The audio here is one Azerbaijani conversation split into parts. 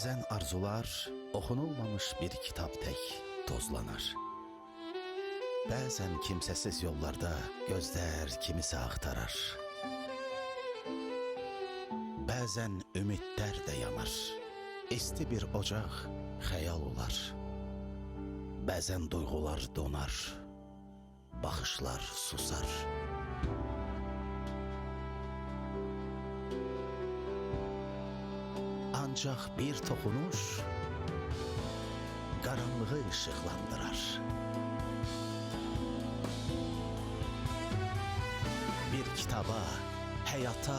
Bəzən arzular oxunulmamış bir kitab tək tozlanar. Bəzən kimsəsiz yollarda gözlər kimisə axtarar. Bəzən ümidlər də yanar. İsti bir ocaq xəyal olar. Bəzən duyğular donar. Baxışlar susar. Ancaq bir toxunuş qaranlığı işıqlandırar. Bir kitaba, həyata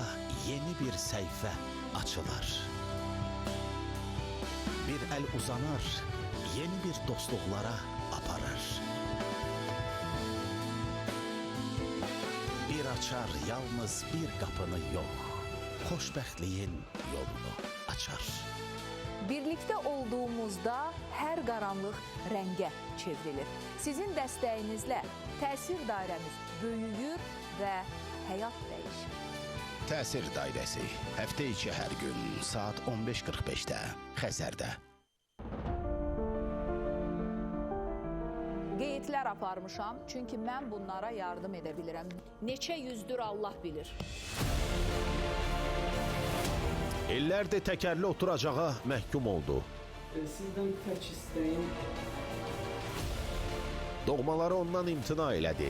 yeni bir səhifə açılar. Bir əl uzanar, yeni bir dostluqlara aparır. Bir açar yalnız bir qapını yox, xoşbəxtliyin yolunu açar. Birlikdə olduğumuzda hər qaranlıq rəngə çevrilir. Sizin dəstəyinizlə təsir dairəmiz böyüyür və həyat dəyişir. Təsir dairəsi həftə içi hər gün saat 15:45-də Xəzərdə. Qeydlər aparmışam, çünki mən bunlara yardım edə bilirəm. Neçə yüzdür Allah bilir. İllərdir təkərli oturacağa məhkum oldu. Sizdən tək istəyim. Doğmaları ondan imtina elədi.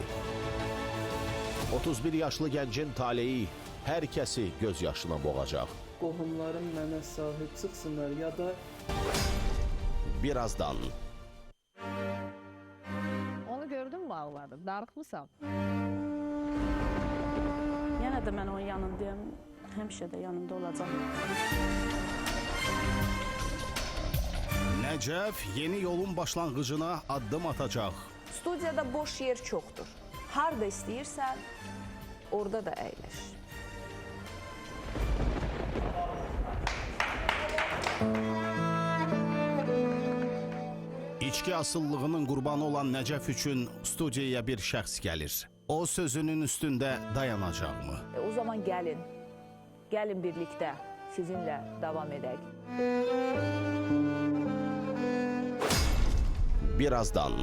31 yaşlı gəncin taleyi hər kəsi göz yaşına boğacaq. Qohumlarım mənə sahib çıxsınlar ya da... Birazdan. Onu gördün mü ağladı? Darıqmısan? Yenə də mən onun yanındayım. Həmişə də yanında olacaq. Nəcəf yeni yolun başlanğıcına addım atacaq. Studiyada boş yer çoxdur. Harda istəyirsən, orada da əyləş. İçki asıllığının qurbanı olan Nəcəf üçün studiyaya bir şəxs gəlir. O sözünün üstündə dayanacaqmı? O zaman gəlin. Gəlin birlikdə sizinlə davam edək. Birazdan.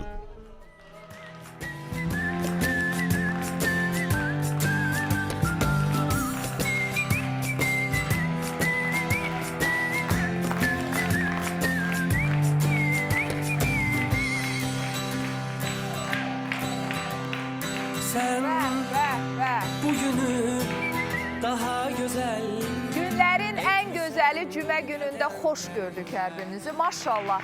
Sən Və. bugünü daha gözəl. Günlərin ən gözəli cümə günündə xoş gördük hər birinizi. Maşallah.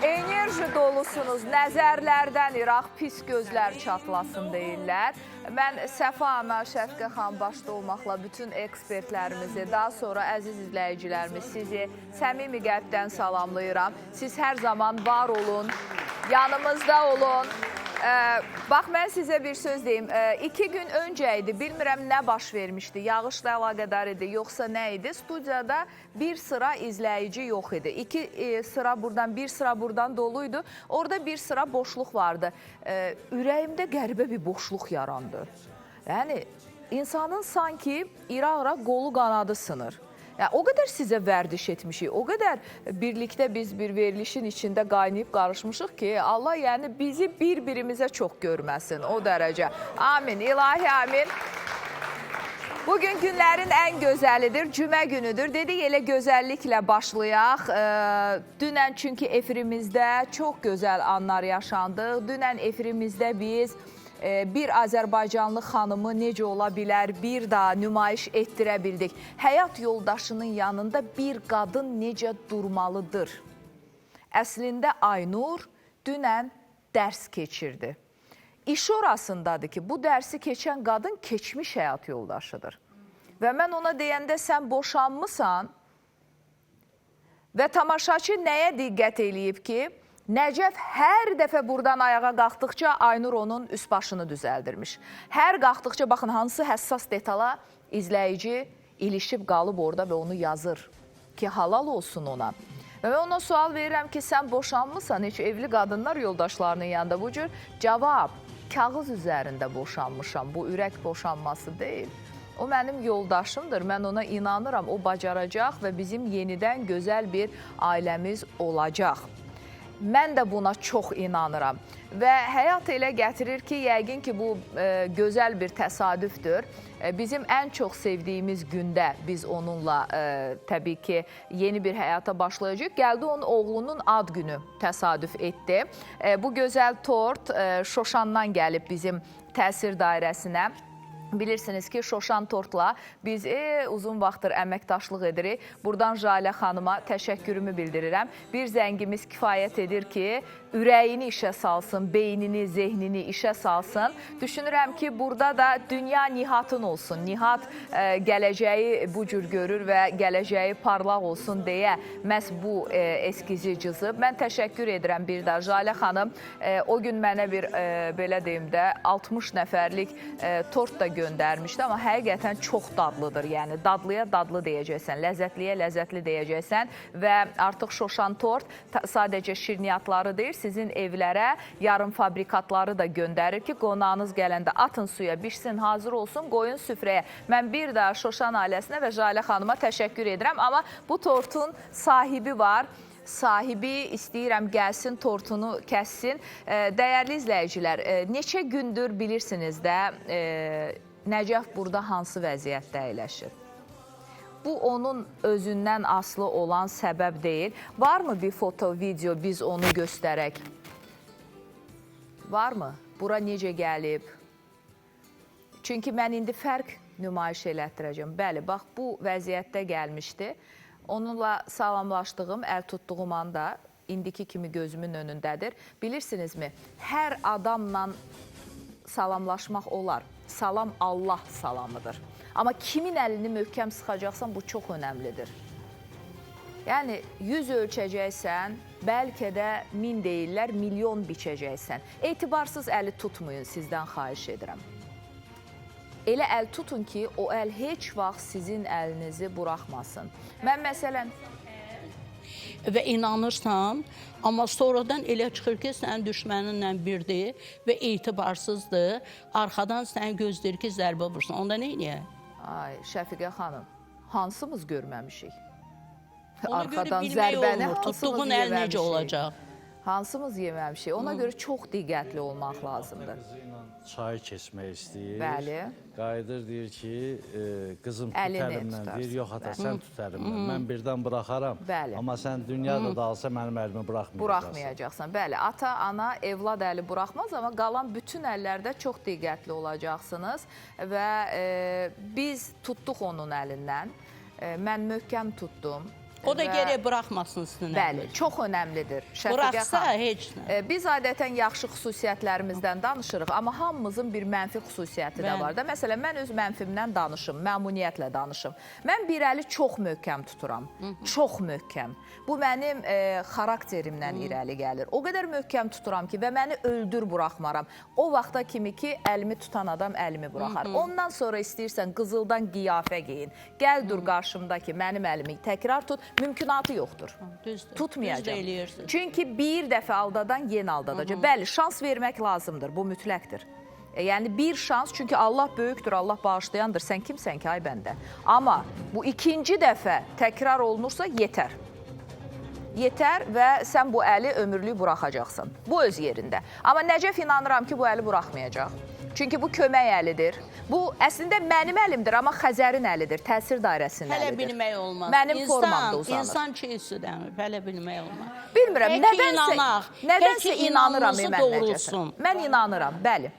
Enerji dolusunuz. Nəzərlərdən İraq pis gözlər çatlasın deyirlər. Mən Səfa ana, Şəfqə xan başda olmaqla bütün ekspertlərimizi, daha sonra əziz izləyicilərimiz sizi səmimi qəlbdən salamlayıram. Siz hər zaman var olun, yanımızda olun. Bax, mən sizə bir söz deyim. 2 gün öncə idi, bilmirəm nə baş vermişdi, yağışla əlaqədar idi, yoxsa nə idi? Studiyada bir sıra izləyici yox idi. 2 sıra buradan, bir sıra buradan doluydu. Orada bir sıra boşluq vardı. Ürəyimdə qəribə bir boşluq yarandı. Yəni, insanın sanki ira-ira qolu qanadı sınır. Yəni, o qədər sizə vərdiş etmişik, o qədər birlikdə biz bir verilişin içində qaynayıb qarışmışıq ki, Allah yəni bizi bir-birimizə çox görməsin, o dərəcə. Amin, ilahi amin. Bugün günlərin ən gözəlidir, cümə günüdür. Dedik, elə gözəlliklə başlayaq. Dünən çünki efirimizdə çox gözəl anlar yaşandıq. Dünən efirimizdə biz bir Azərbaycanlı xanımı necə ola bilər bir daha nümayiş etdirə bildik. Həyat yoldaşının yanında bir qadın necə durmalıdır? Əslində Aynur dünən dərs keçirdi. İş orasındadır ki, bu dərsi keçən qadın keçmiş həyat yoldaşıdır. Və mən ona deyəndə sən boşanmısan və tamaşaçı nəyə diqqət eləyib ki, Nəcəf hər dəfə buradan ayağa qalxdıqca Aynur onun üst başını düzəldirmiş. Hər qalxdıqca, baxın, hansı həssas detala izləyici ilişib qalıb orada və onu yazır ki, halal olsun ona. Və mən ona sual verirəm ki, sən boşanmısan, heç evli qadınlar yoldaşlarının yanında bu cür cavab, kağız üzərində boşanmışam, bu ürək boşanması deyil. O mənim yoldaşımdır, mən ona inanıram, o bacaracaq və bizim yenidən gözəl bir ailəmiz olacaq. Mən də buna çox inanıram və həyat elə gətirir ki, yəqin ki, bu gözəl bir təsadüfdür. Bizim ən çox sevdiyimiz gündə biz onunla təbii ki, yeni bir həyata başlayacaq. Gəldi onun oğlunun ad günü təsadüf etdi. Bu gözəl tort Şoşandan gəlib bizim təsir dairəsinə. Bilirsiniz ki, Şoşan tortla biz uzun vaxtdır əməkdaşlıq edirik. Buradan Jalə xanıma təşəkkürümü bildirirəm. Bir zəngimiz kifayət edir ki, ürəyini işə salsın, beynini, zehnini işə salsın. Düşünürəm ki, burada da dünya Nihatın olsun. Nihat gələcəyi bu cür görür və gələcəyi parlaq olsun deyə məhz bu eskizi cızıb. Mən təşəkkür edirəm bir də Jalə xanım. O gün mənə bir, belə deyim də, 60 nəfərlik tort da göndərmişdi, amma həqiqətən çox dadlıdır. Yəni, dadlıya dadlı deyəcəksən, ləzzətliyə ləzzətli deyəcəksən və artıq Şoşan tort sadəcə şirniyyatları deyir, sizin evlərə yarım fabrikatları da göndərir ki, qonağınız gələndə atın suya, bişsin, hazır olsun, qoyun süfrəyə. Mən bir daha Şoşan ailəsinə və Jalə xanıma təşəkkür edirəm, amma bu tortun sahibi var. Sahibi istəyirəm gəlsin, tortunu kəssin. Dəyərli izləyicilər, neçə gündür bilirsiniz də Nəcəf burada hansı vəziyyətdə əyləşir? Bu onun özündən asılı olan səbəb deyil. Varmı bir foto, video biz onu göstərək? Varmı? Bura necə gəlib? Çünki mən indi fərq nümayiş elətdirəcəm. Bəli, bax bu vəziyyətdə gəlmişdi. Onunla salamlaşdığım, əl tutduğum anda indiki kimi gözümün önündədir. Bilirsinizmi, hər adamla salamlaşmaq olar. Salam Allah salamıdır. Amma kimin əlini möhkəm sıxacaqsan, bu çox önəmlidir. Yəni, 100 ölçəcəksən, bəlkə də 1000 deyirlər, milyon biçəcəksən. Etibarsız əli tutmayın, sizdən xahiş edirəm. Elə əl tutun ki, o əl heç vaxt sizin əlinizi buraxmasın. Mən məsələn... Və inanırsan, amma sonradan elə çıxır ki, sənin düşməninlə birdir və etibarsızdır, arxadan səni gözləyir ki, zərbə vursun. Onda nə eləyək? Ay, Şəfiqə xanım, hansımız görməmişik? Ona Arxadan görə bilmək zərbəni olmur, hansımız tutduğun əl necə yeməmişik? olacaq? Hansımız yeməmişik? Ona görə çox diqqətli olmaq lazımdır. Çayı keçmək istəyir. Bəli. Qayıdır, deyir ki, qızım tut Əlini əlimdən. tutarsın. Deyir, yox ata, sən tut əlimdən. Mən birdən buraxaram. Bəli. Amma sən dünyada da alsa mənim əlimi buraxmayacaqsan. Buraxmayacaqsan. Bəli, ata, ana, evlad əli buraxmaz, amma qalan bütün əllərdə çox diqqətli olacaqsınız və biz tutduq onun əlindən. Mən möhkəm tutdum. O da gərək buraxmasın üstünə. Bəli, çox önəmlidir. Buraxsa heç nə. Biz adətən yaxşı xüsusiyyətlərimizdən danışırıq, amma hamımızın bir mənfi xüsusiyyəti də var da. Məsələn, mən öz mənfimdən danışım, məmnuniyyətlə danışım. Mən bir əli çox möhkəm tuturam, çox möhkəm. Bu mənim xarakterimdən irəli gəlir. O qədər möhkəm tuturam ki və məni öldür buraxmaram. O vaxta kimi ki, əlimi tutan adam əlimi buraxar. Ondan sonra istəyirsən qızıldan qiyafə giyin. Gəl dur qarşımdakı mənim əlimi təkrar tut. Mümkünatı yoxdur. Düzdür. Tutmayacaq. Düz eləyirsin. Çünki bir dəfə aldadan yenə aldadacaq. Bəli, şans vermək lazımdır. Bu mütləqdir. Yəni bir şans, çünki Allah böyükdür, Allah bağışlayandır. Sən kimsən ki, ay bəndə? Amma bu ikinci dəfə təkrar olunursa yetər. Yetər və sən bu əli ömürlük buraxacaqsın. Bu öz yerində. Amma Nəcəf inanıram ki, bu əli buraxmayacaq. Çünki bu kömək əlidir. Bu əslində mənim əlimdir, amma Xəzərin əlidir, təsir dairəsinin Hələ əlidir. bilmək olmaz. Mənim formamda uzanır. İnsan çiğ südənir, hələ bilmək olmaz. Bilmirəm, nədənsə inanıram inanması mən doğrulsun. Nəcəfə. Mən inanıram, bəli.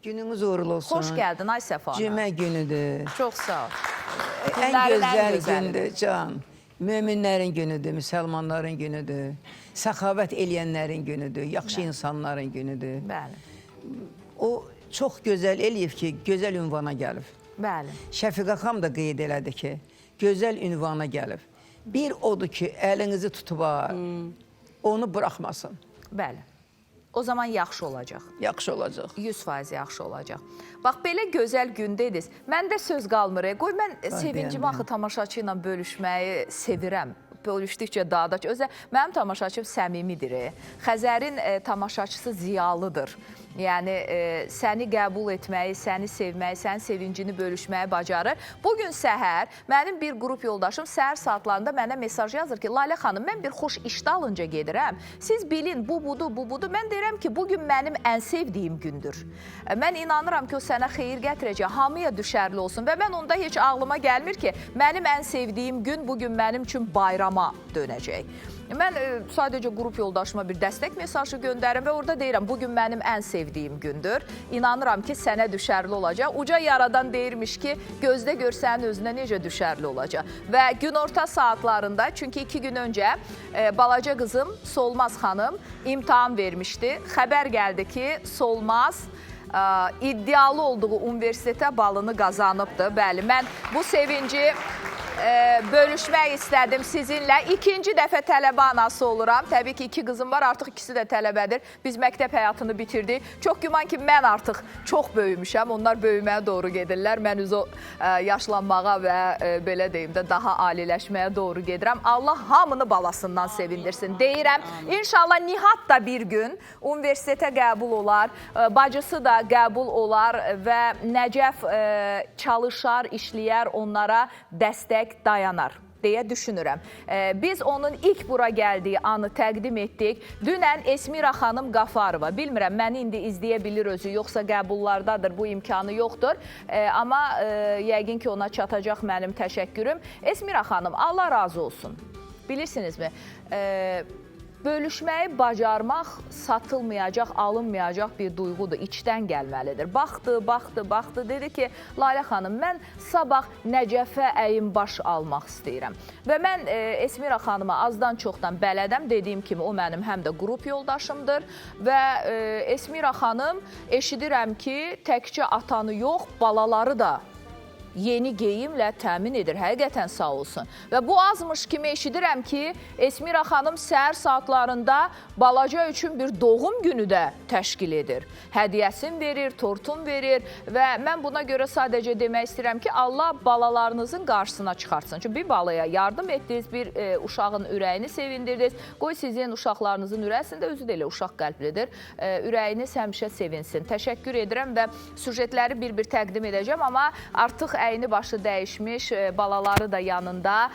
Gününüz uğurlu olsun. Xoş gəldin, ay Səfa. Cümə günüdür. Çox sağ ol. Ən Günlərin ən gözəl gözəlidir. gündür can. Möminlərin günüdür, müsəlmanların günüdür. Səxavət eləyənlərin günüdür, yaxşı insanların günüdür. Bəli, O çox gözəl eləyib ki, gözəl ünvana gəlib. bəli. Şəfiqə xanım da qeyd elədi ki, gözəl ünvana gəlib. Bir odur ki, əlinizi tutub, onu buraxmasın. Bəli. O zaman yaxşı olacaq. Yaxşı olacaq. 100% yaxşı olacaq. Bax, belə gözəl gündəydiniz. Məndə söz qalmır. Qoy, mən sevincimi axı tamaşaçı ilə bölüşməyi sevirəm. bölüşdükcə daha da özə mənim tamaşaçım səmimidir. Xəzərin tamaşaçısı ziyalıdır. Yəni səni qəbul etməyi, səni sevməyi, sənin sevincini bölüşməyi bacarır. Bugün səhər mənim bir qrup yoldaşım səhər saatlarında mənə mesaj yazır ki, Lalə xanım, mən bir xoş iş dalınca gedirəm. Siz bilin, bu budur, bu budur. Mən deyirəm ki, bugün mənim ən sevdiyim gündür. Mən inanıram ki, o sənə xeyir gətirəcək, hamıya düşərli olsun və mən onda heç ağlıma gəlmir ki, mənim ən sevdiyim gün bugün mənim üçün bayrama dönəcək. Mən sadəcə qrup yoldaşıma bir dəstək mesajı göndərim və orada deyirəm, bugün mənim ən sevdiyim gündür. İnanıram ki, sənə düşərli olacaq. Uca yaradan deyirmiş ki, gözdə görsənin özünə necə düşərli olacaq. Və günorta saatlarında, çünki 2 gün öncə balaca qızım Solmaz xanım imtahan vermişdi. Xəbər gəldi ki, Solmaz iddialı olduğu universitetə balını qazanıbdır. Bəli, mən bu sevinci bölüşmək istədim sizinlə. İkinci dəfə tələbə anası oluram. Təbii ki, 2 qızım var, artıq ikisi də tələbədir. Biz məktəb həyatını bitirdik. Çox güman ki, mən artıq çox böyümüşəm. Onlar böyüməyə doğru gedirlər. Mən üzə yaşlanmağa və belə deyim də daha aliləşməyə doğru gedirəm. Allah hamını balasından sevindirsin deyirəm. İnşallah Nihat da bir gün universitetə qəbul olar, bacısı da qəbul olar və Nəcəf çalışar, işləyər, onlara dəstək dayanar deyə düşünürəm. Biz onun ilk bura gəldiyi anı təqdim etdik. Dünən Esmira xanım Qafarova, bilmirəm, məni indi izləyə bilir özü, yoxsa qəbullardadır, bu imkanı yoxdur. Amma yəqin ki, ona çatacaq mənim təşəkkürüm. Esmira xanım, Allah razı olsun. Bilirsinizmi? Bölüşməyi bacarmaq satılmayacaq, alınmayacaq bir duyğudur, içdən gəlməlidir. Baxdı, dedi ki, Lalə xanım, mən sabah Nəcəfə əyin baş almaq istəyirəm. Və mən Esmira xanıma azdan çoxdan bələdəm, dediyim kimi o mənim həm də qrup yoldaşımdır və Esmira xanım eşidirəm ki, təkcə atanı yox, balaları da yeni geyimlə təmin edir, həqiqətən sağ olsun. Və bu azmış kimi eşidirəm ki, Esmira xanım səhər saatlarında balaca üçün bir doğum günü də təşkil edir. Hədiyəsini verir, tortun verir və mən buna görə sadəcə demək istəyirəm ki, Allah balalarınızın qarşısına çıxartsın. Çünki bir balaya yardım etdiniz, bir uşağın ürəyini sevindirdiniz. Qoy sizin uşaqlarınızın ürəsində, özü də elə uşaq qəlblidir, ürəyiniz həmişə sevinsin. Təşəkkür edirəm və süjetləri bir-bir təqdim edəcəm, amma artıq əyni başı dəyişmiş, balaları da yanında.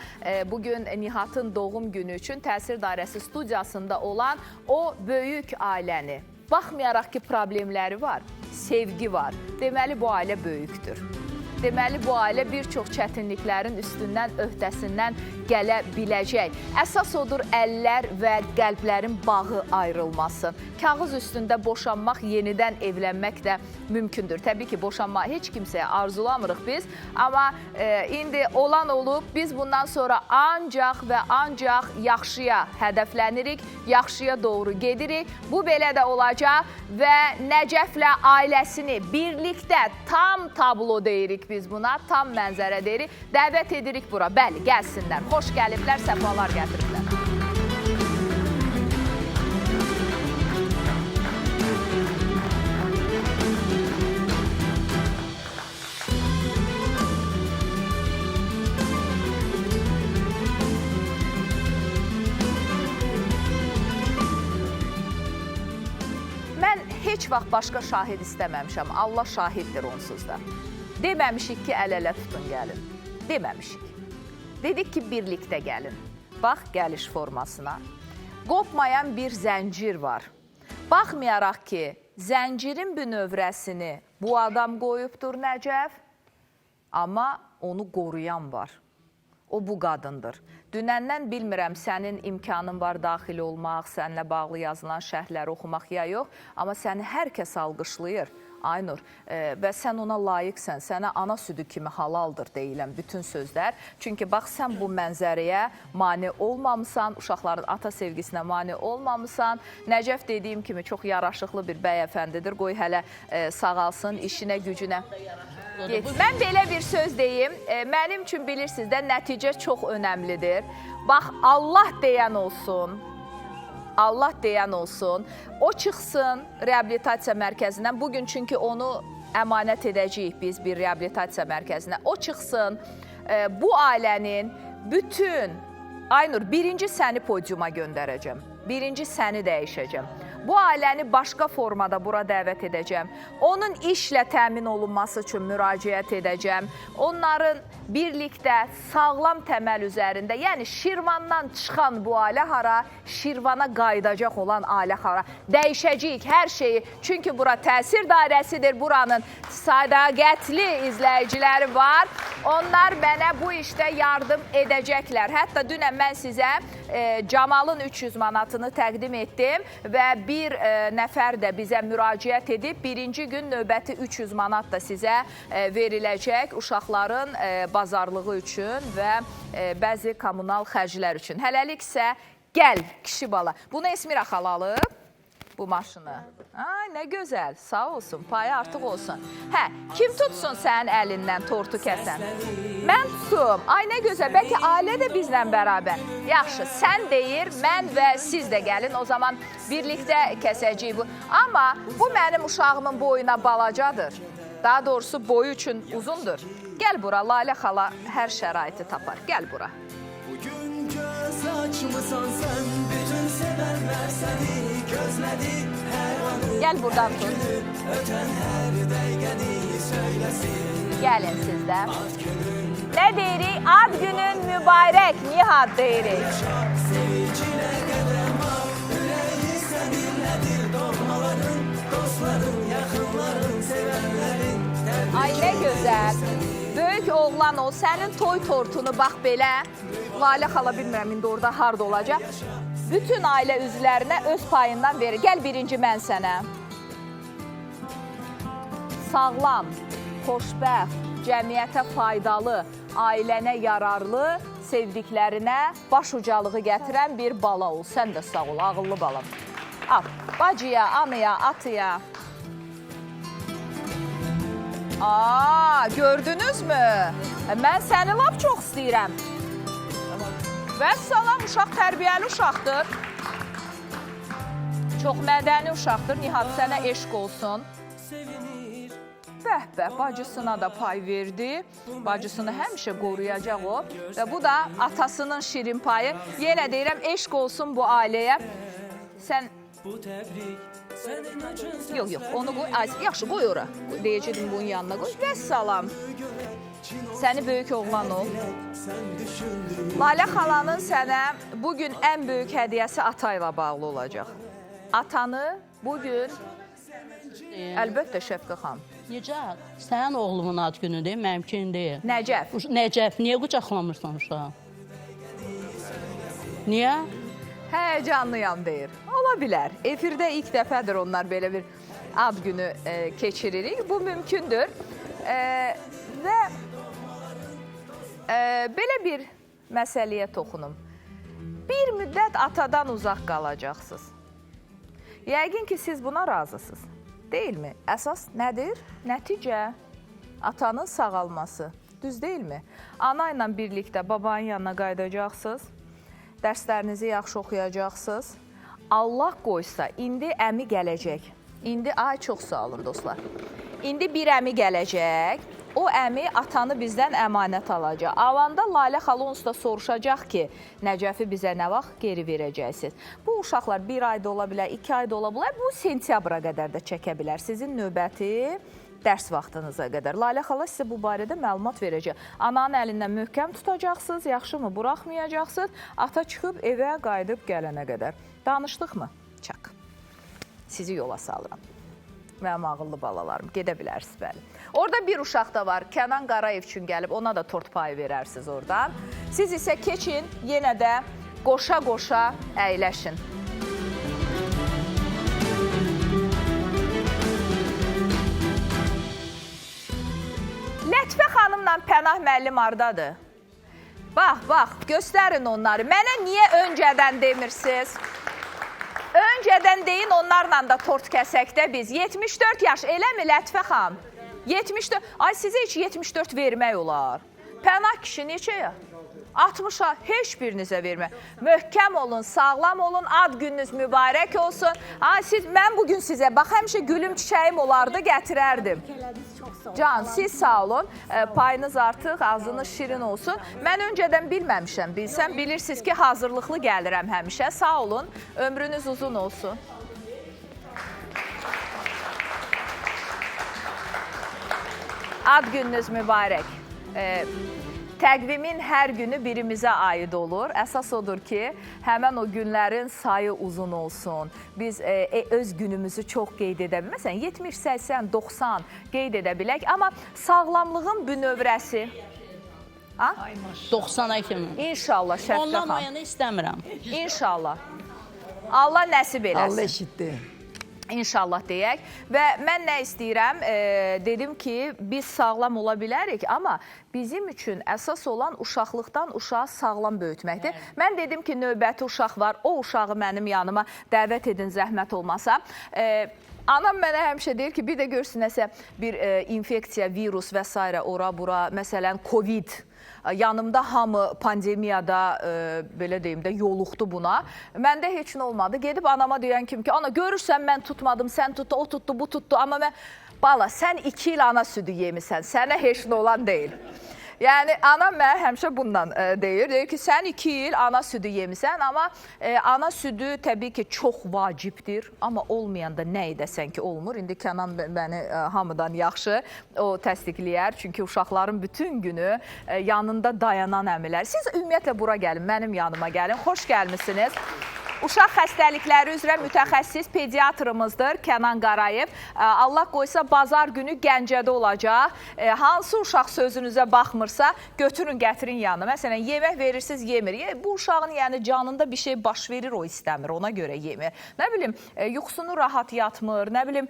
Bugün Nihatın doğum günü üçün Təsir Dairəsi studiyasında olan o böyük ailəni, baxmayaraq ki, problemləri var, sevgi var. Deməli, bu ailə böyükdür. Deməli, bu ailə bir çox çətinliklərin üstündən, öhdəsindən gələ biləcək. Əsas odur əllər və qəlblərin bağı ayrılmasın. Kağız üstündə boşanmaq, yenidən evlənmək də mümkündür. Təbii ki, boşanmağı heç kimsəyə arzulamırıq biz. Amma indi olan olub, biz bundan sonra ancaq və ancaq yaxşıya hədəflənirik, yaxşıya doğru gedirik. Bu belə də olacaq və Nəcəflə ailəsini birlikdə tam tablo deyirik biz buna, tam mənzərə deyirik. Dəvət edirik bura. Bəli, gəlsinlər. Xoş gəliblər, səfalar gətiriblər. Mən heç vaxt başqa şahid istəməmişəm. Allah şahiddir onsuz da. Deməmişik ki, əl-ələ tutun gəlin. Deməmişik. Dedik ki, birlikdə gəlin. Bax, gəliş formasına. Qopmayan bir zəncir var. Baxmayaraq ki, zəncirin bünövrəsini bu adam qoyubdur Nəcəf, amma onu qoruyan var. O bu qadındır. Dünəndən bilmirəm, sənin imkanın var daxil olmaq, səninlə bağlı yazılan şərhləri oxumaq ya yox, amma səni hər kəs alqışlayır. Aynur, və sən ona layiqsən, sənə ana südü kimi halaldır deyilən bütün sözlər. Çünki bax, sən bu mənzərəyə mane olmamısan, uşaqların ata sevgisinə mane olmamısan. Nəcəf dediyim kimi çox yaraşıqlı bir bəyəfəndidir. Qoy hələ sağalsın, işinə, gücünə. Mən belə bir söz deyim, mənim üçün bilirsiniz də nəticə çox önəmlidir. Bax, Allah deyən olsun, Allah deyən olsun, o çıxsın reabilitasiya mərkəzindən. Bugün çünki onu əmanət edəcəyik biz bir reabilitasiya mərkəzinə. O çıxsın, bu ailənin bütün Aynur, birinci səni podyuma göndərəcəm. Birinci səni dəyişəcəm. Bu ailəni başqa formada bura dəvət edəcəm. Onun işlə təmin olunması üçün müraciət edəcəm. Onların birlikdə sağlam təməl üzərində, yəni Şirvandan çıxan bu ailə hara, Şirvana qayıdacaq olan ailə hara. Dəyişəcəyik hər şeyi. Çünki bura təsir dairəsidir. Buranın sədaqətli izləyiciləri var. Onlar mənə bu işdə yardım edəcəklər. Hətta dünən mən sizə Camalın 300 manatını təqdim etdim və bir nəfər də bizə müraciət edib. Birinci gün növbəti 300 manat da sizə veriləcək uşaqların bazarlığı üçün və bəzi kommunal xərclər üçün. Hələlik isə gəl kişi bala. Bunu Esmira xala alıb. Bu maşını. Ay, nə gözəl, sağ olsun, payı artıq olsun. Hə, kim tutsun sənin əlindən tortu kəsən? Mən tutum. Ay, nə gözəl, bəlkə ailə də bizlə bərabər. Yaxşı, sən deyir, mən və siz də gəlin, o zaman birlikdə kəsəcəyik bu. Amma bu mənim uşağımın boyuna balacadır. Daha doğrusu boyu üçün uzundur. Gəl bura, Lalə xala hər şəraiti tapar. Gəl bura. Bugün göz açmısan sən, bütün sevənlər səni gözlədi hər anı. Gəl buradan tut. Ötən hər dəqiqəni söyləsin. Gəlin sizdə. Nə deyirik? Ad günün mübarək, Nihat deyirik. Sevincinə qədəm var, ürəyi səninlədir. Doğmaların, dostların, yaxınların, sevənlərin. Ay, nə gözəl. Böyük oğlan ol, sənin toy tortunu bax belə. Lalə xala bilmirəm, indi orada harda olacaq. Bütün ailə üzvlərinə öz payından verir. Gəl birinci mən sənə. Sağlam, xoşbəxt, cəmiyyətə faydalı, ailənə yararlı, sevdiklərinə baş ucalığı gətirən bir bala ol. Sən də sağ ol, ağıllı balam. Al, bacıya, anıya, atıya. Aa, gördünüzmü? Mən səni lap çox istəyirəm. Vəssalam, uşaq tərbiyəli uşaqdır. Çox mədəni uşaqdır. Nihat, sənə eşq olsun. Bəh, bacısına da pay verdi. Bacısını həmişə qoruyacaq o. Və bu da atasının şirin payı. Yenə deyirəm, eşq olsun bu ailəyə. Sən... Yox, onu qoy. Yaxşı, qoy ora. Deyəcədim bunun yanına qoy. Vəssalam. Səni böyük oğlan ol. Lalə xalanın sənə bugün ən böyük hədiyəsi ata ilə bağlı olacaq. Atanı bugün, əlbəttə Şəfqə xanım. Necə? Sənin oğlumun ad günüdür, mümkün deyil. Nəcəf. Nəcəf, niyə qucaqlamırsan uşağı? Niyə? Həyəcanlıyam deyir. Ola bilər. Efirdə ilk dəfədir onlar belə bir ad günü keçiririk. Bu mümkündür. Və belə bir məsələyə toxunum. Bir müddət atadan uzaq qalacaqsınız. Yəqin ki, siz buna razısınız. Deyilmi? Əsas nədir? Nəticə. Atanın sağalması. Düz deyilmi? Ana ilə birlikdə babanın yanına qayıdacaqsınız. Dərslərinizi yaxşı oxuyacaqsınız. Allah qoysa, indi əmi gələcək. İndi, ay çox sağ olun dostlar. İndi bir əmi gələcək. O əmi atanı bizdən əmanət alacaq. Alanda Lalə xala onsuz da soruşacaq ki, Nəcəfi bizə nə vaxt geri verəcəksiniz. Bu uşaqlar 1 ayda ola bilər, 2 ayda ola bilər. Bu sentyabra qədər də çəkə bilər. Sizin növbəti dərs vaxtınıza qədər. Lalə xala sizə bu barədə məlumat verəcək. Ananın əlindən möhkəm tutacaqsınız, yaxşı mı? Buraxmayacaqsınız. Ata çıxıb evə qayıdıb gələnə qədər. Danışdıq mı? Çak. Sizi yola salıram. Mənim ağıllı balalarım. Gedə bilərsiniz, bəli. Orada bir uşaq da var. Kənan Qarayev üçün gəlib. Ona da tort payı verərsiniz oradan. Siz isə keçin, yenə də qoşa-qoşa əyləşin. Lətifə xanımla Pənah müəllim hardadır? Bax, göstərin onları. Mənə niyə öncədən demirsiniz? Öncədən deyin, onlarla da tort kəsək də biz. 74 yaş, eləmi Lətifə xanım? 74, ay sizə heç 74 vermək olar. Pənah kişi neçə ya? 60-a heç birinizə vermə. Möhkəm olun, sağlam olun, ad gününüz mübarək olsun. Mən bugün sizə, bax həmişə gülüm çiçəyim olardı, gətirərdim. Can, siz sağ olun, payınız artıq, ağzınız şirin olsun. Mən öncədən bilməmişəm, bilsəm, bilirsiniz ki, hazırlıqlı gəlirəm həmişə. Sağ olun, ömrünüz uzun olsun. Ad gününüz mübarək. Təqvimin hər günü birimizə aid olur. Əsas odur ki, həmən o günlərin sayı uzun olsun. Biz öz günümüzü çox qeyd edə bilək. Məsələn, 70, 80, 90 qeyd edə bilək. Amma sağlamlığın bünövrəsi... 90-a kimi. İnşallah, Şəfqə xanım. Ondan o yana istəmirəm. İnşallah. Allah nəsib eləsin. Allah eşitdi. İnşallah deyək. Və mən nə istəyirəm? Dedim ki, biz sağlam ola bilərik, amma bizim üçün əsas olan uşaqlıqdan uşağı sağlam böyütməkdir. Mən dedim ki, növbəti uşaq var, o uşağı mənim yanıma dəvət edin, zəhmət olmasa. Anam mənə həmişə deyir ki, bir də görsünəsə bir infeksiya, virus və s. ora-bura, məsələn, Covid. Yanımda hamı pandemiyada, belə deyim də, yoluxdu buna. Məndə heç nə olmadı. Gedib anama deyən kimi ki, ana görürsən mən tutmadım, sən tutdu, o tutdu, bu tutdu. Amma mən, bala, sən 2 il ana südü yemisən, sənə heç nə olan deyil. Yəni, anam mənə həmişə bundan deyir. Deyir ki, sən 2 il ana südü yemisən, amma ana südü təbii ki, çox vacibdir. Amma olmayanda nə edəsən ki, olmur. İndi Kənan məni hamıdan yaxşı o təsdiqləyər. Çünki uşaqların bütün günü yanında dayanan əmilər. Siz ümumiyyətlə bura gəlin, mənim yanıma gəlin. Xoş gəlmişsiniz. Uşaq xəstəlikləri üzrə mütəxəssis pediatrımızdır Kənan Qarayev. Allah qoysa bazar günü Gəncədə olacaq. Hansı uşaq sözünüzə baxmırsa götürün, gətirin yanına. Məsələn, yemək verirsiniz, yemir. Bu uşağın yəni canında bir şey baş verir, o istəmir, ona görə yemir. Nə bilim, yuxusunu rahat yatmır, nə bilim,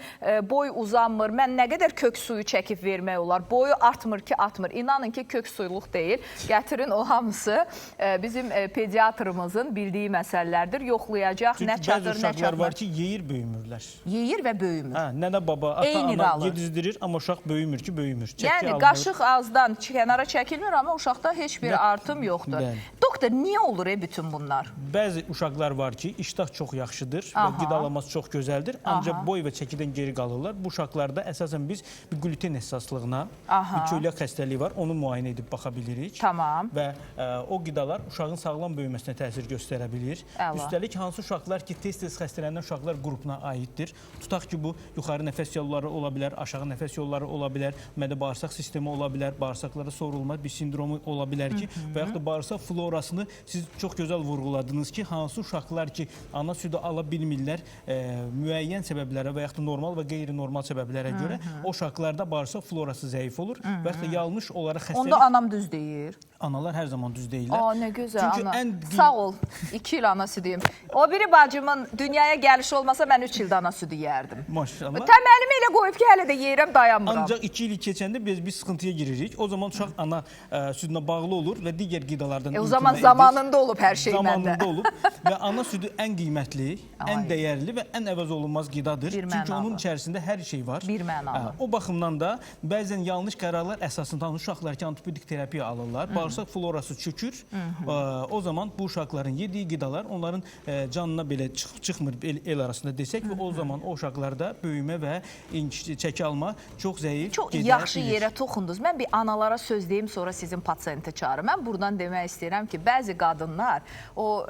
boy uzanmır. Mən nə qədər kök suyu çəkib vermək olar? Boyu artmır ki, atmır. İnanın ki, kök suyluq deyil. Gətirin, o hamısı bizim pediatrımızın bildiyi məsələlərdir. Yoxlayacaq, nə çatır, nə çatmır. Bəzi uşaqlar var ki, yeyir, böyümürlər. Yeyir və böyümür. Nənə, baba, ata-ana yedizdirir, amma uşaq böyümür ki, böyümür. Yəni, qaşıq ağızdan kənara çəkilmir, amma uşaqda heç bir artım yoxdur. Doktor, niyə olur bütün bunlar? Bəzi uşaqlar var ki, iştah çox yaxşıdır və qidalaması çox gözəldir, ancaq boy və çəkidən geri qalırlar. Bu uşaqlarda əsasən biz gluten həssaslığına, bir köylək xəstəliyi var, onu müayinə edib baxa bilirik. Tamam. Və o qidalar uşağın sağlam böyüməsinə təsir göstərə bilir. Üstəlik, hansı uşaqlar ki, tez-tez xəstələnən uşaqlar qrupuna aiddir. Tutaq ki, bu yuxarı nəfəs yolları ola bilər, aşağı nəfəs yolları ola bilər, mədə-bağırsaq sistemi ola bilər, bağırsaqlara sorulma bir sindromu ola bilər ki, və yaxud da bağırsaq florasını siz çox gözəl vurğuladınız ki, hansı uşaqlar ki, ana südü ala bilmirlər, müəyyən səbəblərə və yaxud da normal və qeyri-normal səbəblərə görə o uşaqlarda bağırsaq florası zəif olur və yaxud da yanlış olaraq xəstəlik... Onda anam düz deyir. Analar hər zaman düz deyirlər. Nə gözəl, ana. Sağ ol, 2 il ana südü yeyim. O biri bacımın dünyaya gəlişi olmasa mən 3 ildə ana südü yeyərdim. Maşallah. Təməlimi elə qoyub ki, hələ də yeyirəm, dayanmıram. Ancaq 2 il keçəndə biz bir sıxıntıya giririk. O zaman uşaq ana südünə bağlı olur və digər qidalardan o zaman zamanında olub hər şey məndə. Zamanında olub və ana südü ən qiymətli, ən dəyərli və ən əvəz olunmaz qidadır. Çünki onun içərisində hər şey var. Bir mənalı. O baxımdan da bəzən yanlış qərarlar əsasında uşaqlar ki, antibiotik terapiya alırlar. Bağırsaq florası çökür. O zaman bu uşaqların yediyi qidalar onların canına belə çıxmır el arasında desək və o zaman o uşaqlarda böyümə və çəki alma çox zəif gedə bilir. Çox yaxşı yerə toxundunuz. Mən bir analara söz deyim, sonra sizin pasiyenti çağırım. Mən buradan demək istəyirəm ki, bəzi qadınlar o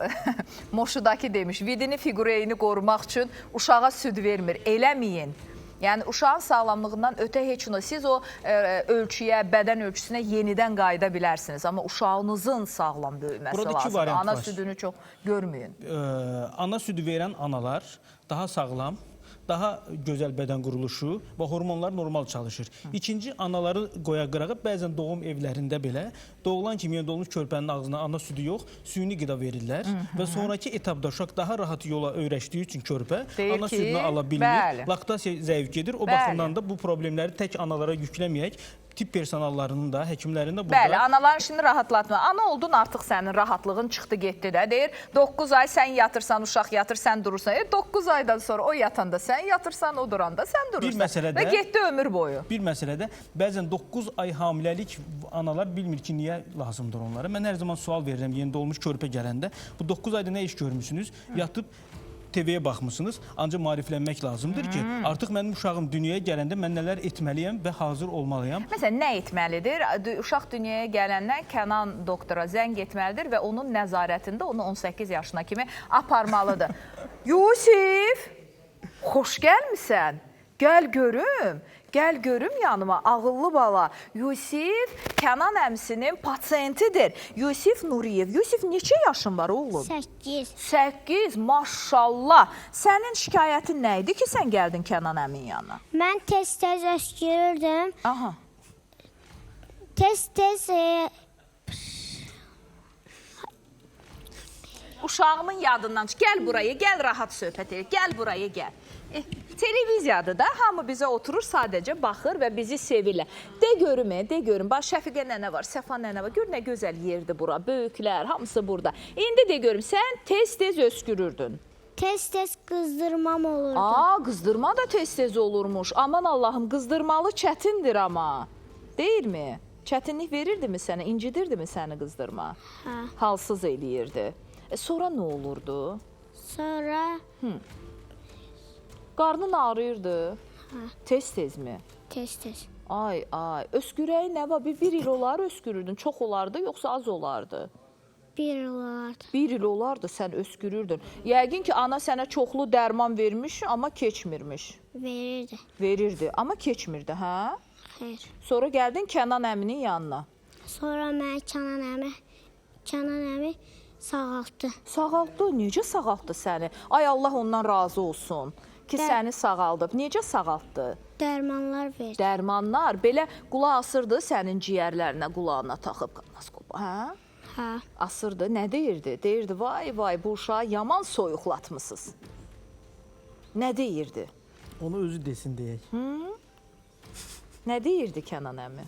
Moşudakı demiş, vidini, figureyini qorumaq üçün uşağa süd vermir. Eləməyin. Yəni, uşağın sağlamlığından ötə heç nə. Siz o ölçüyə, bədən ölçüsünə yenidən qayıda bilərsiniz. Amma uşağınızın sağlam böyüməsi lazımdır. Ana südünü çox görməyin. Ana südü verən analar daha sağlam, daha gözəl bədən quruluşu və hormonlar normal çalışır. İkinci, anaları qoya-qırağa bəzən doğum evlərində belə doğulan kimi dolmuş körpənin ağzına ana südü yox, süni qida verirlər və sonraki etapda uşaq daha rahat yola öyrəşdiyi üçün körpə ana südünü ala bilmir, laktasiya zəif gedir. O baxımdan da bu problemləri tək analara yükləməyək. tibb personallarının da, həkimlərin də burada... Bəli, anaların şimdi rahatlatma. Ana oldun, artıq sənin rahatlığın çıxdı, getdi də. Deyir, 9 ay sən yatırsan, uşaq yatır, sən durursan. 9 aydan sonra o yatanda sən yatırsan, o duranda sən durursan. Bir məsələdə... Və getdi ömür boyu. Bir məsələdə, bəzən 9 ay hamiləlik analar bilmir ki, niyə lazımdır onlara. Mən hər zaman sual verirəm, yeni doğmuş körpə gələndə. Bu 9 ayda nə iş görmüsünüz? Yatıb TV-yə baxmısınız, ancaq maariflənmək lazımdır ki, artıq mənim uşağım dünyaya gələndə mən nələr etməliyəm və hazır olmalıyam. Məsələn, nə etməlidir? Uşaq dünyaya gələndən Kənan doktora zəng etməlidir və onun nəzarətində onu 18 yaşına kimi aparmalıdır. Yusif, xoş gəlmisən. Gəl görüm. Gəl görüm yanıma, ağıllı bala. Yusif Kənan əmsinin pasiyentidir. Yusif Nuriyev. Yusif neçə yaşın var oğlum? 8. 8, maşallah. Sənin şikayətin nə idi ki, sən gəldin Kənan əmin yanına? Mən tez-tez öskürürdüm. Aha. Tez-tez Uşağımın yadından çıx. Gəl buraya, gəl rahat söhbət edək. Gəl buraya, gəl. Televiziyadır da, hamı bizə oturur, sadəcə baxır və bizi sevirlər. De görüm, de görüm. Bax, Şəfiqə nənə var, Səfa nənə var. Gör nə gözəl yerdir bura, böyüklər, hamısı burada. İndi de görüm, sən tez-tez öskürürdün. Tez-tez qızdırmam olurdu. Aa, qızdırma da tez-tez olurmuş. Aman Allahım, qızdırmalı çətindir amma. Deyilmi? Çətinlik verirdimi sənə, incidirdimi səni qızdırma? Hə. Halsız eləyirdi. Sonra nə olurdu? Sonra... Qarnın ağrıyırdı. Hə. Tez-tez mi? Tez-tez. Ay, öskürəyi nə var? Bir il olar öskürürdün. Çox olardı, yoxsa az olardı? 1 il olardı. 1 il olardı, sən öskürürdün. Yəqin ki, ana sənə çoxlu dərman vermiş, amma keçmirmiş. Verirdi. Verirdi, amma keçmirdi, hə? Xeyr. Sonra gəldin Kənan əminin yanına. Sonra mənə Kənan əmi sağaltdı. Sağaltdı? Necə sağaltdı səni? Ay, Allah ondan razı olsun ki, səni sağaldıb. Necə sağaltdı? Dərmanlar verdi. Dərmanlar? Belə qulaq asırdı sənin ciyərlərinə, qulağına taxıb kanoskopa, hə? Hə. Asırdı, nə deyirdi? Deyirdi, vay, bu uşağı yaman soyuqlatmısınız. Nə deyirdi? Onu özü desin deyək. Nə deyirdi Kənan əmi?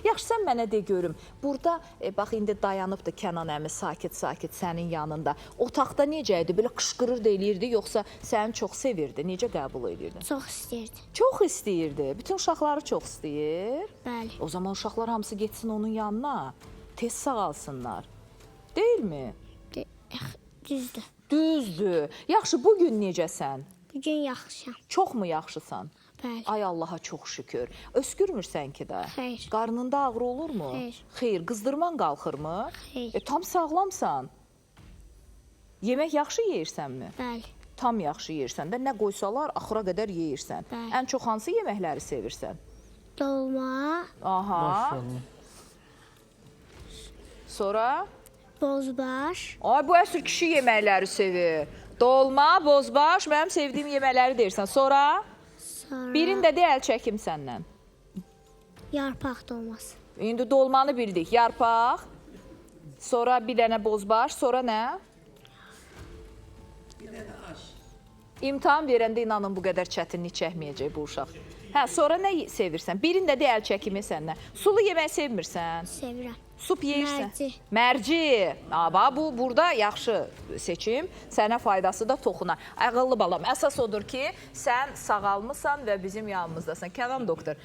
Yaxşı, sən mənə de görüm. Burada, bax, indi dayanıbdır Kənan əmi sakit-sakit sənin yanında. Otaqda necə idi? Belə qışqırırdı, eləyirdi, yoxsa səni çox sevirdi? Necə qəbul edirdi? Çox istəyirdi. Çox istəyirdi. Bütün uşaqları çox istəyir. Bəli. O zaman uşaqlar hamısı getsin onun yanına. Tez sağalsınlar. Deyilmi? Düzdür. Düzdür. Yaxşı, bugün necəsən? Bugün yaxşıyam. Çoxmu yaxşısan? Bəli. Ay Allaha çox şükür. Öskürmürsən ki də? Xeyr. Qarnında ağrı olurmu? Xeyr. Xeyr. Qızdırman qalxırmı? Xeyr. Tam sağlamsan. Yemək yaxşı yeyirsənmi? Bəli. Tam yaxşı yeyirsən də, nə qoysalar axıra qədər yeyirsən. Bəli. Ən çox hansı yeməkləri sevirsən? Dolma. Aha. Maşallah. Sonra? Bozbaş. Ay, bu əsr kişi yeməkləri sevir. Dolma, bozbaş, mənim sevdiyim yeməkləri deyirsən. Sonra? Sonra Birində də əl çəkim səndən. yarpaq dolması. İndi dolmanı bildik. Yarpaq. Sonra bir dənə bozbaş. Sonra nə? Bir dənə aş. İmtahan verəndə inanın bu qədər çətinlik çəkməyəcək bu uşaq. Hə, sonra nə sevirsən? Birində də əl çəkimi səndən. Sulu yemək sevmirsən? Sevirəm. Sup yeyirsən? Mərci. Mərci. Aba, bu burada yaxşı seçim. Sənə faydası da toxunar. Ağıllı balam, əsas odur ki, sən sağalmısan və bizim yanımızdasan. Kənan doktor,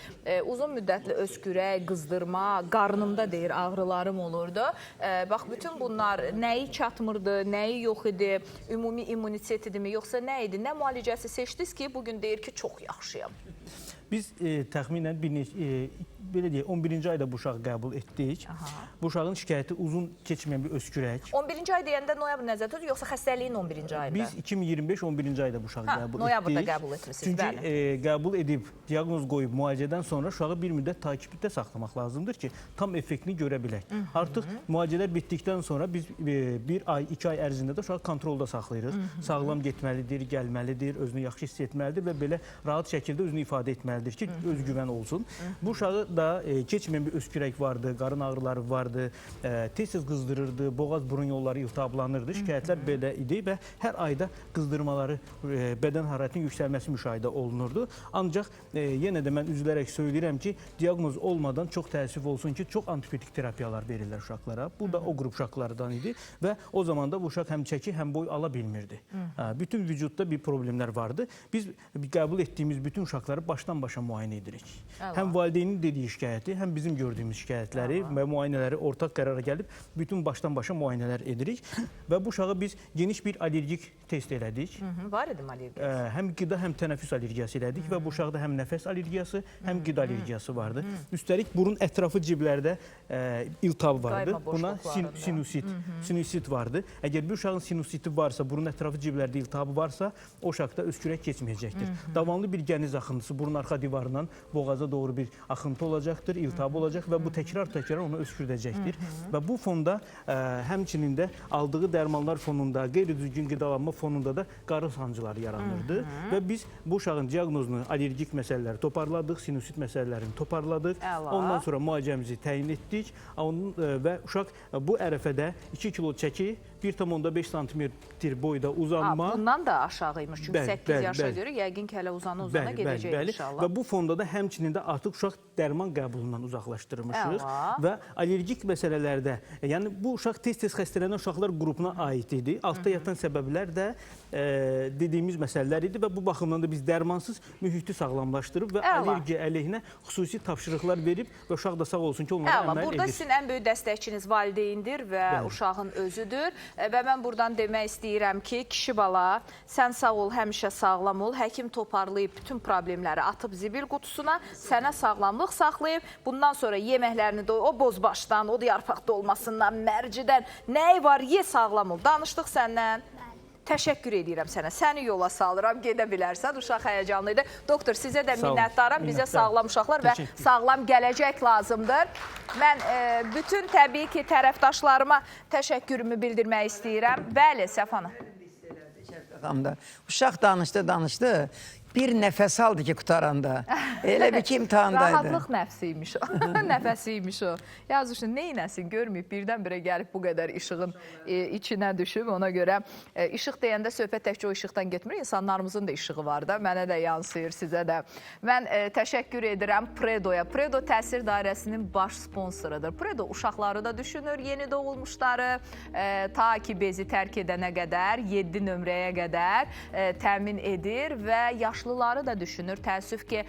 uzun müddətli öskürək, qızdırma, qarnımda deyir, ağrılarım olurdu. Bax, bütün bunlar nəyi çatmırdı, nəyi yox idi, ümumi immunitet idimi, yoxsa nə idi? Nə müalicəsi seçdiniz ki, bugün deyir ki, çox yaxşıyam. Biz təxminən belə deyək, 11-ci ayda bu uşağı qəbul etdik. Bu uşağın şikayəti uzun keçməyən bir öskürək. 11-ci ay deyəndə noyabr nəzərdə tutur, yoxsa xəstəliyin 11-ci ayında? Biz 2025 11-ci ayda bu uşağı qəbul etdik. Noyabrda qəbul etmişsiniz, bəli. Çünki qəbul edib, diaqnoz qoyub müalicədən sonra uşağı bir müddət takibdə saxlamaq lazımdır ki, tam effektini görə bilək. Artıq müalicələr bitdikdən sonra biz 1 ay, 2 ay ərzində də uşağı kontrolda saxlayırıq. Sağlam getməlidir, gəlməlidir, özünü yaxşı hiss etməlidir və belə rahat şəkildə özünü ifadə etməlidir. etməlidir ki, özgüvən olsun. Bu uşağı da keçməyən bir öskürək vardı, qarın ağrıları vardı, tez-tez qızdırırdı, boğaz burun yolları iltihablanırdı. Şikayətlər belə idi və hər ayda qızdırmaları, bədən hərarətinin yüksəlməsi müşahidə olunurdu. Ancaq yenə də mən üzülərək söyləyirəm ki, diaqnoz olmadan çox təəssüf olsun ki, çox antibiotik terapiyalar verirlər uşaqlara. Bu da o qrup uşaqlardan idi və o zaman da bu uşaq həm çəki, həm boy ala bilmirdi. Bütün vücudda bir problemlər vardı. Biz qəbul etdiyimiz bütün uşaqları başdan-başa müayinə edirik. Həm valideynin dediyi şikayəti, həm bizim gördüyümüz şikayətləri və müayinələri ortaq qərara gəlib bütün başdan-başa müayinələr edirik və bu uşağı biz geniş bir allergik test elədik. Var idi allergiyası? Həm qida, həm tənəffüs allergiyası elədik və bu uşaqda həm nəfəs allergiyası, həm qida allergiyası vardı. Üstəlik burun ətrafı ciblərdə iltihab vardı. Buna sinusit vardı. Əgər bir uşağın sinusiti varsa, burun ətrafı ciblərdə iltihabı varsa, o uşaqda öskürək keçməyəcəkdir. Davamlı bir gəniz axıntısı burun arxa divarından boğaza doğru bir axıntı olacaqdır, iltihab olacaq və bu təkrar onu öskürdəcəkdir. Və bu fonda həmçinin də aldığı dərmanlar fonunda, qeyri-düzgün qidalanma fonunda da qarın sancıları yaranırdı. Və biz bu uşağın diaqnozunu, allergik məsələləri toparladıq, sinusit məsələlərini toparladıq. Ondan sonra müalicəmizi təyin etdik və uşaq bu ərəfədə 2 kilo çəki, 1,5 sm boyda uzanma. Bundan da aşağıymış. Çünki 8 yaşa görə yəqin ki, hələ uzana gedəcək inşallah. Və bu fonda da həmçinin də artıq uşaq dərman qəbulundan uzaqlaşdırmışıq. Və allergik məsələlərdə, yəni bu uşaq tez-tez xəstələnən uşaqlar qrupuna aid idi. Altda yatan səbəblər də dediyimiz məsələlər idi və bu baxımdan da biz dərmansız mühiti sağlamlaşdırıb və allergiya əleyhinə xüsusi tapşırıqlar verib və uşaq da sağ olsun ki, onlara əməl edir. Burada sizin ən böyük dəstəkçiniz valideyndir və uşağın özüdür. Və mən buradan demək istəyirəm ki, kişi bala, sən sağ ol, həmişə sağlam ol. Həkim toparlayıb bütün problemləri atıb zibil qutusuna, sənə sağlamlıq saxlayıb. Bundan sonra yeməklərini də o bozbaşdan, o yarpaq dolmasından, mərcidən, nəyi var, ye, sağlam ol. Danışdıq səndən. Təşəkkür edirəm sənə. Səni yola salıram, gedə bilərsən. Uşaq həyəcanlı idi. Doktor, sizə də minnətdaram. Bizə sağlam uşaqlar və sağlam gələcək lazımdır. Mən bütün təbii ki, tərəfdaşlarıma təşəkkürümü bildirmək istəyirəm. Bəli, Səfana. Uşaq danışdı. Bir nəfəs aldı ki, qutaranda. Elə bir ki, imtihandaydı. Rahatlıq nəfsiymiş o. Nəfəsiymiş o. Yazmışın, neynəsin, görməyib, birdən-birə gəlib bu qədər işığın içinə düşüb. Ona görə işıq deyəndə söhbət təkcə o işıqdan getmir. İnsanlarımızın da işığı var da. Mənə də yansıyır, sizə də. Mən təşəkkür edirəm Predoya. Predo təsir dairəsinin baş sponsorudur. Predo uşaqları da düşünür, yeni doğulmuşları. Ta ki bezi tərk edənə qədər, 7 nömrəyə qədər təmin edir və yaşlıları da düşünür. Təəssüf ki,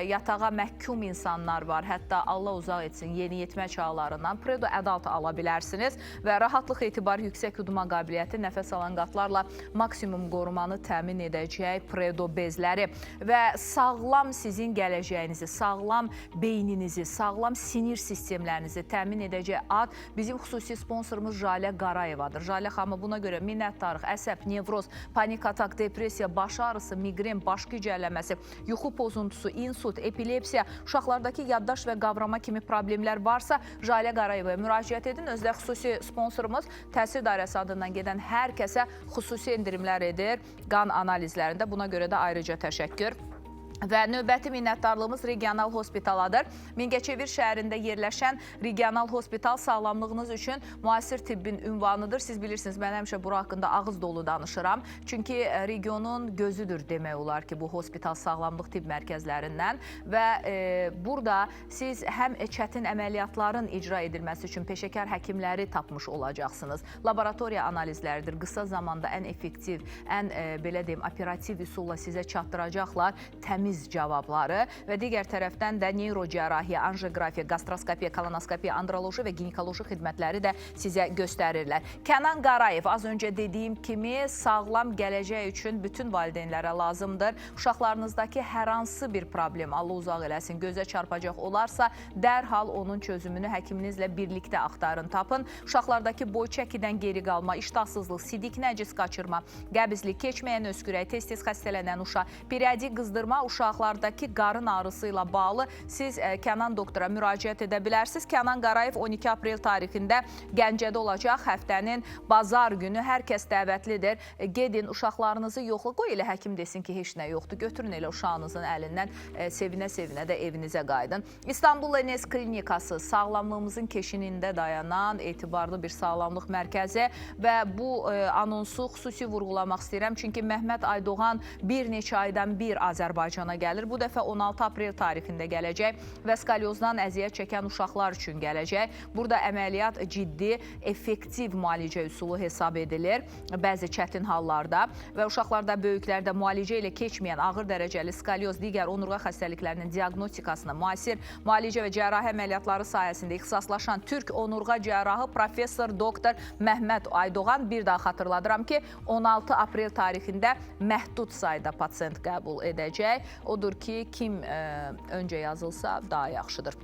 yatağa məhkum insanlar var. Hətta Allah uzaq etsin yeniyetmə çağlarından. Predo Adult ala bilərsiniz və rahatlıq, etibar, yüksək yudma qabiliyyəti, nəfəs alan qatlarla maksimum qorumanı təmin edəcək Predo bezləri və sağlam sizin gələcəyinizi, sağlam beyninizi, sağlam sinir sistemlərinizi təmin edəcək ad bizim xüsusi sponsorumuz Jalə Qarayevadır. Jalə xanımı buna görə minnətdarıq. Əsəb, nevroz, panik atak, depressiya, baş ağrısı, migren, baş gücəlləməsi, yuxu pozuntusu, insult, epilepsiya, uşaqlardakı yaddaş və qavrama kimi problemlər varsa Jalə Qarayevaya müraciət edin. Özdə xüsusi sponsorumuz təsir dairəsi adından gedən hər kəsə xüsusi endirimlər edir qan analizlərində. Buna görə də ayrıca təşəkkür. Və növbəti minnətdarlığımız regional hospitaladır. Mingəçevir şəhərində yerləşən regional hospital sağlamlığınız üçün müasir tibbin ünvanıdır. Siz bilirsiniz, mən həmişə bura haqqında ağız dolu danışıram. Çünki regionun gözüdür demək olar ki, bu hospital sağlamlıq tibb mərkəzlərindən və burada siz həm çətin əməliyyatların icra edilməsi üçün peşəkar həkimləri tapmış olacaqsınız. Laboratoriya analizləridir. Qısa zamanda ən effektiv, ən belə deyim, operativ üsulla sizə çatdıracaqlar təmiz cavabları və digər tərəfdən də neyrocərrahiyyə, anjiyoqrafiya, gastroskopiya, kolonoskopiya, androloji və ginekoloji xidmətləri də sizə göstərirlər. Kənan Qarayev, az öncə dediyim kimi, sağlam gələcək üçün bütün valideynlərə lazımdır. Uşaqlarınızdakı hər hansı bir problem, Allah uzaq eləsin, gözə çarpacaq olarsa, dərhal onun çözümünü həkiminizlə birlikdə axtarın, tapın. Uşaqlardakı boy çəkidən geri qalma, iştahsızlıq, sidik nəcis qaçırma, qəbizlik, keçməyən öskürək, tez-tez xəstələnən uşaq, periodik qızdırma, uşaqlardakı qarın ağrısı ilə bağlı siz Kənan doktora müraciət edə bilərsiniz. Kənan Qarayev 12 aprel tarixində Gəncədə olacaq. Həftənin bazar günü hər kəs dəvətlidir. Gedin, uşaqlarınızı yoxla. Qoy elə həkim desin ki, heç nə yoxdur. Götürün elə uşağınızın əlindən, sevinə-sevinə də evinizə qaydın. İstanbul Enes Klinikası sağlamlığımızın keşinində dayanan etibarlı bir sağlamlıq mərkəzi və bu anonsu xüsusi vurğulamaq istəyirəm. Çünki Məhməd Aydoğan bir neçə aydan bir Azərbaycana gəlir. Bu dəfə 16 aprel tarixində gələcək və skalyozdan əziyyət çəkən uşaqlar üçün gələcək. Burada əməliyyat ciddi, effektiv müalicə üsulu hesab edilir bəzi çətin hallarda və uşaqlarda, böyüklərdə müalicə ilə keçməyən ağır dərəcəli skalyoz, digər onurğa xəstəliklərinin diaqnostikasına müasir müalicə və cərrahi əməliyyatları sayəsində ixtisaslaşan Türk onurğa cərrahı professor doktor Məhməd Aydoğan, bir daha xatırladıram ki, 16 aprel tarixində məhdud sayda pasient qəbul edəcək. Odur ki, kim öncə yazılsa daha yaxşıdır.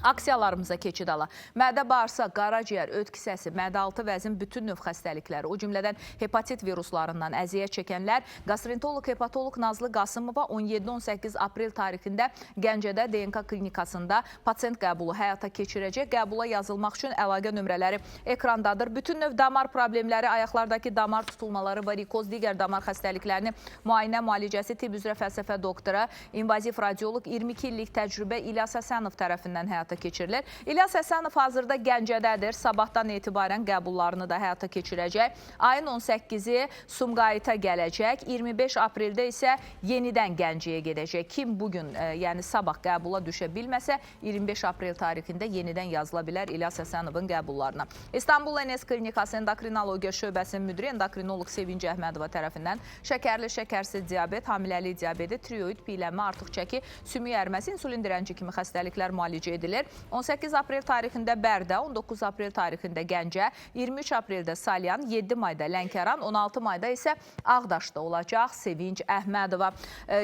Aksiyalarımıza keçid ala. Mədə bağırsaq, qaraciyər, öd kisəsi, mədə-altı vəzin bütün növ xəstəlikləri, o cümlədən hepatit viruslarından əziyyət çəkənlər qastrentoloq, hepatoloq Nazlı Qasımova 17-18 aprel tarixində Gəncədə DNK klinikasında pasient qəbulu həyata keçirəcək. Qəbula yazılmaq üçün əlaqə nömrələri ekrandadır. Bütün növ damar problemləri, ayaqlardakı damar tutulmaları, varikoz, digər damar xəstəliklərini müayinə, müalicəsi, tibb üzrə fəlsəfə doktora, invaziv radioloq 22 illik təcrübə İlyas Həsənov tərəfindən həyata keçirilir. İlyas Həsənov hazırda Gəncədədir. Sabahdan etibarən qəbullarını da həyata keçirəcək. Ayın 18-i Sumqayıta gələcək. 25 apreldə isə yenidən Gəncəyə gedəcək. Kim bugün, yəni sabah qəbula düşə bilməsə, 25 aprel tarixində yenidən yazıla bilər İlyas Həsənovun qəbullarına. İstanbul Enes Klinikası Endokrinologiya şöbəsinin müdiri endokrinoloq Sevinc Əhmədova tərəfindən şəkərli, şəkərsiz diabet, hamiləlik diabeti, tiroid, piylənmə, artıq çəki, sümük ərməsi, insulin dirənci kimi xəstəliklər müalicə edilir. 18 aprel tarixində Bərdə, 19 aprel tarixində Gəncə, 23 apreldə Salyan, 7 mayda Lənkəran, 16 mayda isə Ağdaşda olacaq Sevinc Əhmədova.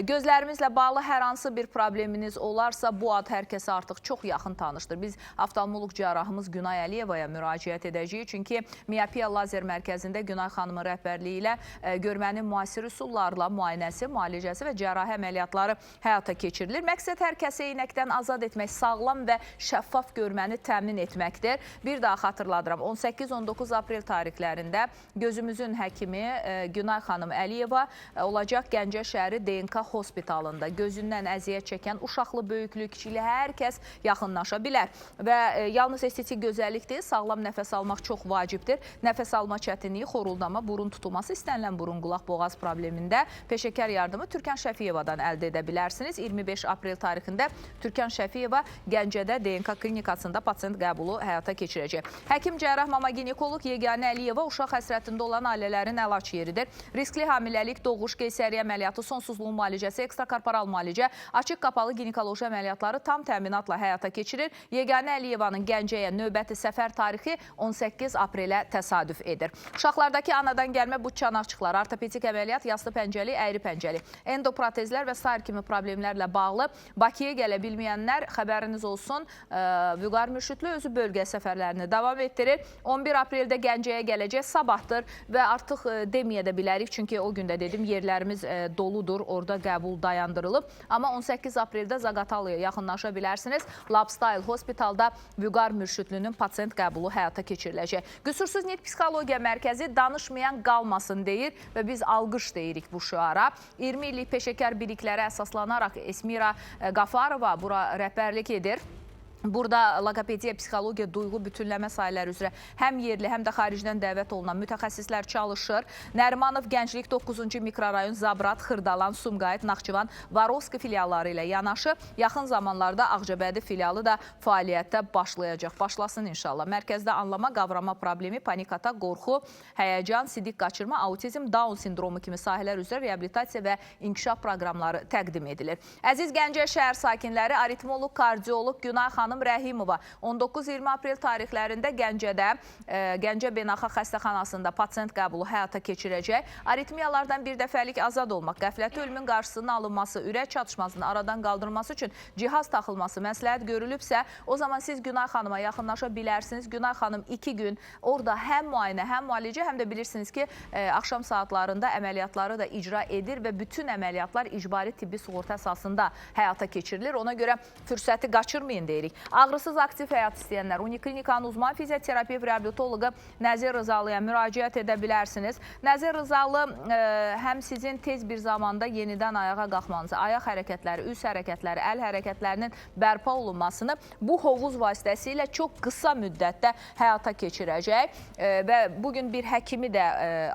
Gözlərimizlə bağlı hər hansı bir probleminiz olarsa, bu ad hər kəsə artıq çox yaxın tanışdır. Biz oftalmoloq cərrahımız Günay Əliyevaya müraciət edəcəyik. Çünki Miyopiya Lazer Mərkəzində Günay xanımın rəhbərliyi ilə görmənin müasir üsullarla müayinəsi, müalicəsi və cərrahi əməliyyatları həyata keçirilir. Məqsəd hər kəsi eynəkdən azad etmək, sağlam və şəffaf görməni təmin etməkdir. Bir daha xatırladıram, 18-19 aprel tarixlərində gözümüzün həkimi Günay xanım Əliyeva olacaq Gəncə şəhəri DNK hospitalında. Gözündən əziyyət çəkən uşaqlı, böyüklü, kiçikli hər kəs yaxınlaşa bilər. Və yalnız estetik gözəllik deyil, sağlam nəfəs almaq çox vacibdir. Nəfəs alma çətinliyi, xoruldama, burun tutulması, istənilən burun, qulaq, boğaz problemində peşəkar yardımı Türkan Şəfiyevadan əldə edə bilərsiniz. 25 aprel tarixində Türkan Şəfiyeva Gəncədə DNK klinikasında pasient qəbulu həyata keçirəcək. Həkim cərrah mama ginekoloq Yeganə Əliyeva uşaq həsrətində olan ailələrin əlac yeridir. Riskli hamiləlik, doğuş, qeysəriyyə əməliyyatı, sonsuzluğun müalicəsi, ekstrakorporal müalicə, açıq qapalı ginekoloji əməliyyatları tam təminatla həyata keçirir. Yeganə Əliyevanın Gəncəyə növbəti səfər tarixi 18 aprelə təsadüf edir. Uşaqlardakı anadan gəlmə buç çanaqçıqlar, ortopedik əməliyyat, yaslı pəncəli, əyri pəncəli, endoprotezlər və sair kimi problemlərlə bağlı Bakıya gələ bilməyənlər xəbəriniz olsun. Vüqar Mürşidli özü bölgə səfərlərini davam etdirir. 11 apreldə Gəncəyə gələcək, sabahdır və artıq deməyə də bilərik. Çünki o gündə dedim, yerlərimiz doludur, orada qəbul dayandırılıb. Amma 18 apreldə Zaqatalıya yaxınlaşa bilərsiniz. Labstyle Hospitalda Vüqar Mürşidlinin pasient qəbulu həyata keçiriləcək. Qüsursuz Nit Psixologiya Mərkəzi danışmayan qalmasın deyir və biz alqış deyirik bu şüara. 20 illik peşəkar biliklərə əsaslanaraq Esmira Qafarova bura rəhbərlik edir. Burada logopediya, psixologiya, duyğu, bütünləmə sahələri üzrə həm yerli, həm də xaricdən dəvət olunan mütəxəssislər çalışır. Nərimanov Gənclik 9-cu mikrorayon, Zabrat, Xırdalan, Sumqayıt, Naxçıvan, Varovski filialları ilə yanaşı yaxın zamanlarda Ağcabədi filialı da fəaliyyətə başlayacaq. Başlasın inşallah. Mərkəzdə anlama, qavrama problemi, panik atak, qorxu, həyəcan, sidik qaçırma, autizm, Down sindromu kimi sahələr üzrə reabilitasiya və inkişaf proqramları təqdim edilir. Əziz Gəncə şəhər sakinləri, aritmoloq, kardioloq Günay xanım xanım Rəhimova 19-20 aprel tarixlərində Gəncədə, Gəncə Beynəlxalq Xəstəxanasında pasiyent qəbulu həyata keçirəcək. Aritmiyalardan bir dəfəlik azad olmaq, qəfləti ölümün qarşısının alınması, ürək çatışmasının aradan qaldırılması üçün cihaz taxılması məsləhət görülübsə, o zaman siz Günay xanıma yaxınlaşa bilərsiniz. Günay xanım 2 gün orada həm müayinə, həm müalicə, həm də bilirsiniz ki, axşam saatlarında əməliyyatları da icra edir və bütün əməliyyatlar icbari tibbi sığorta əsasında həyata keçirilir. Ona görə fürsəti qaçırmayın deyirik. Ağrısız aktiv həyat istəyənlər Uniklinikanın uzman fizioterapiya və reabilitoloqu Nəzir Rızalıya müraciət edə bilərsiniz. Nəzir Rızalı həm sizin tez bir zamanda yenidən ayağa qalxmanızı, ayaq hərəkətləri, üz hərəkətləri, əl hərəkətlərinin bərpa olunmasını bu hovuz vasitəsilə çox qısa müddətdə həyata keçirəcək və bugün bir həkimi də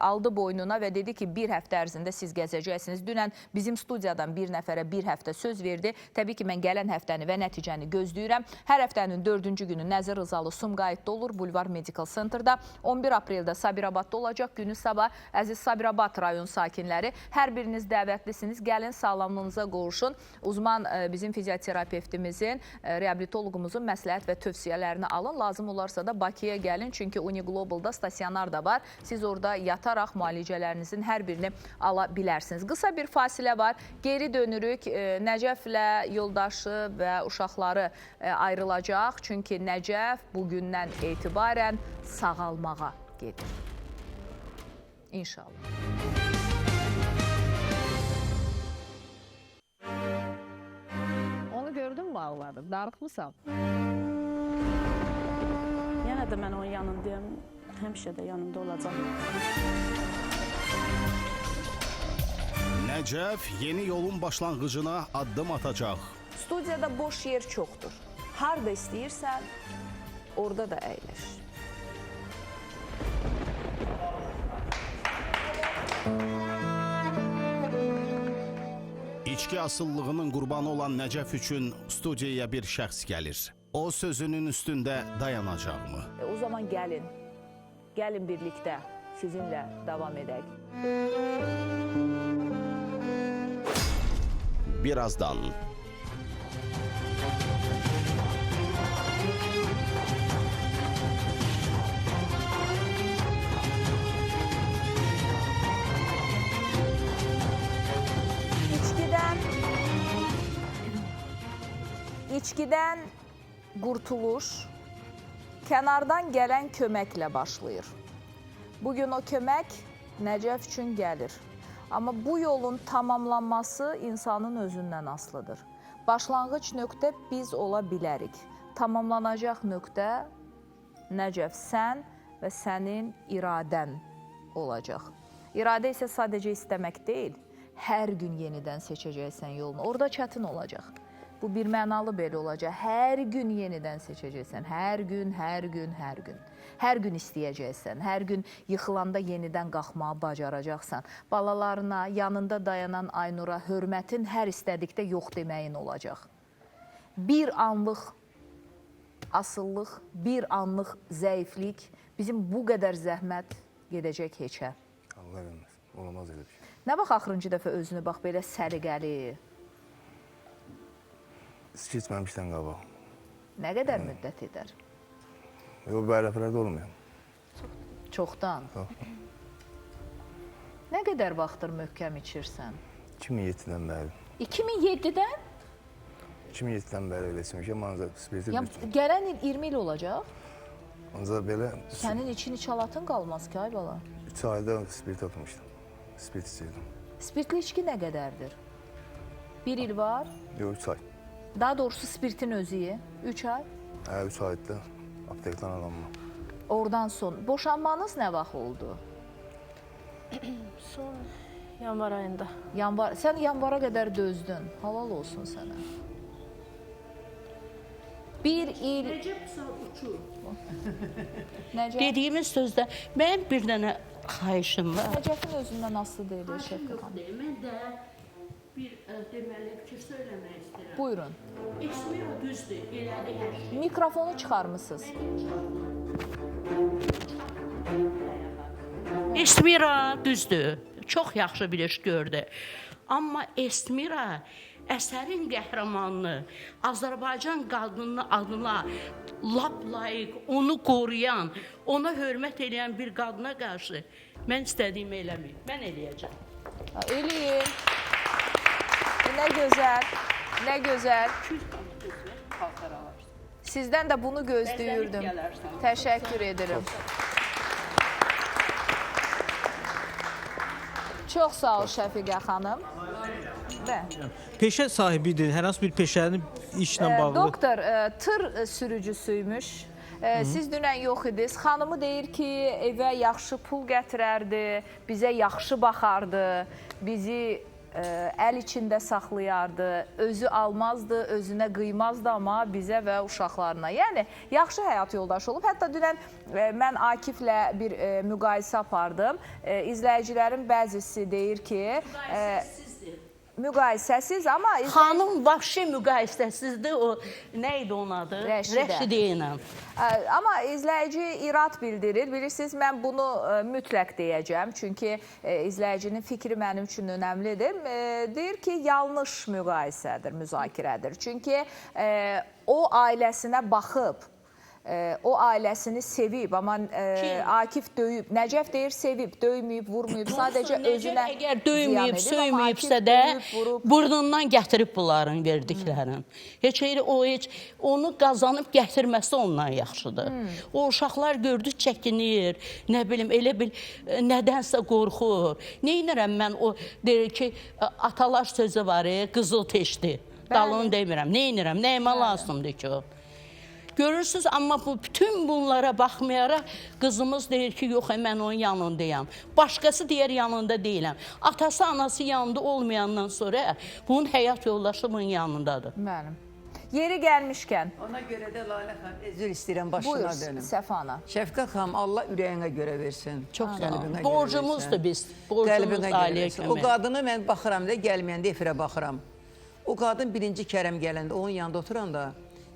aldı boynuna və dedi ki, bir həftə ərzində siz gəzəcəksiniz. Dünən bizim studiyadan bir nəfərə bir həftə söz verdi. Təbii ki, mən gələn həftəni və nəticəni gözləyirəm. Hər həftənin 4-cü günü Nəzir Rızalı Sumqayıtda olur, Bulvar Medical Center'da. 11 apreldə Sabirabadda olacaq. Günü sabah əziz Sabirabad rayon sakinləri, hər biriniz dəvətlisiniz. Gəlin, sağlamlığınıza qovuşun. Uzman bizim fizioterapevtimizin, reabilitoloqumuzun məsləhət və tövsiyələrini alın. Lazım olarsa da Bakıya gəlin. Çünki Uniglobal'da stasionar da var. Siz orada yataraq müalicələrinizin hər birini ala bilərsiniz. Qısa bir fasilə var. Geri dönürük. Nəcəflə yoldaşı və uşaqları ayrılacaq. Çünki Nəcəf bugündən etibarən sağalmağa gedir. İnşallah. Onu gördün mü ağladı? Darıxmısan? Yenə də mən onun yanındayım. Həmişə də yanında olacaq. Nəcəf yeni yolun başlanğıcına addım atacaq. Studiyada boş yer çoxdur. Harda istəyirsən, orada da əyləş. İçki asıllığının qurbanı olan Nəcəf üçün studiyaya bir şəxs gəlir. O sözünün üstündə dayanacaqmı? O zaman gəlin. Gəlin birlikdə sizinlə davam edək. Birazdan. İçkidən qurtuluş kənardan gələn köməklə başlayır. Bugün o kömək Nəcəf üçün gəlir. Amma bu yolun tamamlanması insanın özündən asılıdır. Başlanğıc nöqtə biz ola bilərik. Tamamlanacaq nöqtə Nəcəf sən və sənin iradən olacaq. İradə isə sadəcə istəmək deyil, hər gün yenidən seçəcəksən yolunu. Orada çətin olacaq. Bu bir mənalı belə olacaq. Hər gün yenidən seçəcəksən. Hər gün, hər gün, hər gün. Hər gün istəyəcəksən. Hər gün yıxılanda yenidən qalxmağı bacaracaqsan. Balalarına, yanında dayanan Aynura hörmətin hər istədikdə yox deməyin olacaq. Bir anlıq asıllıq, bir anlıq zəiflik, bizim bu qədər zəhmət gedəcək heçə. Allah verməz. Olmaz elə bir şey. Nə vaxt axırıncı dəfə özünü bax belə səliqəli? Keçməmişdən qabaq. Nə qədər müddət edər? Yox, bu ərəfələrdə olmuyor. Çoxdan. Nə qədər vaxtdır möhkəm içirsən? 2007-dən bəri. 2007-dən? 2007-dən bəri elə içmişəm, ancaq spiriti Gələn il 20 il olacaq. Ancaq belə... Sənin için içalatın qalmaz ki, ay bala. 3 ayda spirit atmışdım. Spirit içirdim. Spirtli içki nə qədərdir? 1 il var? Yox, 3 ay. Daha doğrusu spiritin özü 3 ay? Hə, 3 ayda aptekdən alanma. Oradan son. Boşanmanız nə vaxt oldu? Son yanvar ayında. Sən yanvara qədər dözdün. Halal olsun sənə. 1 il... Nəcəf sən uçur. Nəcəf? Dediyimiz sözdə mənim bir dənə xahişim var. Nəcəfin özündən asılı deyil, Şəfqət xanım. Mən də bir deməli fikir söyləmək istəyirəm. Buyurun. İsmi düzdür, elədi hər şey. Mikrofonu çıxarmısınız. İsmira düzdür. Çox yaxşı bir iş gördü. Amma Esmira əsərin qəhrəmanını, Azərbaycan qadının adına lap layiq, onu qoruyan, ona hörmət edən bir qadına qarşı mən istədiyimi eləməyim. Mən eləyəcəm. Eləyin. Nə gözəl, nə gözəl. Sizdən də bunu gözləyirdim. Təşəkkür edirəm. Çox sağ ol Şəfiqə xanım. Peşə sahibidir, hər hansı bir peşənin işlə bağlı. Doktor, tır sürücüsüymüş. Siz dünən yox idiniz. Xanımı deyir ki, evə yaxşı pul gətirərdi, bizə yaxşı baxardı, bizi əl içində saxlayardı, özü almazdı, özünə qıymazdı, amma bizə və uşaqlarına. Yəni, yaxşı həyat yoldaşı olub. Hətta dünən mən Akiflə bir müqayisə apardım. İzləyicilərin bəzisi deyir ki, müqayisəsiz, amma... Xanım vahşi müqayisəsizdir, o nə idi onun adı? Rəşidə ilə. Amma izləyici irad bildirir. Bilirsiniz, mən bunu mütləq deyəcəm. Çünki izləyicinin fikri mənim üçün önəmlidir. Deyir ki, yanlış müqayisədir, müzakirədir. Çünki o ailəsinə baxıb, o ailəsini sevib, amma Akif döyüb. Nəcəf deyir, sevib, döyməyib, vurmayıb, sadəcə özünə əgər döyməyib, söyməyibsə də burnundan gətirib bunların verdiklərini. Heç onu qazanıb gətirməsi ondan yaxşıdır. O uşaqlar gördü, çəkinir, nə bilim, elə bil, nədənsə qorxur. Neynirəm mən, o deyir ki, atalar sözü var, qızıl teşdi. Dalını demirəm, neynirəm, nəyimə lazımdır ki o? Görürsünüz, amma bütün bunlara baxmayaraq qızımız deyir ki, yox, mən onun yanındayam. Başqası deyər, yanında deyiləm. Atası, anası yanında olmayandan sonra bunun həyat yoldaşı bunun yanındadır. Mənim. Yeri gəlmişkən. Ona görə də Lalə xanım, özür istəyirəm, başına dönüm. Buyur, Səfana. Şəfqət xanım, Allah ürəyinə görə versin. Çox sağ olun. Borcumuzdur biz. Borcumuz ailəyə kömək. O qadını mən baxıram da, gəlməyəndə efirə baxıram. O qadın birinci Kərəm gələndə, onun yanında oturanda,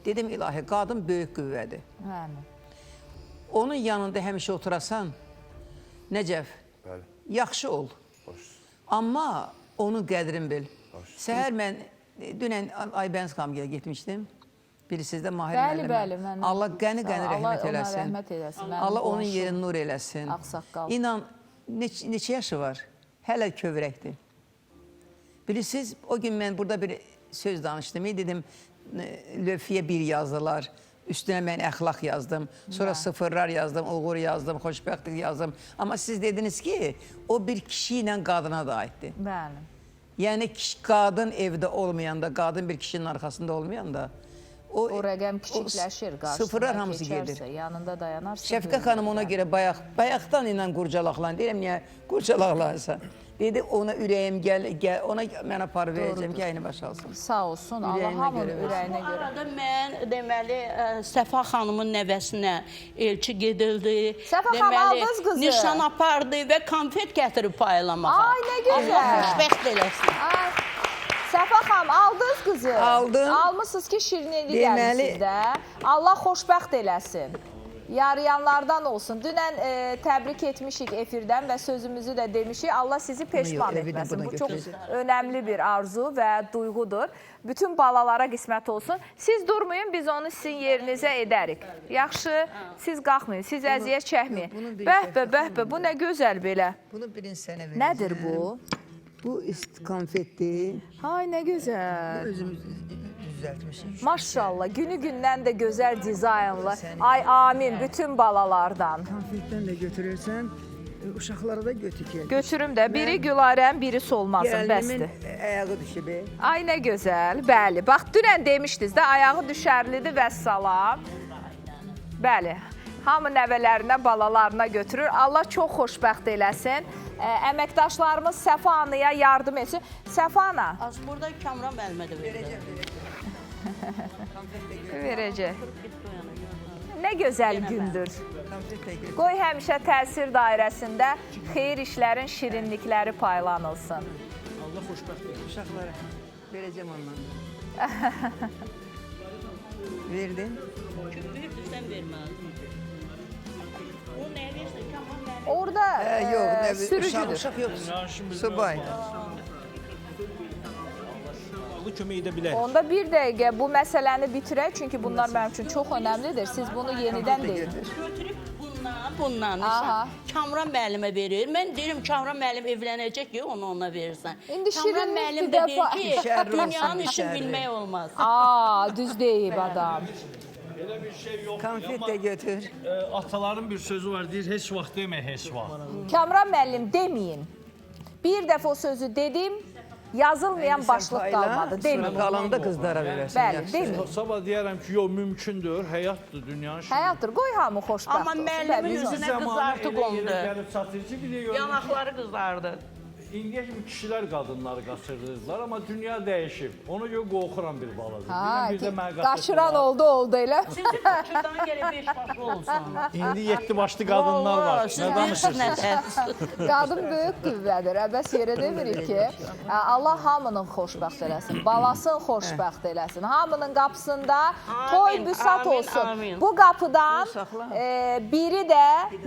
dedim, ilahi, qadın böyük qüvvədir. Onun yanında həmişə oturasan, Nəcəf, yaxşı ol. Amma onun qədrini bil. Səhər mən, dünən Aybəniz xanımgilə getmişdim. Bilirsiniz də Mahir müəllimə. Allah qəni-qəni rəhmət eləsin. Allah onun yerini nur eləsin. İnan, neçə yaşı var? Hələ kövrəkdir. Bilirsiniz, o gün mən burada bir söz danışdım. Dedim, lövfiyə bir yazdılar, üstünə mən əxlaq yazdım, sonra sıfırlar yazdım, uğur yazdım, xoşbəxtlik yazdım. Amma siz dediniz ki, o bir kişi ilə qadına da aiddir. Bəli. Yəni, qadın evdə olmayanda, qadın bir kişinin arxasında olmayanda, o rəqəm kiçikləşir, qarşısına keçərsə, yanında dayanarsa... Şəfqət xanım ona görə bayaqdan ilə qurcalaqlan, deyirəm, niyə qurcalaqlansa? Dedi, ona ürəyim gəl, ona mən apar verəcəm ki, ayını başalsın. Sağ olsun, Allah hamının ürəyinə görə. Bu arada mən, deməli, Səfa xanımın nəvəsinə elçi gedildi. Səfa xanım, aldınız qızı. Nişan apardı və konfet gətirib paylamağa. Ay, nə gözəl. Allah xoşbəxt eləsin. Səfa xanım, aldınız qızı. Aldım. Almışsınız ki, şirinliyi gəlmişsiniz də. Allah xoşbəxt eləsin. Yarayanlardan olsun. Dünən təbrik etmişik efirdən və sözümüzü də demişik. Allah sizi peşman etməsin. Bu çox önəmli bir arzu və duyğudur. Bütün balalara qismət olsun. Siz durmayın, biz onu sizin yerinizə edərik. Yaxşı, siz qalxmayın, siz əziyyət çəkməyin. Bəhbə, bu nə gözəl belə. Bunu birinci sənə verəcəm. Nədir bu? Bu konfetdir. Ay, nə gözəl. Özümüz düzəltmişik. Maşallah, günü-gündən də gözəl dizaynlı. Ay, amin, bütün balalardan. Konfetdən də götürürsən, uşaqlara da götür. Götürüm də, biri Gülarəm, biri Solmazın, bəsdir. Gəlimin ayağı düşüb. Ay, nə gözəl, bəli. Bax, dünən demişdiniz də, ayağı düşərlidir, vəssalam. Bəli, hamı nəvələrinə, balalarına götürür. Allah çox xoşbəxt eləsin. Əməkdaşlarımız Səfa Anıya yardım etsin. Səfa Ana. Az burada Kamran müəllimə də verəcək. Verəcək. Nə gözəl gündür. Qoy həmişə təsir dairəsində xeyir işlərin şirinlikləri paylanılsın. Allah xoşbəxt eləsin. Uşaqlara verəcəm ondan. Verdin? Sən verməlisin. O nəyə versin? Orada sürücüdür. Uşaq yox, subay. maraqlı kömək edə bilərik. Onda bir dəqiqə bu məsələni bitirək, çünki bunlar mənim üçün çox önəmlidir. Siz bunu yenidən deyin. Götürüb bundan nişan. Kamran müəllimə verir. Mən deyirəm Kamran müəllim evlənəcək ki, onu ona verirsən. İndi Kamran Şirin müəllim bir də dəfə- deyir ki, Şərri dünyanın olsun, işini şərri. bilmək olmaz. Düz deyib adam. Elə bir şey yoxdur. Konfet də götür. Ataların bir sözü var, deyir, heç vaxt demə, heç vaxt. Kamran müəllim deməyin. Bir dəfə o sözü dedim, yazılmayan başlıq qalmadı. Sonra Deməyin. qalanda qızlara verərsən. Bəli, deməyin. Sabah deyərəm ki, yox, mümkündür, həyatdır, dünyanın şeyi. Həyatdır, qoy hamı xoşbəxt Amma olsun. müəllimin Bəli, üzünə Zamanı qızartı elə yerə qondu. gəlib çatır ki, biliyor. Yanaqları qızardı. İndiyə kimi kişilər qadınları qaçırırdılar, amma dünya dəyişib. Ona görə qorxuram bir baladır. Ha, Bir də mən qaçıran oldu elə. Sizin Bakıdan gəlib 5 başlı olsun. İndi 7 başlı qadınlar var. Siz Nə danışırsınız? danışırsınız? Qadın böyük qüvvədir. Əbəs yerə demirik ki, Allah hamının xoşbəxt eləsin, balasını xoşbəxt eləsin. Hamının qapısında toy büsat amin, olsun. amin. Bu qapıdan biri də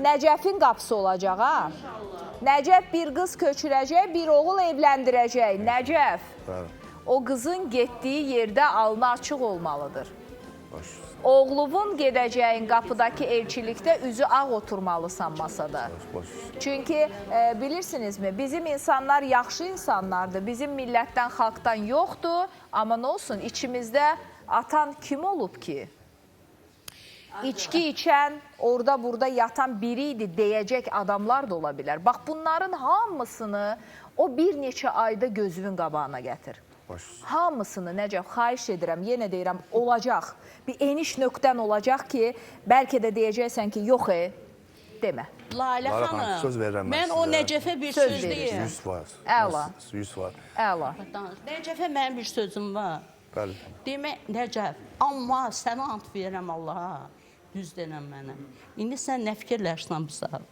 Nəcəfin qapısı olacaq ha. Nəcəf bir qız köçürəcək, bir oğul evləndirəcək. Nəcəf, Bəli. o qızın getdiyi yerdə alnı açıq olmalıdır. Baş. Oğluvun gedəcəyin qapıdakı elçilikdə üzü ağ oturmalısan masada. Baş. Çünki bilirsinizmi, bizim insanlar yaxşı insanlardır. Bizim millətdən, xalqdan yoxdur. Amma nə olsun, içimizdə atan kim olub ki? İçki içən, orada-burada yatan biri idi deyəcək adamlar da ola bilər. Bax, bunların hamısını o bir neçə ayda gözünün qabağına gətir. Baş. Hamısını, Nəcəf, xahiş edirəm, yenə deyirəm, olacaq. Bir eniş nöqtən olacaq ki, bəlkə də deyəcəksən ki, yox demə. Lalə Lara xanım, xanım, söz verirəm mən mən o sizə. Nəcəfə bir Söz söz deyim. 100%. Əla. 100%. Əla. Nəcəfə mənim bir sözüm var. Bəli. Demək, Nəcəf, amma sənə ant verirəm Allaha. Düz denəm mənə. İndi sən nə fikirlərsən bu saat?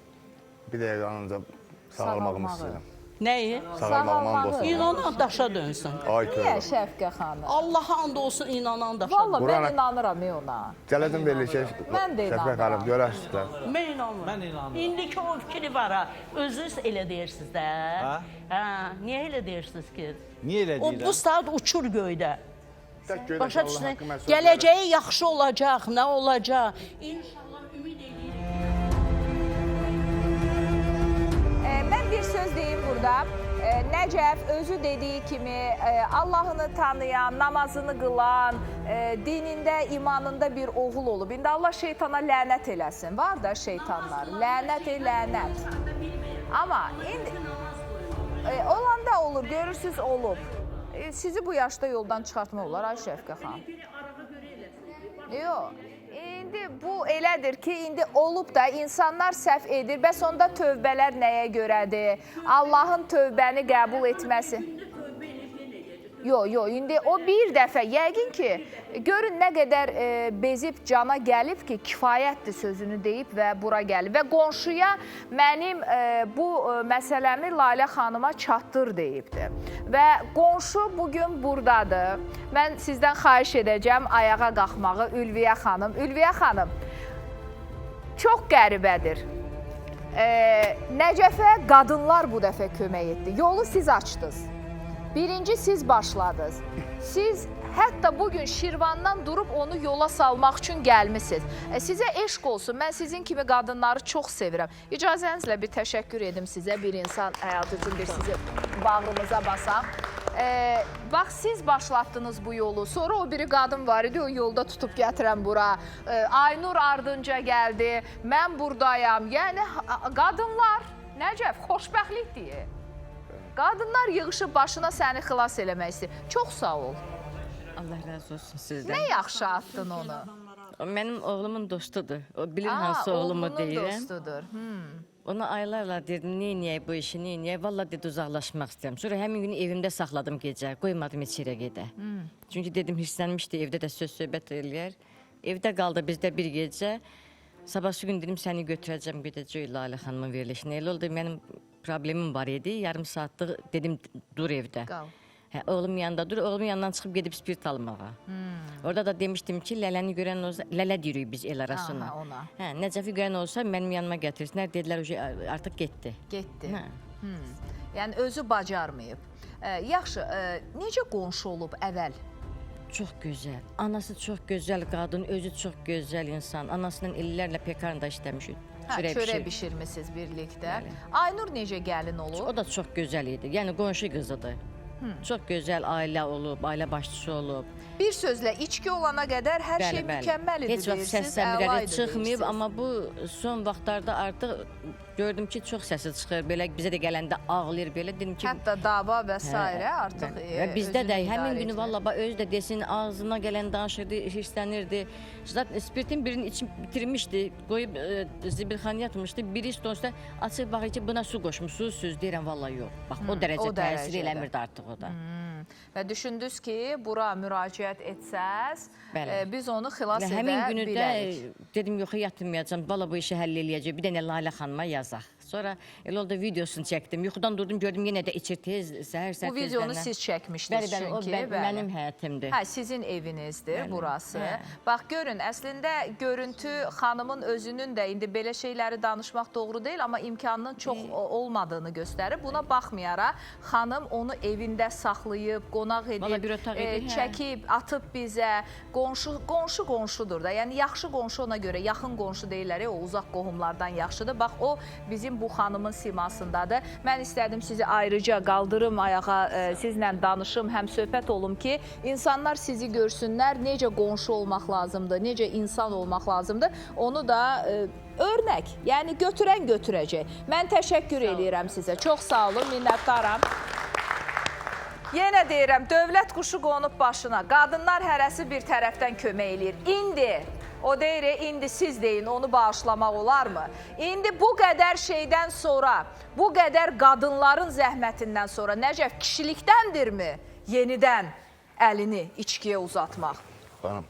Bir dəqiqə ancaq sağlamağımı istəyirəm. Nəyi? Sağlamağımı dostum. İnanan daşa dönsün. Ay Niyə tövbə. Şəfqə xanım? Allaha and olsun inanan daşa Valla dönsün. mən Buranı- inanıram ona. Gələcəm belə şey. Mən də Şəfqət inanıram. xanım, görərsizlər. Mən inanmıram. Mən inanıram. İndiki o fikri var ha. Özünüz elə deyirsiniz də. Hə? Hə, niyə elə deyirsiniz ki? Niyə elə O deyirəm? bu saat uçur göydə. Tək göydə Başa Allah düşün, haqqı mən söz gələcəyi yaxşı olacaq, nə olacaq? İnşallah ümid edirik. Mən bir söz deyim burada. Nəcəf özü dediyi kimi Allahını tanıyan, namazını qılan, dinində, imanında bir oğul olub. İndi Allah şeytana lənət eləsin. Var da şeytanlar. Lənət, lənət. Amma indi olanda olur, görürsünüz olub. Sizi bu yaşda yoldan çıxartmaq olar, ay Şəfqə xanım. Yox. İndi bu elədir ki, indi olub da insanlar səhv edir. Bəs onda tövbələr nəyə görədir? Allahın tövbəni qəbul etməsi. Yox, indi o bir dəfə, yəqin ki, görün nə qədər bezib cana gəlib ki, kifayətdir sözünü deyib və bura gəlib. Və qonşuya mənim bu məsələmi Lalə xanıma çatdır deyibdir. Və qonşu bugün buradadır. Mən sizdən xahiş edəcəm ayağa qalxmağı Ülviyə xanım. Ülviyə xanım, çox qəribədir. Nəcəfə qadınlar bu dəfə kömək etdi. Yolu siz açdınız. Birinci siz başladınız. Siz hətta bugün Şirvandan durub onu yola salmaq üçün gəlmisiniz. Sizə eşq olsun. Mən sizin kimi qadınları çox sevirəm. İcazənizlə bir təşəkkür edim sizə. Bir insan həyatı üçün bir sizi bağrımıza basam. Bax, siz başlatdınız bu yolu. Sonra o biri qadın var idi, o yolda tutub gətirəm bura. Aynur ardınca gəldi. Mən buradayam. Yəni, qadınlar, Nəcəf, xoşbəxtlik deyir. Qadınlar yığışıb başına səni xilas eləmək istəyir. Çox sağ ol. Allah razı olsun sizdən. Nə yaxşı atdın onu. Mənim oğlumun dostudur. O bilir hansı oğlumu deyirəm. Oğlunun dostudur. Ona aylarla dedim, neyiniyək bu işi, neyiniyək. Valla dedi, uzaqlaşmaq istəyirəm. Sonra həmin günü evimdə saxladım gecə. Qoymadım heç yerə gedə. Çünki dedim, hirslənmişdi, evdə də söz-söhbət eləyər. Evdə qaldı bizdə bir gecə. Sabahsı gün dedim, səni götürəcəm, gedəcək Lalə xanımın verilişinə. Elə oldu, mənim problemim var idi. Yarım saatlıq dedim, dur evdə. Qal. Hə, oğlum yanında dur, oğlumun yanından çıxıb gedib spirt almağa. Orada da demişdim ki, lələni görən olsa, lələ deyirik biz el arasına. Hə, Nəcəfi görən olsa mənim yanıma gətirsinlər, dedilər, artıq getdi. Getdi. Hə. Yəni özü bacarmayıb. Yaxşı, necə qonşu olub əvvəl? Çox gözəl. Anası çox gözəl qadın, özü çox gözəl insan. Anasının illərlə pekarında işləmişik. Çörək bişirmisiniz birlikdə. Aynur necə gəlin olub? O da çox gözəl idi. Yəni qonşu qızıdır. Çox gözəl ailə olub, ailə başçısı olub. Bir sözlə, içki olana qədər hər şey mükəmməl idi deyirsiniz. Heç vaxt səsləmirəli çıxmayıb, amma bu son vaxtlarda artıq gördüm ki, çox səsi çıxır. Belə bizə də gələndə ağlayır, belə dedim ki... Hətta dava və s. artıq bizdə də həmin günü valla özü də desin, ağzına gələn danışırdı, hirslənirdi. Spiritin birini içib bitirmişdi, qoyub zibilxanaya atmışdı. Biri stonsda açıq baxır ki, buna su qoşmusunuz, söz deyirəm, valla yox. Bax, o dərəcə təsir eləmirdi artıq o da. Və düşündünüz ki, bura müraciət etsəz, biz onu xilas edə bilərik. Həmin günü də dedim, yox, yatmayacam, valla bu işi həll eləyəcək, bir dənə Lalə xanıma yazaq. Sonra elə oldu videosunu çəkdim, yuxudan durdum, gördüm yenə də içir tez, səhər bu videonu siz çəkmişdiniz çünki. O mənim həyətimdir. Hə, sizin evinizdir burası. Bax, görün, əslində görüntü xanımın özünün də indi belə şeyləri danışmaq doğru deyil, amma imkanının çox olmadığını göstərir. Buna baxmayaraq, xanım onu evində saxlayıb, qonaq edib, çəkib, atıb bizə. Qonşu qonşudur da. Yəni, yaxşı qonşu ona görə, yaxın qonşu deyirlər, o uzaq qohumlardan yaxşıdır. Bax, o bizim bu xanımın simasındadır. Mən istədim sizi ayrıca qaldırım ayağa, sizlə danışım, həm söhbət olum ki, insanlar sizi görsünlər, necə qonşu olmaq lazımdır, necə insan olmaq lazımdır. Onu da örnək, yəni götürən götürəcək. Mən təşəkkür edirəm sizə. Çox sağ olun, minnətdaram. Yenə deyirəm, dövlət quşu qonub başına, qadınlar hərəsi bir tərəfdən kömək eləyir. İndi, o deyir, indi siz deyin, onu bağışlamaq olarmı? İndi bu qədər şeydən sonra, bu qədər qadınların zəhmətindən sonra Nəcəf kişilikdəndirmi yenidən əlini içkiyə uzatmaq? Xanım,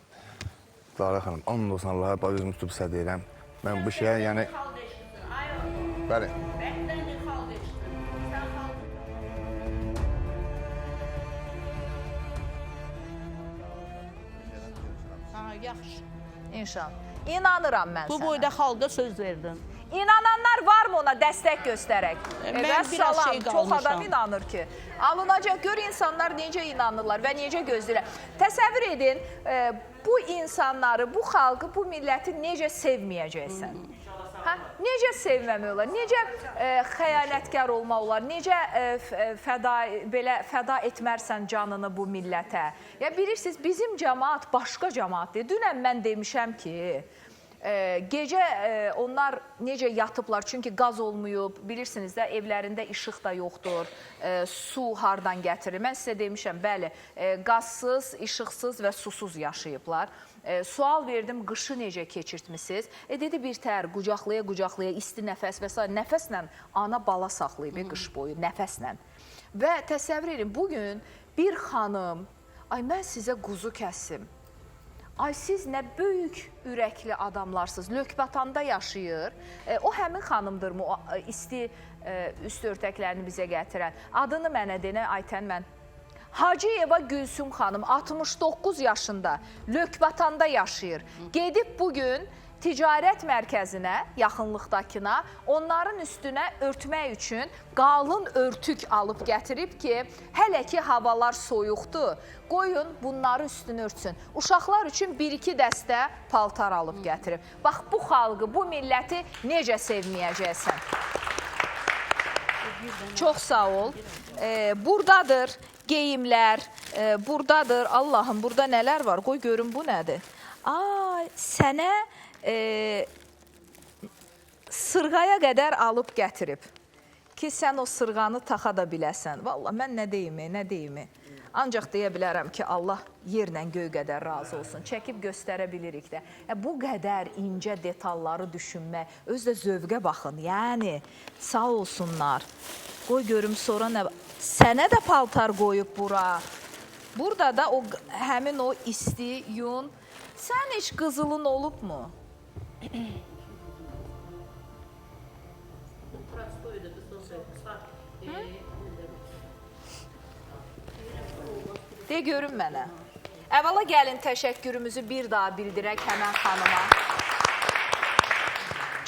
Lalə xanım, and olsun Allah'a, özümü tutub sizə deyirəm. Mən bu şeyə, yəni... Bəli. Yaxşı. İnşallah. İnanıram mən sənə. Bu boyda xalqa söz verdin. İnananlar varmı ona dəstək göstərək? Mən biraz şey qalmışam. Çox adam inanır ki. Alınacaq, gör insanlar necə inanırlar və necə gözləyirlər. Təsəvvür edin, bu insanları, bu xalqı, bu milləti necə sevməyəcəksən? Necə sevməmək olar, necə xəyanətkar olmaq olar, necə fəda etmərsən canını bu millətə. Ya bilirsiniz, bizim cəmaat başqa cəmaatdır. Dünən mən demişəm ki, gecə onlar necə yatıblar, çünki qaz olmayıb, bilirsiniz də evlərində işıq da yoxdur, su hardan gətirir. Mən sizə demişəm, bəli, qazsız, işıqsız və susuz yaşayıblar. Sual verdim, qışı necə keçirtmişsiniz? Dedi, bir tər, qucaqlaya-qucaqlaya, isti nəfəs və s. Nəfəslə ana bala saxlayıb qış boyu, nəfəslə. Və təsəvvür edin, bugün bir xanım, ay mən sizə quzu kəsim, ay siz nə böyük ürəkli adamlarsınız, Lökbatanda yaşayır. O həmin xanımdırmı, o isti üst örtəklərini bizə gətirən? Adını mənə denə, Aytən, mən... Hacıyeva Gülsüm xanım 69 yaşında Lökbatanda yaşayır. Gedib bugün ticarət mərkəzinə, yaxınlıqdakına, onların üstünə örtmək üçün qalın örtük alıb gətirib ki, hələ ki havalar soyuqdur, qoyun bunları üstünü örtsün. Uşaqlar üçün 1-2 dəstə paltar alıb gətirib. Bax, bu xalqı, bu milləti necə sevməyəcəksən? Çox sağ ol. Buradadır geyimlər, buradadır. Allahım, burada nələr var? Qoy görün, bu nədir? Sənə sırğaya qədər alıb gətirib ki, sən o sırğanı taxa da biləsən. Vallahi, mən nə deyimi? Ancaq deyə bilərəm ki, Allah yerlə göy qədər razı olsun. Çəkib göstərə bilirik də. Bu qədər incə detalları düşünmək, öz də zövqə baxın. Yəni, sağ olsunlar. Qoy görüm sonra nə... Sənə də paltar qoyub bura. Burada da həmin o isti, yun. Sən heç qızılın olubmu? De görün mənə. Əvvəla gəlin təşəkkürümüzü bir daha bildirək həmən xanıma.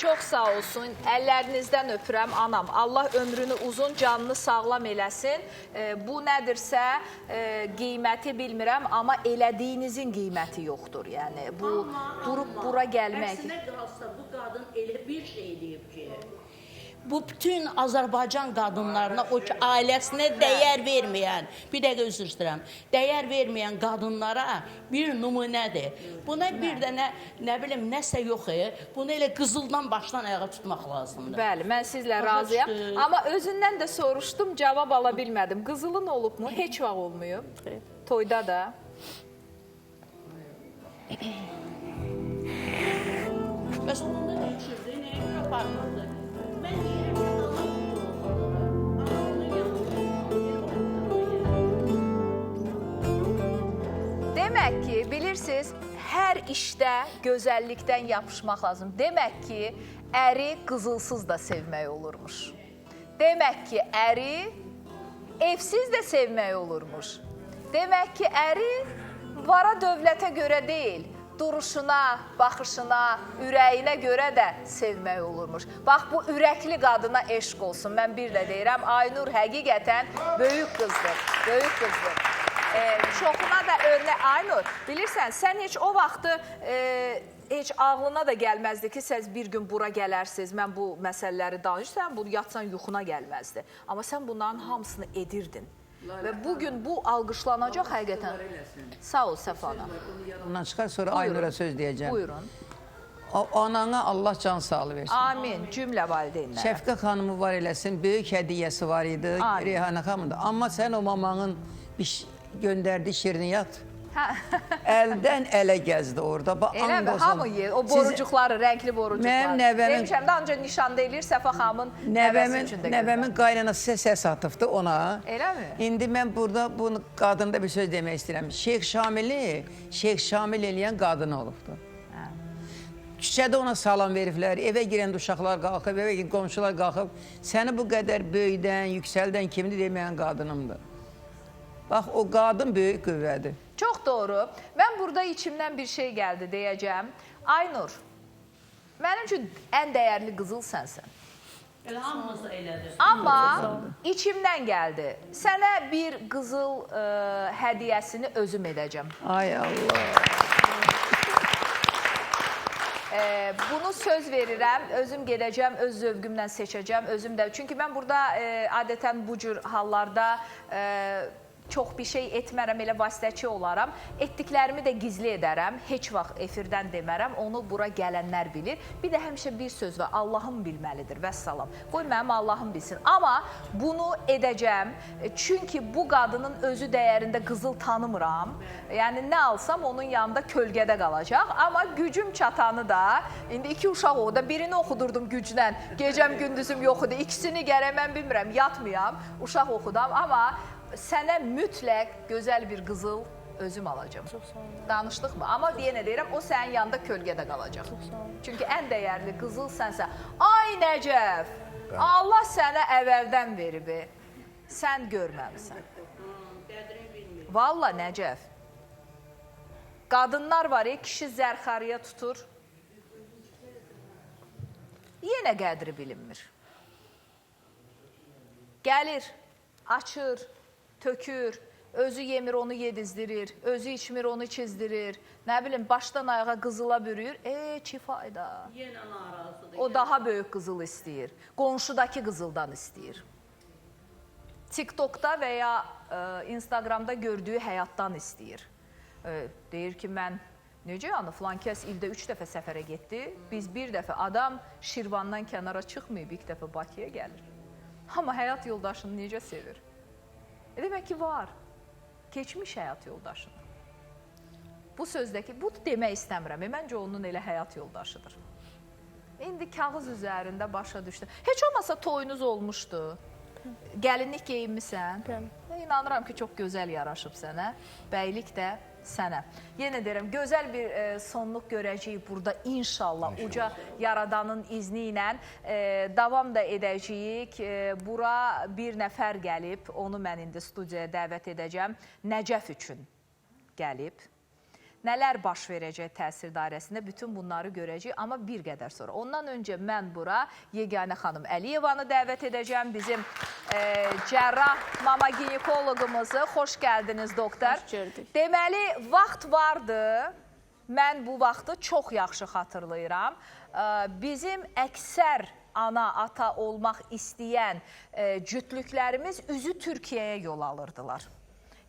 Çox sağ olsun. Əllərinizdən öpürəm anam. Allah ömrünü uzun, canını sağlam eləsin. Bu nədirsə qiyməti bilmirəm, amma elədiyinizin qiyməti yoxdur. Yəni bu durub bura gəlmək. Əksinə qalsa bu qadın elə bir şey deyib ki, bu bütün Azərbaycan qadınlarına, o ki, ailəsinə dəyər verməyən, bir dəqiqə üzr istəyirəm, dəyər verməyən qadınlara bir nümunədir. Buna bir də nə bilim, nəsə yox, bunu elə qızıldan başdan ayağa tutmaq lazımdır. Bəli, mən sizlə razıyam. Amma özündən də soruşdum, cavab ala bilmədim. Qızılın olubmu? Heç vaxt olmayıb. Toyda da. Bəs onda dəyişirdi, nəyə görə aparmırdı? Demək ki, bilirsiniz, hər işdə gözəllikdən yapışmaq lazım. Demək ki, əri qızılsız da sevmək olurmuş. Demək ki, əri evsiz də sevmək olurmuş. Demək ki, əri vara dövlətə görə deyil, duruşuna, baxışına, ürəyinə görə də sevmək olurmuş. Bax, bu ürəkli qadına eşq olsun. Mən bir də deyirəm, Aynur həqiqətən böyük qızdır, böyük qızdır. Çoxuna da örnək, Aynur, bilirsən, sən heç o vaxtı heç ağlına da gəlməzdi ki, siz bir gün bura gələrsiniz, mən bu məsələləri danışırsam, bu yatsan yuxuna gəlməzdi. Amma sən bunların hamısını edirdin. Və bugün bu alqışlanacaq həqiqətən. Sağ ol, Səfana. Ondan çıxar, sonra Aynur'a söz deyəcəm. Buyurun. Anana Allah can sağlığı versin. Amin, cümlə valideynlərə. Şəfqə xanımı var eləsin, böyük hədiyyəsi var idi, Reyhanə xanım da. Amma sən o mamanın göndərdiyi şirniyyat əldən ələ gəzdi orada. Elə mi? Hamı yer, o borucuqları, rəngli borucuqları. Mənim nəvəmin... Demişəm də ancaq nişanda eləyir, Səfa xanımın nəvəsi üçün də görürəm. Nəvəmin qaynanası səs atıbdı ona. Elə mi? İndi mən burada bu qadında bir söz demək istəyirəm. Şeyx Şamil eləyən qadın olubdur. Küçədə ona salam veriblər, evə girəndə uşaqlar qalxıb, evə girəndə qonşular qalxıb. Səni bu qədər böyüdən, yüksəldən kimdir deməyən qadınımdır. Bax, o qadın böyük qüvvədir. Çox doğru. Mən burada içimdən bir şey gəldi deyəcəm. Aynur, mənim üçün ən dəyərli qızıl sənsən. Elə hamısı elədir. Amma içimdən gəldi. Sənə bir qızıl hədiyəsini özüm edəcəm. Ay Allah. Bunu söz verirəm, özüm gedəcəm, öz zövqümlə seçəcəm, özüm də. Çünki mən burada adətən bu cür hallarda çox bir şey etmərəm, elə vasitəçi olaram. Etdiklərimi də gizli edərəm, heç vaxt efirdən demərəm, onu bura gələnlər bilir. Bir də həmişə bir söz var, Allahım bilməlidir, vəssalam. Qoy mənim Allahım bilsin. Amma bunu edəcəm, çünki bu qadının özü dəyərində qızıl tanımıram. Yəni, nə alsam onun yanında kölgədə qalacaq. Amma gücüm çatanı da, indi iki uşaq oldu, birini oxudurdum güclə, gecəm gündüzüm yox idi. İkisini gərək mən bilmirəm, yatmayam, uşaq oxudam, amma sənə mütləq gözəl bir qızıl özüm alacağım. Danışdıq mı? Amma deyənə deyirəm, o sənin yanında kölgədə qalacaq. Çünki ən dəyərli qızıl sənsə. Ay Nəcəf, Allah sənə əvvəldən verib. Sən görməmisən. Valla Nəcəf. Qadınlar var, kişi zərxarıya tutur. Yenə qədri bilinmir. Gəlir, açır, tökür, özü yemir, onu yedizdirir, özü içmir, onu çizdirir, nə bilim, başdan ayağa qızıla bürüyür, çi fayda. Yenə narazıdır. O daha böyük qızıl istəyir, qonşudakı qızıldan istəyir. TikTokda və ya Instagramda gördüyü həyatdan istəyir. Deyir ki, mən necə yəni, filan kəs ildə 3 dəfə səfərə getdi, biz bir dəfə adam Şirvandan kənara çıxmayıb, ilk dəfə Bakıya gəlir. Amma həyat yoldaşını necə sevir? Demək ki, var. Keçmiş həyat yoldaşını. Bu sözdəki, bu demək istəmirəm. Məncə onun elə həyat yoldaşıdır. İndi kağız üzərində başa düşdü. Heç olmasa toyunuz olmuşdu. Gəlinlik geyinmisən. İnanıram ki, çox gözəl yaraşıb sənə. Bəylik də sənə. Yenə deyirəm, gözəl bir sonluq görəcəyik burada inşallah. Uca Yaradanın izni ilə davam da edəcəyik. Bura bir nəfər gəlib, onu mən indi studiyaya dəvət edəcəm. Nəcəf üçün gəlib. nələr baş verəcək təsir dairəsində, bütün bunları görəcəyik, amma bir qədər sonra. Ondan öncə mən bura Yeganə xanım Əliyevanı dəvət edəcəm, bizim cərrah mama ginekoloqumuzu. Xoş gəldiniz, doktor. Hoş gördük. Deməli, vaxt vardı, mən bu vaxtı çox yaxşı xatırlayıram. Bizim əksər ana, ata olmaq istəyən cütlüklərimiz üzü Türkiyəyə yol alırdılar.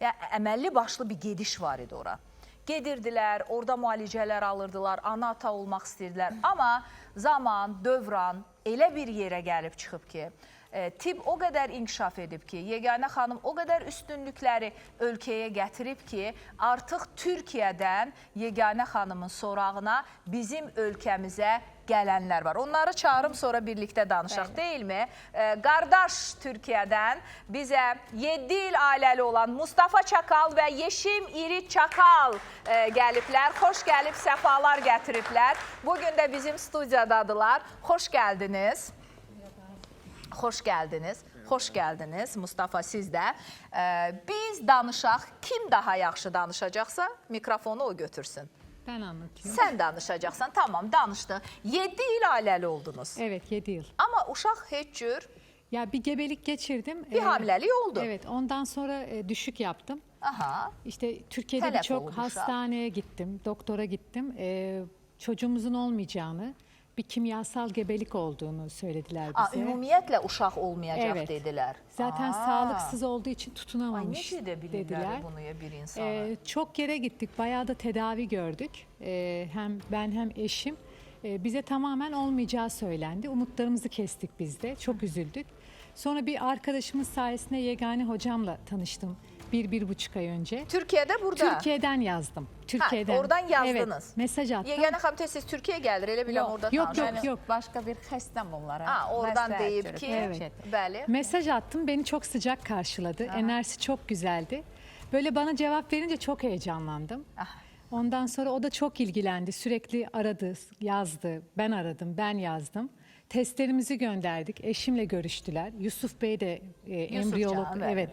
Yəni, əməlli başlı bir gediş var idi ora. Gedirdilər, orada müalicələr alırdılar, ana, ata olmaq istəyirdilər. Amma zaman, dövran elə bir yerə gəlib çıxıb ki, tibb o qədər inkişaf edib ki, Yeganə xanım o qədər üstünlükləri ölkəyə gətirib ki, artıq Türkiyədən Yeganə xanımın sorağına bizim ölkəmizə gələnlər var. Onları çağırım, sonra birlikdə danışaq, deyilmi? Qardaş Türkiyədən bizə 7 il ailəli olan Mustafa Çakal və Yeşim İri Çakal gəliblər. Xoş gəlib, səfalar gətiriblər. Bugün də bizim studiyadadılar. Xoş gəldiniz. Xoş gəldiniz. Xoş gəldiniz Mustafa, siz də. Biz danışaq, kim daha yaxşı danışacaqsa mikrofonu o götürsün. Ben anlatayım. Sen danışacaksan, tamam danıştı. 7 il aileli oldunuz. Evet 7 yıl. Ama uşaq heç cür Ya bir gebelik geçirdim. bir hamilelik oldu. Evet ondan sonra düşük yaptım. Aha. İşte Türkiye'de Telef birçok oldu uşak. hastaneye gittim, doktora gittim. Çocuğumuzun olmayacağını, bir kimyasal gebelik olduğunu söylediler bize. Ümumiyyətlə uşaq olmayacaq Evet. dediler. Zaten sağlıksız olduğu için tutunamamış Ay, necə də bilirlər dediler. bunu ya bir insana. Çok yere gittik, bayağı da tedavi gördük. Hem ben hem eşim. Bize tamamen olmayacağı söylendi. Umutlarımızı kestik biz de. Çok üzüldük. Sonra bir arkadaşımız sayesinde Yegane hocamla tanıştım. 1-1,5 ay önce. Türkiye'de burada. Türkiye'den yazdım. Türkiye'den. oradan yazdınız. Evet, mesaj attım. Yeganə xanım tez Türkiye gəlir, elə biləm orada Yok tanışır. yok. Başka bir xəstəm onlara. Oradan Məsləhət deyib görüb. ki, Evet. bəli. Mesaj attım. Beni çok sıcak karşıladı. Enerjisi çok güzeldi. Böyle bana cevap verince çok heyecanlandım. Ondan sonra o da çok ilgilendi. Sürekli aradı, yazdı. Ben aradım, ben yazdım. Testlerimizi gönderdik. Eşimle görüştüler. Yusuf Bey de embriyolog. Canım, Evet.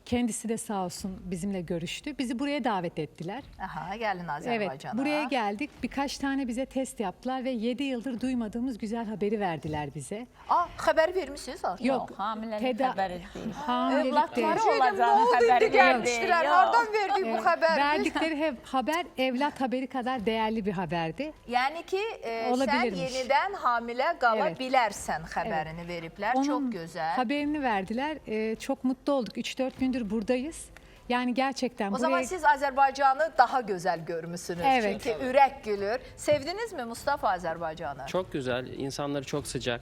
Kendisi de sağ olsun bizimle görüştü. Bizi buraya davet ettiler. Aha, gəlin Evet, Azərbaycana. buraya geldik. Birkaç tane bize test yaptılar ve 7 yıldır duymadığımız güzel haberi verdiler bize. Xəbər vermişsiniz artıq? Yok, Hamiləlik xəbəri deyil. hamilelik değil. Evlatları olacağını xəbəri Gəlmişdilər, verdi. hardan verdik bu xəbəri? Verdikleri haber evlat haberi kadar değerli bir haberdi. Yəni ki, sən Olabilirmiş. yenidən hamilə qala Evet. bilərsən xəbərini veriblər. Onun Çox gözəl. haberini verdiler. Çok mutlu olduk. 3-4 gündür buradayız. Yani gerçekten O zaman siz Azərbaycanı daha gözəl görmüsünüz. Evet. Çünki ürək gülür. Sevdiniz mi Mustafa Azərbaycanı? Çok güzel, insanları çok sıcak.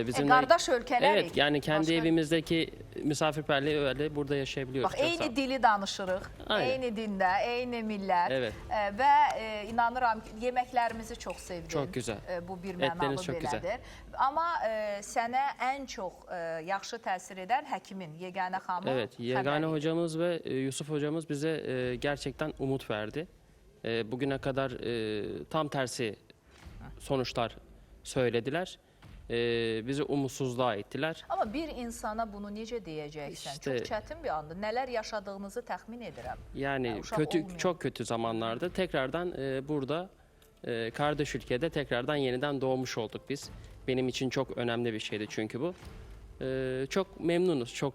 Bizimle... Qardaş ölkələrik. Evet, yani kendi evimizdeki misafirperliği öyle burada yaşayabiliyoruz. Bax, Çok eyni sağ ol. dili danışırıq, Aynen. eyni dində, eyni millət. Evet. Və inanıram ki, yeməklərimizi çox sevdim. Çok güzel. Bu bir mənalı Etleriniz çok belədir. güzel. Amma sənə ən çox yaxşı təsir edən həkimin, Yeganə xanımın Evet, Yegane xəbəri. hocamız ve Yusuf hocamız bize gerçekten umut verdi. Bugüne kadar tam tersi sonuçlar söylediler. Bizi umutsuzluğa ettiler. Amma bir insana bunu necə deyəcəksən? İşte- Çox çətin bir andır. Nələr yaşadığınızı təxmin edirəm. Yani uşaq kötü, olmuyor. çok kötü zamanlarda tekrardan burada kardeş ülkede tekrardan yeniden doğmuş olduk biz. Benim için çok önemli bir şeydi çünkü bu. Çok memnunuz, çok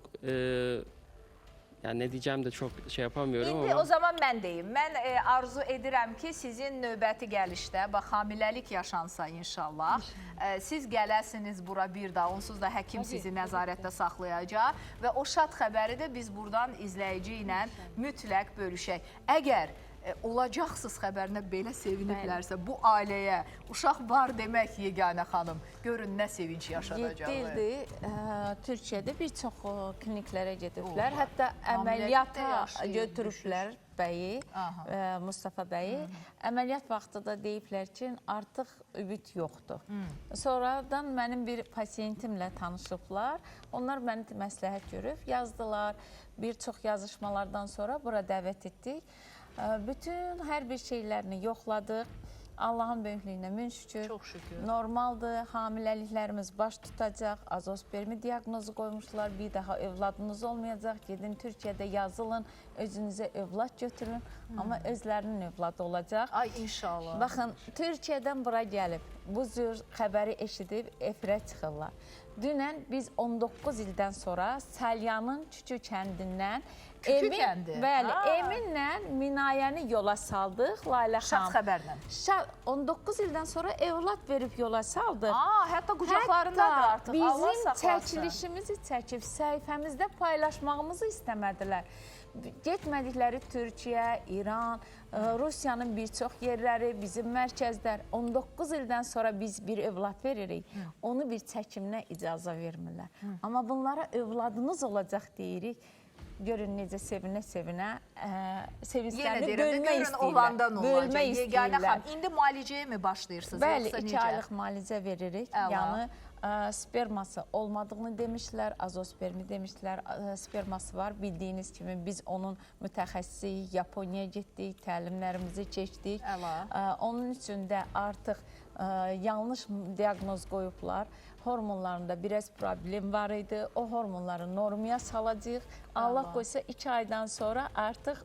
yani ne diyeceğim de çok şey yapamıyorum İndi ama. o zaman mən deyim. Mən arzu edirəm ki, sizin növbəti gəlişdə, bax, hamiləlik yaşansa inşallah, siz gələsiniz bura bir daha, onsuz da həkim sizi nəzarətdə saxlayacaq və o şad xəbəri də biz buradan izləyici ilə mütləq bölüşək. Əgər olacaqsız xəbərinə belə seviniblərsə, bu ailəyə uşaq var demək Yeganə xanım, görün nə sevinç yaşadacaq. 7 ildir Türkiyədə bir çox kliniklərə gediblər. Oo. Hətta Hamiləlikdə əməliyyata yaşayır, götürüblər bəyi, Mustafa bəyi. Əməliyyat vaxtı da deyiblər ki, artıq ümid yoxdur. Sonradan mənim bir pasiyentimlə tanışıblar. Onlar məni məsləhət görüb, yazdılar. Bir çox yazışmalardan sonra bura dəvət etdik. Bütün hər bir şeylərini yoxladıq. Allahın böyüklüyünə min şükür. Çox şükür. Normaldır, hamiləliklərimiz baş tutacaq. Azospermi diaqnozu qoymuşlar. Bir daha övladınız olmayacaq. Gedin Türkiyədə yazılın, özünüzə övlad götürün. Amma özlərinin övladı olacaq. Ay inşallah. Baxın, Türkiyədən bura gəlib, bu cür xəbəri eşidib efirə çıxırlar. Dünən biz 19 ildən sonra Salyanın Çüçü kəndindən Eminlə Minayəni yola saldıq Layla xanım. Şad xəbərlə. 19 ildən sonra evlad verib yola saldıq. Hətta qucaqlarındadır artıq. Bizim çəkilişimizi çəkib səhifəmizdə paylaşmağımızı istəmədilər. Getmədikləri Türkiyə, İran, Rusiyanın bir çox yerləri, bizim mərkəzlər 19 ildən sonra biz bir övlad veririk. Onu bir çəkimlə icazə vermirlər. Amma bunlara övladınız olacaq deyirik. Görün necə sevinə-sevinə sevinclərini bölmək istəyirlər. Bölmək istəyirlər. İndi müalicəyə mi başlayırsınız? Bəli, 2 aylıq müalicə veririk. Yəni sperması olmadığını demişlər, azospermi demişlər, sperması var. Bildiyiniz kimi biz onun mütəxəssisi Yaponiyaya getdik, təlimlərimizi keçdik. Onun üçün də artıq yanlış diaqnoz qoyublar. Hormonlarında biraz problem var idi. O hormonları normaya salacaq. Allah qoysa 2 aydan sonra artıq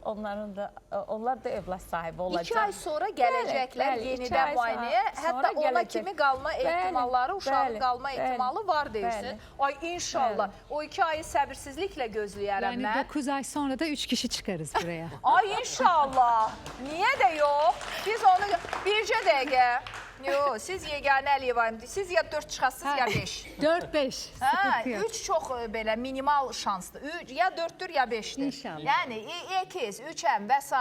onlar da evlad sahibi olacaq. 2 ay sonra gələcəklər yenidən müayinəyə. Hətta ona kimi qalma ehtimalları, uşağın qalma ehtimalı var deyirsin. Ay inşallah. O 2 ayı səbirsizliklə gözləyərəm mən. Yəni 9 ay sonra da 3 kişi çıxarız buraya. Ay inşallah. Niyə də yox? Biz onu bircə dəqiqə. Yox, siz yeganə Əliyevayım. Siz ya 4 çıxasınız ya 5. 4-5. Sıkıntı yok. 3 çox belə minimal şansdır. Ya 4-dür ya 5-dir. İnşallah. Yəni 2, 3-əm və s.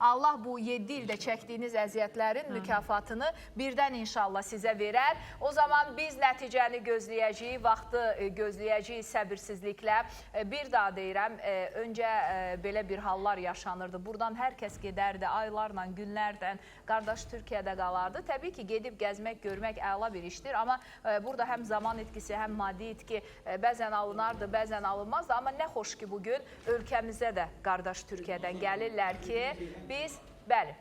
Allah bu 7 ildə çəkdiyiniz əziyyətlərin mükafatını birdən inşallah sizə verər. O zaman biz nəticəni gözləyəcəyik, vaxtı gözləyəcəyik səbirsizliklə. Bir daha deyirəm, öncə belə bir hallar yaşanırdı. Buradan hər kəs gedərdi, aylarla, günlərdən. Qardaş Türkiyədə qalardı. Təbii ki, gedib gəzmək, görmək əla bir işdir. Amma burada həm zaman itkisi, həm maddi itki bəzən alınardı, bəzən alınmazdı. Amma nə xoş ki, bugün ölkəmizə də qardaş Türkiyədən gəlirlər ki, biz, bəli.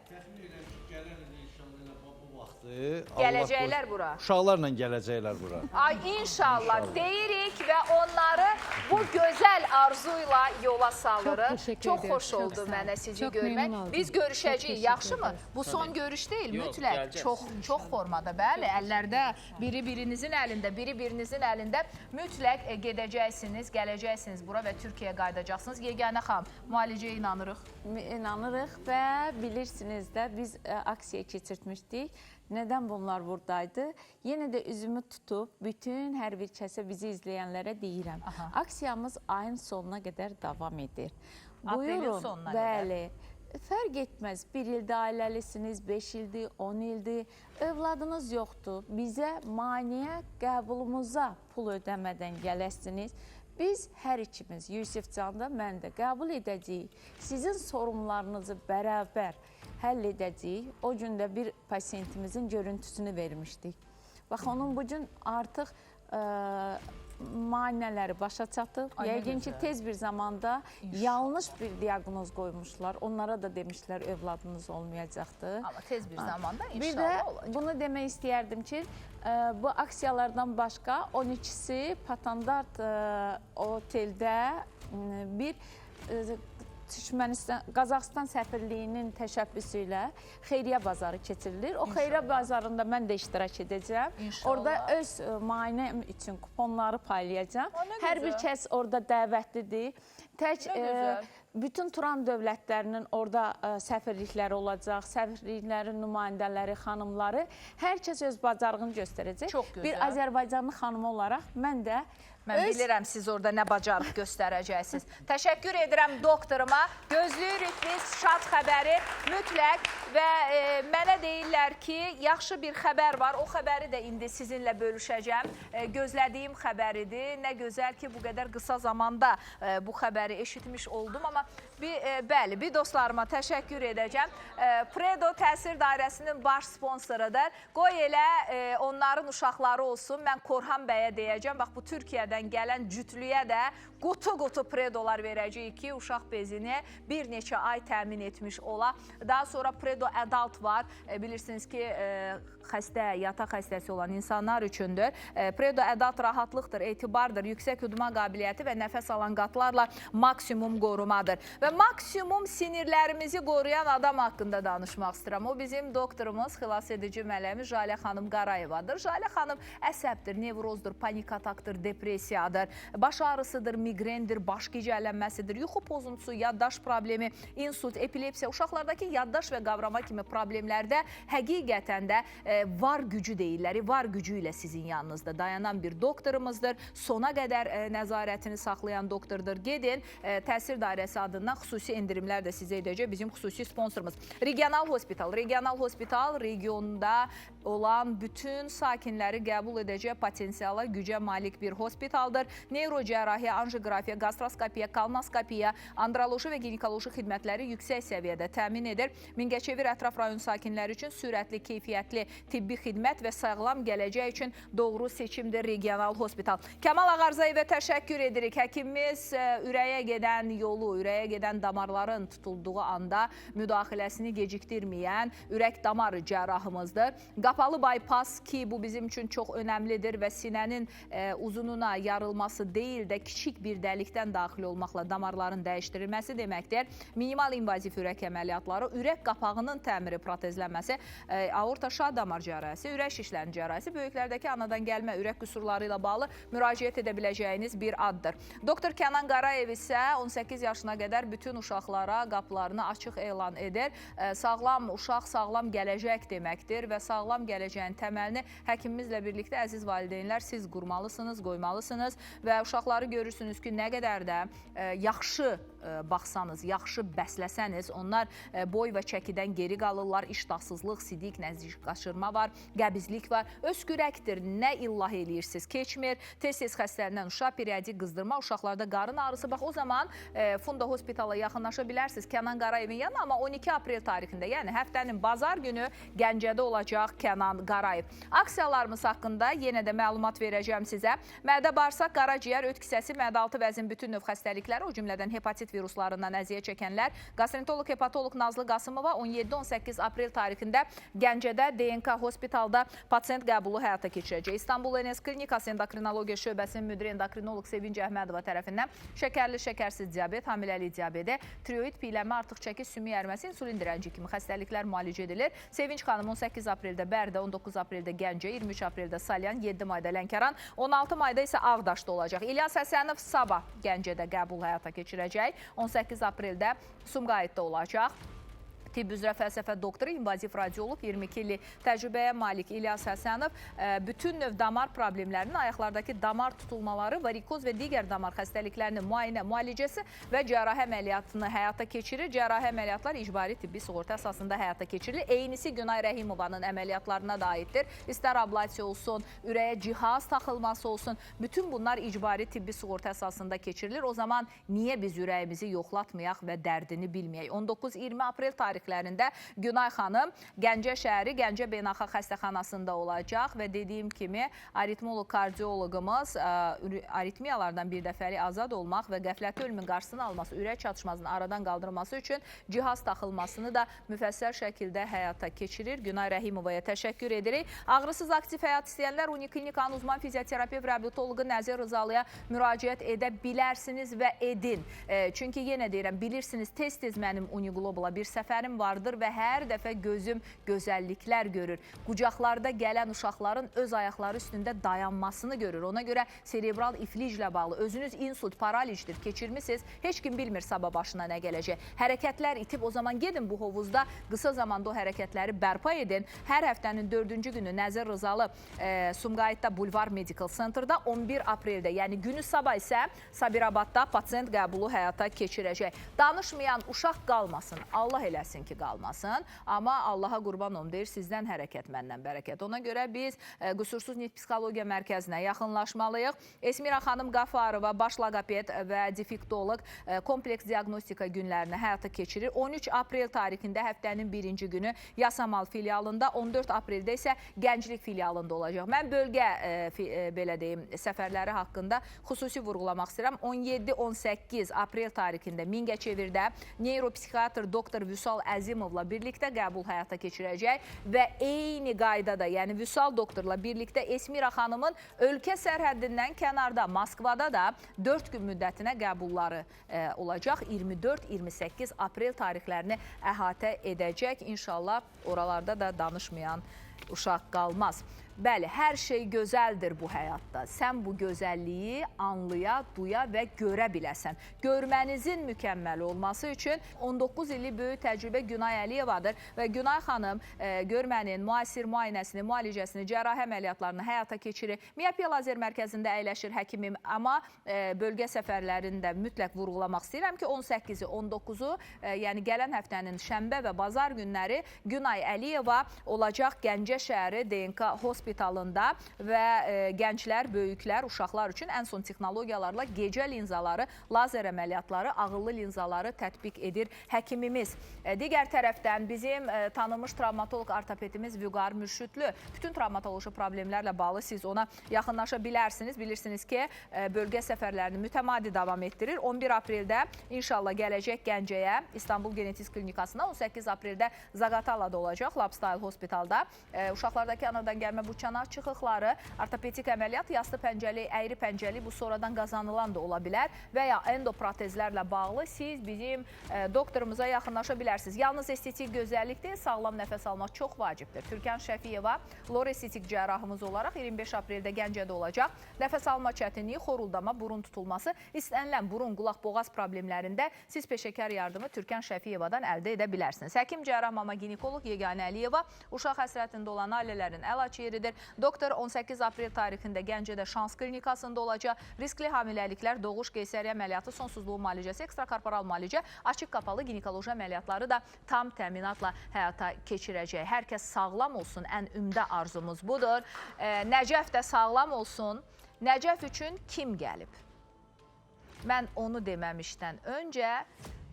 Gələcəklər bura. Uşaqlarla gələcəklər bura. Ay inşallah deyirik və onları bu gözəl arzuyla yola salırıq. Çox xoş oldu mənə sizi görmək. Biz görüşəcəyik, yaxşı mı? Bu son görüş deyil, mütləq. Çox formada, bəli. Əllərdə biri-birinizin əlində, biri-birinizin əlində mütləq gedəcəksiniz, gələcəksiniz bura və Türkiyəyə qayıdacaqsınız. Yeganə xanım, müalicəyə inanırıq. İnanırıq və bilirsiniz də biz aksiya keçirtmişdik. Nədən bunlar buradaydı? Yenə də üzümü tutub, bütün hər bir kəsə bizi izləyənlərə deyirəm. Aksiyamız ayın sonuna qədər davam edir. Aprelin sonuna qədər. Bəli, fərq etməz. 1 ildə ailəlisiniz, 5 ildir, 10 ildir. Övladınız yoxdur. Bizə maneə qəbulumuza pul ödəmədən gələsiniz. Biz hər ikimiz, Yusifcan da, mən də qəbul edəcəyik. Sizin sorunlarınızı bərabər həll edəcəyik. O gün də bir pasiyentimizin görüntüsünü vermişdik. Bax, onun bugün artıq müayinələri başa çatıb. Yəqin ki, tez bir zamanda yanlış bir diaqnoz qoymuşlar. Onlara da demişlər, övladınız olmayacaqdır. Amma tez bir zamanda inşallah bir də olacaq. Bunu demək istəyərdim ki, bu aksiyalardan başqa 12-si Patandart oteldə bir Qazaxıstan səfirliyinin təşəbbüsü ilə xeyriyyə bazarı keçirilir. O xeyriyyə bazarında mən də iştirak edəcəm. Orada öz müayinəm üçün kuponları paylayacağam. Hər bir kəs orada dəvətlidir. Tək bütün Turan dövlətlərinin orada səfirlikləri olacaq, səfirliklərin nümayəndələri, xanımları. Hər kəs öz bacarığını göstərəcək. Çox gözəl. Bir Azərbaycanlı xanımı olaraq mən də Mən bilirəm siz orada nə bacarıq göstərəcəksiniz. Təşəkkür edirəm doktoruma. Gözləyirik biz şad xəbəri mütləq və mənə deyirlər ki, yaxşı bir xəbər var. O xəbəri də indi sizinlə bölüşəcəm. Gözlədiyim xəbəridir. Nə gözəl ki, bu qədər qısa zamanda bu xəbəri eşitmiş oldum. Amma bəli, bir dostlarıma təşəkkür edəcəm. Predo Təsir Dairəsinin baş sponsorudur. Qoy elə onların uşaqları olsun. Mən Korhan bəyə deyəcəm. Bax, bu Türkiyədə gələn cütlüyə də qutu-qutu predolar verəcəyik ki, uşaq bezini bir neçə ay təmin etsin. etmiş ola. Daha sonra predo-adult var. Bilirsiniz ki, xəstə, yataq xəstəsi olan insanlar üçündür. Predo-adult rahatlıqdır, etibardır, yüksək hüdma qabiliyyəti və nəfəs alan qatlarla maksimum qorumadır. Və maksimum sinirlərimizi qoruyan adam haqqında danışmaq istəyirəm. O bizim doktorumuz, xilas edici mələmi Jalə xanım Qarayevadır. Jalə xanım əsəbdir, nevrozdur, panik atakdır, depressiyadır, baş ağrısıdır, migrendir, baş gicəllənməsidir, yuxu pozuntusu, yaddaş problemi, insult, epilepsiya, uşaqlardakı yaddaş və qavrama kimi problemlərdə həqiqətən də var gücü deyirlər, var gücü ilə sizin yanınızda dayanan bir doktorumuzdur. Sona qədər nəzarətini saxlayan doktordur. Gedin, təsir dairəsi adından xüsusi endirimlər də sizə edəcək bizim xüsusi sponsorumuz. Regional Hospital. Regional Hospital regionda olan bütün sakinləri qəbul edəcək potensiala, gücə malik bir hospitaldır. Neyrocərrahiyyə, anjiqrafiya, gastroskopiya, kolnoskopiya, androloji və ginekoloji xidmətləri yüksək səviyyədə təmin edir. Mingəçevir ətraf rayon sakinləri üçün sürətli, keyfiyyətli tibbi xidmət və sağlam gələcək üçün doğru seçimdir Regional Hospital. Kəmal Ağarzayevə təşəkkür edirik. Həkimimiz ürəyə gedən yolu, ürəyə gedən damarların tutulduğu anda müdaxiləsini gecikdirməyən ürək damar cərrahımızdır. Qapalı bypass ki, bu bizim üçün çox önəmlidir və sinənin uzununa yarılması deyil də kiçik bir dəlikdən daxil olmaqla damarların dəyişdirilməsi deməkdir. Minimal invaziv ürək əməliyyatları, ürək qapağının təmiri, protezlənməsi, aorta şah damar cərrahisi, ürək şişlərinin cərrahisi, böyüklərdəki anadan gəlmə ürək qüsurları ilə bağlı müraciət edə biləcəyiniz bir addır. Doktor Kənan Qarayev isə 18 yaşına qədər bütün uşaqlara qapılarını açıq elan edir. Sağlam uşaq, sağlam gələcək deməkdir və sağlam gələcəyin təməlini həkimimizlə birlikdə əziz valideynlər siz qurmalısınız, qoymalısınız və uşaqları görürsünüz ki, nə qədər də yaxşı baxsanız, yaxşı bəsləsəniz, onlar boy və çəkidən geri qalırlar, iştahsızlıq, sidik, nəzikaşırma var, qəbizlik var, öskürəkdir, nə illah eləyirsiniz, keçmir, tez-tez xəstələnən uşaq, periodik qızdırma, uşaqlarda qarın ağrısı, bax o zaman Funda Hospitala yaxınlaşa bilərsiniz Kənan Qarayevin yanına, amma 12 aprel tarixində, yəni həftənin bazar günü Gəncədə olacaq Kənan Qarayev. Aksiyalarımız haqqında yenə də məlumat verəcəm sizə. Mədə bağırsaq, qaraciyər, öd kisəsi, mədə-altı vəzin bütün növ xəstəlikləri, o cümlədən hepatit viruslarından əziyyət çəkənlər, qastrentoloq, hepatoloq Nazlı Qasımova 17-18 aprel tarixində Gəncədə DNK Hospitalda pasiyent qəbulu həyata keçirəcək. İstanbul NS Klinikası Endokrinologiya şöbəsinin müdiri endokrinoloq Sevinc Əhmədova tərəfindən şəkərli, şəkərsiz diabet, hamiləlik diabeti, tiroid, piylənmə, artıq çəki, sümük ərməsi, insulin dirənci kimi xəstəliklər müalicə edilir. Sevinc xanım 18 apreldə Bərdə, 19 apreldə Gəncə, 23 apreldə Salyan, 7 mayda Lənkəran, 16 mayda isə Ağdaşda olacaq. İlyas Həsənov sabah Gəncədə qəbul həyata keçirəcək. 18 apreldə Sumqayıtda olacaq. Tibb üzrə fəlsəfə doktoru, invaziv radiolog, 22 illik təcrübəyə malik İlyas Həsənov bütün növ damar problemlərinin, ayaqlardakı damar tutulmaları, varikoz və digər damar xəstəliklərinin müayinə, müalicəsi və cərrahi əməliyyatını həyata keçirir. Cərrahi əməliyyatlar icbari tibbi sığorta əsasında həyata keçirilir. Eynisi Günay Rəhimovanın əməliyyatlarına da aiddir. İstər ablasiya olsun, ürəyə cihaz taxılması olsun, bütün bunlar icbari tibbi sığorta əsasında keçirilir. O zaman niyə biz ürəyimizi yoxlatmayaq və dərdini bilməyək? 19-20 aprel tarixlərində Günay xanım Gəncə şəhəri, Gəncə Beynəlxalq Xəstəxanasında olacaq və dediyim kimi aritmolog, kardioloqumuz aritmiyalardan bir dəfəli azad olmaq və qəflətli ölümün qarşısını alması, ürək çatışmasının aradan qaldırılması üçün cihaz taxılmasını da müfəssəl şəkildə həyata keçirir. Günay Rəhimovaya təşəkkür edirik. Ağrısız aktiv həyat istəyənlər Uniklinikanın uzman fizioterapiya və reabilitoloqu Nəzir Rızalıya müraciət edə bilərsiniz və edin. Çünki yenə deyirəm, bilirsiniz, tez-tez mənim Uniglobala bir səfərim vardır və hər dəfə gözüm gözəlliklər görür. Qucaqlarda gələn uşaqların öz ayaqları üstündə dayanmasını görür. Ona görə serebral ifliclə bağlı özünüz insult, paralijdir, keçirmişsiniz. Heç kim bilmir sabah başına nə gələcək. Hərəkətlər itib, o zaman gedin bu hovuzda qısa zamanda o hərəkətləri bərpa edin. Hər həftənin 4-cü günü Nəzir Rızalı Sumqayıtda Bulvar Medical Center'da, 11 apreldə, yəni günü sabah isə Sabirabadda pasiyent qəbulu həyata keçirəcək. Danışmayan uşaq qalmasın. Allah eləsin. nəinki qalmasın. Amma Allaha qurban olum deyir, sizdən hərəkət, məndən bərəkət. Ona görə biz Qüsursuz Nitq Psixologiya Mərkəzinə yaxınlaşmalıyıq. Esmira xanım Qafarova baş loqoped və difiktoloq kompleks diaqnostika günlərini həyata keçirir. 13 aprel tarixində həftənin birinci günü Yasamal filialında, 14 apreldə isə Gənclik filialında olacaq. Mən bölgə belə deyim, səfərləri haqqında xüsusi vurğulamaq istəyirəm. 17-18 aprel tarixində Mingəçevirdə neuropsixiatr doktor Vüsal Əzimovla birlikdə qəbul həyata keçirəcək və eyni qaydada, yəni Vüsal doktorla birlikdə Esmira xanımın ölkə sərhəddindən kənarda Moskvada da 4 gün müddətinə qəbulları olacaq. 24-28 aprel tarixlərini əhatə edəcək. İnşallah oralarda da danışmayan uşaq qalmaz. Bəli, hər şey gözəldir bu həyatda. Sən bu gözəlliyi anlaya, duya və görə biləsən. Görmənizin mükəmməl olması üçün 19 illik böyük təcrübə Günay Əliyevadır və Günay xanım görmənin müasir müayinəsini, müalicəsini, cərrahi əməliyyatlarını həyata keçirir. Miyopiya lazer mərkəzində əyləşir həkimim, amma bölgə səfərlərində mütləq vurğulamaq istəyirəm ki, 18-i, 19-u, yəni gələn həftənin şənbə və bazar günləri Günay Əliyeva olacaq Gəncə şəhəri DNK hospitalında və gənclər, böyüklər, uşaqlar üçün ən son texnologiyalarla gecə linzaları, lazer əməliyyatları, ağıllı linzaları tətbiq edir həkimimiz. Digər tərəfdən bizim tanınmış travmatoloq ortopedimiz Vüqar Mürşüdlü bütün travmatoloji problemlərlə bağlı siz ona yaxınlaşa bilərsiniz. Bilirsiniz ki, bölgə səfərlərini mütəmadi davam etdirir. 11 apreldə inşallah gələcək Gəncəyə, İstanbul Genetik Klinikasına, 18 apreldə Zaqatalada olacaq, Labstyle Hospitalda. Uşaqlardakı anadan gəlmə bu çanaq çıxıqları, ortopedik əməliyyat, yastı pəncəli, əyri pəncəli bu sonradan qazanılan da ola bilər və ya endoprotezlərlə bağlı siz bizim doktorumuza yaxınlaşa bilərsiniz. Yalnız estetik gözəllik deyil, sağlam nəfəs almaq çox vacibdir. Türkan Şəfiyeva lor estetik cərrahımız olaraq 25 apreldə Gəncədə olacaq. Nəfəs alma çətinliyi, xoruldama, burun tutulması, istənilən burun, qulaq, boğaz problemlərində siz peşəkar yardımı Türkan Şəfiyevadan əldə edə bilərsiniz. Həkim cərrah mama ginekoloq Yeganə Əliyeva uşaq həsrətində olan ailələrin əlaç yeridir. Doktor 18 aprel tarixində Gəncədə Şans klinikasında olacaq. Riskli hamiləliklər, doğuş, qeysəriyyə əməliyyatı, sonsuzluğu müalicəsi, ekstrakorporal müalicə, açıq qapalı ginekoloji əməliyyatları da tam təminatla həyata keçirəcək. Hər kəs sağlam olsun, ən ümdə arzumuz budur. Nəcəf də sağlam olsun. Nəcəf üçün kim gəlib? Mən onu deməmişdən öncə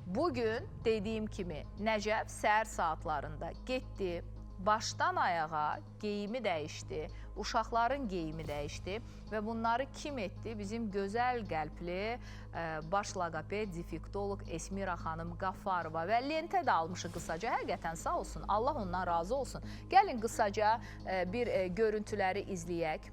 bugün dediyim kimi Nəcəf səhər saatlarında getdi. Başdan ayağa geyimi dəyişdi, uşaqların geyimi dəyişdi və bunları kim etdi? Bizim gözəl qəlbli baş loqoped, difiktoloq Esmira xanım Qafarova və lentə də almışıq qısaca. Həqiqətən sağ olsun, Allah ondan razı olsun. Gəlin qısaca bir görüntüləri izləyək.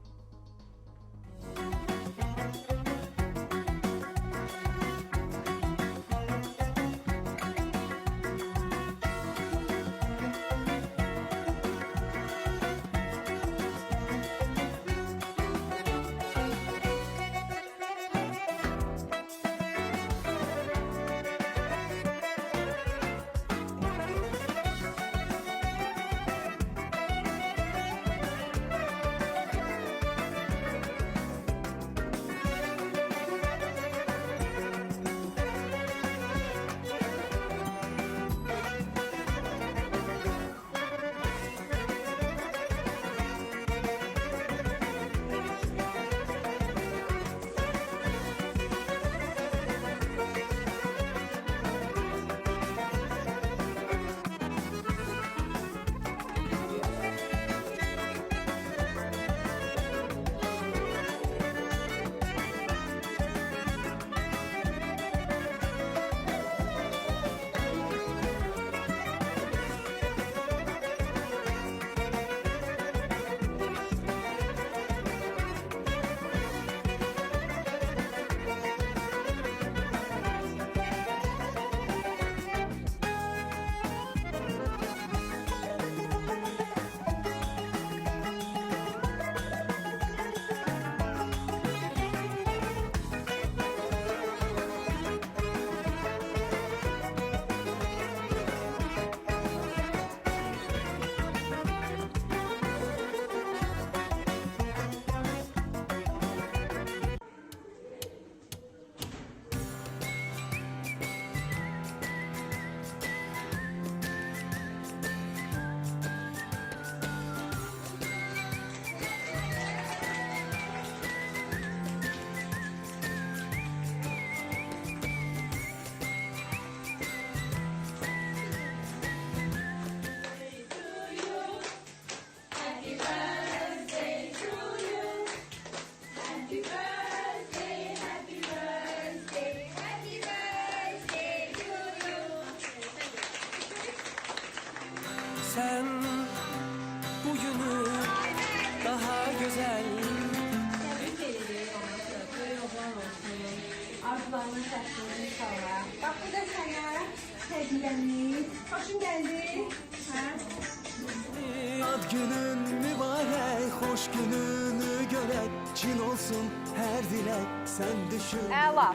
günün mübarek, hoş gününü görək, çin olsun hər dilək, sən düşün. Əla.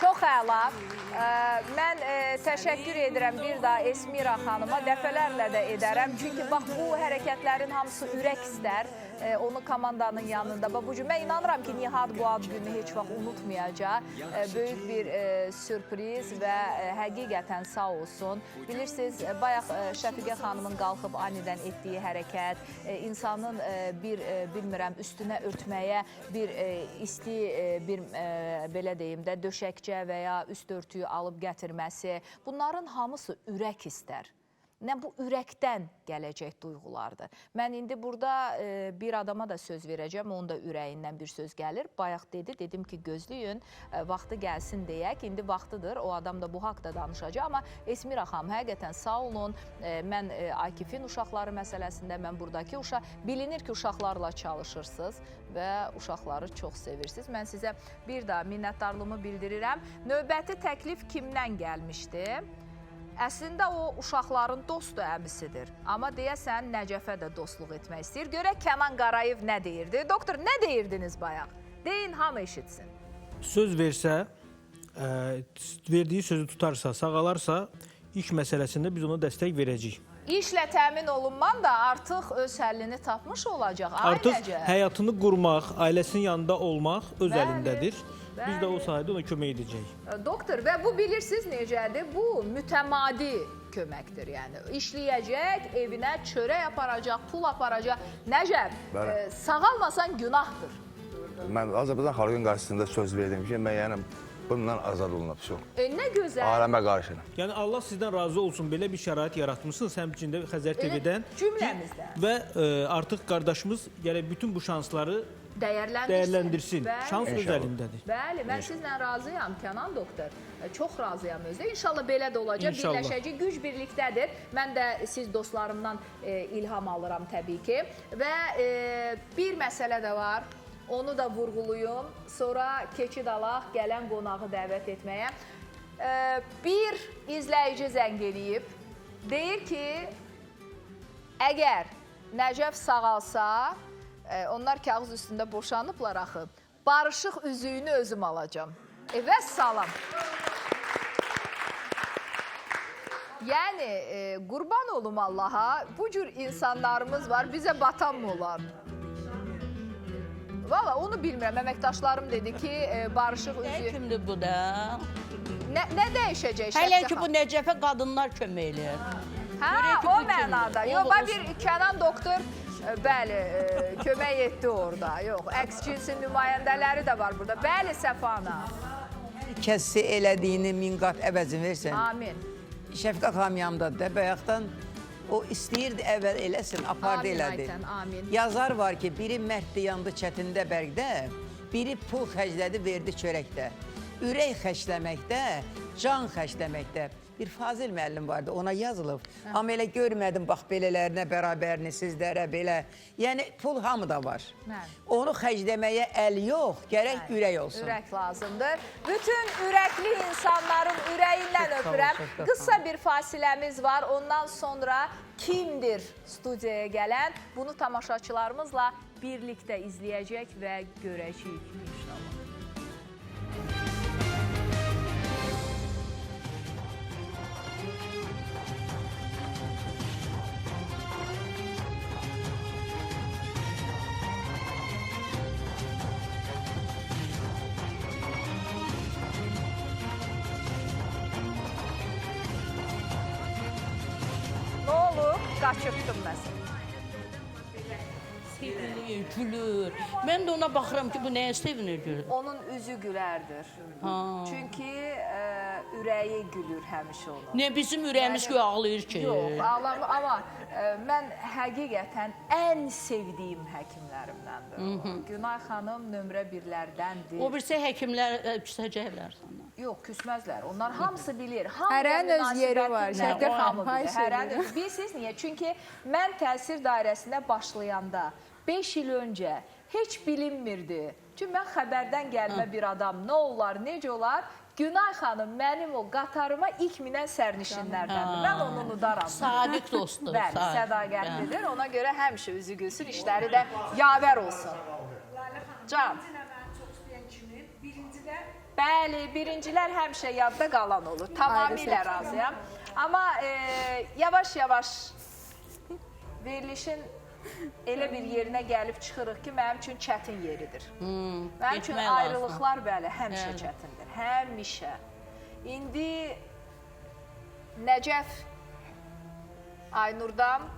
Çox əla. Mən təşəkkür edirəm bir daha Esmira xanıma, dəfələrlə də edərəm. Çünki bax bu hərəkətlərin hamısı ürək istər. Onu komandanın yanında. Mən inanıram ki, Nihat bu ad gününü heç vaxt unutmayacaq. Böyük bir sürpriz və həqiqətən sağ olsun. Bilirsiniz, bayaq Şəfiqə xanımın qalxıb anidən etdiyi hərəkət, insanın bilmirəm, üstünə örtməyə bir isti, belə deyim də, döşəkcə və ya üst örtüyü alıb gətirməsi, bunların hamısı ürək istər. Bu ürəkdən gələcək duyğulardır. Mən indi burada bir adama da söz verəcəm, onun da ürəyindən bir söz gəlir. Bayaq dedim ki, gözləyin, vaxtı gəlsin deyək. İndi vaxtıdır, o adam da bu haqda danışacaq. Amma Esmira xanım, həqiqətən sağ olun. Mən Akifin uşaqları məsələsində, mən buradakı bilinir ki, uşaqlarla çalışırsınız və uşaqları çox sevirsiniz. Mən sizə bir daha minnətdarlığımı bildirirəm. Növbəti təklif kimdən gəlmişdi? Əslində o uşaqların dostu əmisidir. Amma deyəsən Nəcəfə də dostluq etmək istəyir. Görək Kənan Qarayev nə deyirdi? Doktor, nə deyirdiniz bayaq? Deyin, hamı eşitsin. Söz versə, verdiyi sözü tutarsa, sağalarsa, iş məsələsində biz ona dəstək verəcəyik. İşlə təmin olunman da artıq öz həllini tapmış olacaq. Artıq həyatını qurmaq, ailəsinin yanında olmaq öz əlindədir. Biz də o sayədə ona kömək edəcəyik. Doktor, və bu bilirsiniz necədir? Bu mütəmadi köməkdir. Yəni işləyəcək, evinə çörək aparacaq, pul aparacaq. Nəcəb, sağalmasan günahdır. Mən Azərbaycan xalqının qarşısında söz verdim ki, mən yəni bundan azad olunub. Nə gözəl. Aləmə qarşı. Yəni Allah sizdən razı olsun, belə bir şərait yaratmışsınız, həmçində Xəzər TV-dən. Cümləmizdən. Və artıq qardaşımız gələk bütün bu şansları dəyərləndirsin. Şans öz əlindədir. Bəli, mən sizlə razıyam Kənan doktor. Çox razıyam özdə. İnşallah belə də olacaq. Birləşəcək, güc birlikdədir. Mən də siz dostlarımdan ilham alıram təbii ki. Və bir məsələ də var. Onu da vurğuluyum. Sonra keçid alaq, gələn qonağı dəvət etməyə. Bir izləyici zəng eləyib. Deyir ki, əgər Nəcəf sağalsa, onlar kağız üstündə boşanıblar axı, barışıq üzüyünü özüm alacam. Və salam. Yəni, qurban olum Allaha, bu cür insanlarımız var, bizə batan mı olar? Valla onu bilmirəm, əməkdaşlarım dedi ki, barışıq üzüyü... Kimdir bu da? Nə dəyişəcək? Hələ ki, bu Nəcəfə qadınlar kömək eləyir. Hə, o mənada. Yox, bir Kənan doktor... Bəli, kömək etdi orada. Yox, əks cinsin nümayəndələri də var burada. Bəli, Səfana. Hər kəsi elədiyini min qat əvəzini versin. Amin. Şəfiqə xanım yanımdadır da, bayaqdan o istəyirdi əvvəl eləsin, apardı elədi. Amin. Yazar var ki, biri mərddə yandı çətində bərqdə, biri pul xərclədi, verdi çörəkdə. Ürək xərcləməkdə, can xərcləməkdə. Bir Fazil müəllim vardı, ona yazılıb. Amma elə görmədim, bax, belələrinə bərabərini, sizlərə belə. Yəni, pul hamıda var. Onu xərcləməyə əl yox, gərək ürək olsun. Ürək lazımdır. Bütün ürəkli insanların ürəyindən öpürəm. Qısa bir fasiləmiz var. Ondan sonra kimdir studiyaya gələn? Bunu tamaşaçılarımızla birlikdə izləyəcək və görəcəyik inşallah. Qaçırtdım məsələn. Sevinir, gülür. Mən də ona baxıram ki, bu nəyə sevinir gülür? Onun üzü gülərdir. Çünki ürəyi gülür həmişə onun. Ne bizim ürəyimiz ki, ağlayır ki? Yox, ağlamır. Amma mən həqiqətən ən sevdiyim həkimlərimdəndir. Günay xanım nömrə birlərdəndir. O birisi həkimlər küsəcəklər sana. Yox, küsməzlər. Onlar hamısı bilir. Hərənin öz yeri var. Şəkər hamı bilir. Bilirsiniz niyə? Çünki mən təsir dairəsinə başlayanda 5 il öncə heç bilinmirdi. Çünki mən xəbərdən gəlmə bir adam. Nə olar, necə olar? Günay xanım mənim o qatarıma ilk minən sərnişinlərdəndir. Mən onu unudaram. Sadiq dostdur. Bəli, sədaqətlidir. Ona görə həmişə üzü gülsün, işləri də yavər olsun. Can. Bəli, birincilər həmişə yadda qalan olur. Tamamilə razıyam. Amma yavaş-yavaş verilişin elə bir yerinə gəlib çıxırıq ki, mənim üçün çətin yeridir. Mənim üçün ayrılıqlar bəli, həmişə çətindir. Həmişə. İndi Nəcəf Aynurdan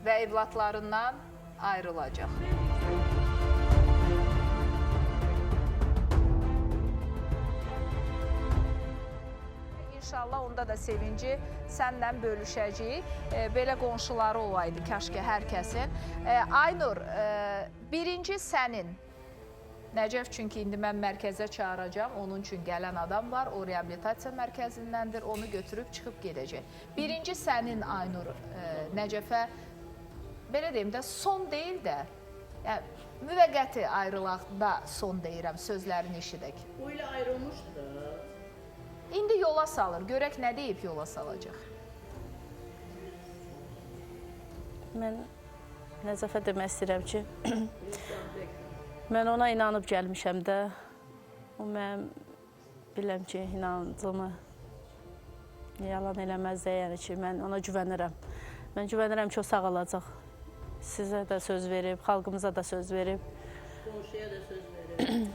və evlatlarından ayrılacaq. İnşallah onda da sevinci sənlə bölüşəcəyik. Belə qonşuları olaydı kaşki hər kəsin. Aynur, birinci sənin. Nəcəf çünki indi mən mərkəzə çağıracağam. Onun üçün gələn adam var. O reabilitasiya mərkəzindəndir. Onu götürüb çıxıb gedəcək. Birinci sənin Aynur Nəcəfə belə deyim də son deyil də müvəqqəti ayrılaqda son deyirəm sözlərini eşidək. O ilə ayrılmışdı da. İndi yola salır. Görək nə deyib yola salacaq. Mən Nəcəfə demək istəyirəm ki, mən ona inanıb gəlmişəm də. O mənim biləm ki, inancımı yalan eləməz də, yəni ki, mən ona güvənirəm. Mən güvənirəm ki, o sağ olacaq. Sizə də söz verib, xalqımıza da söz verib. Qonşuya da söz verib.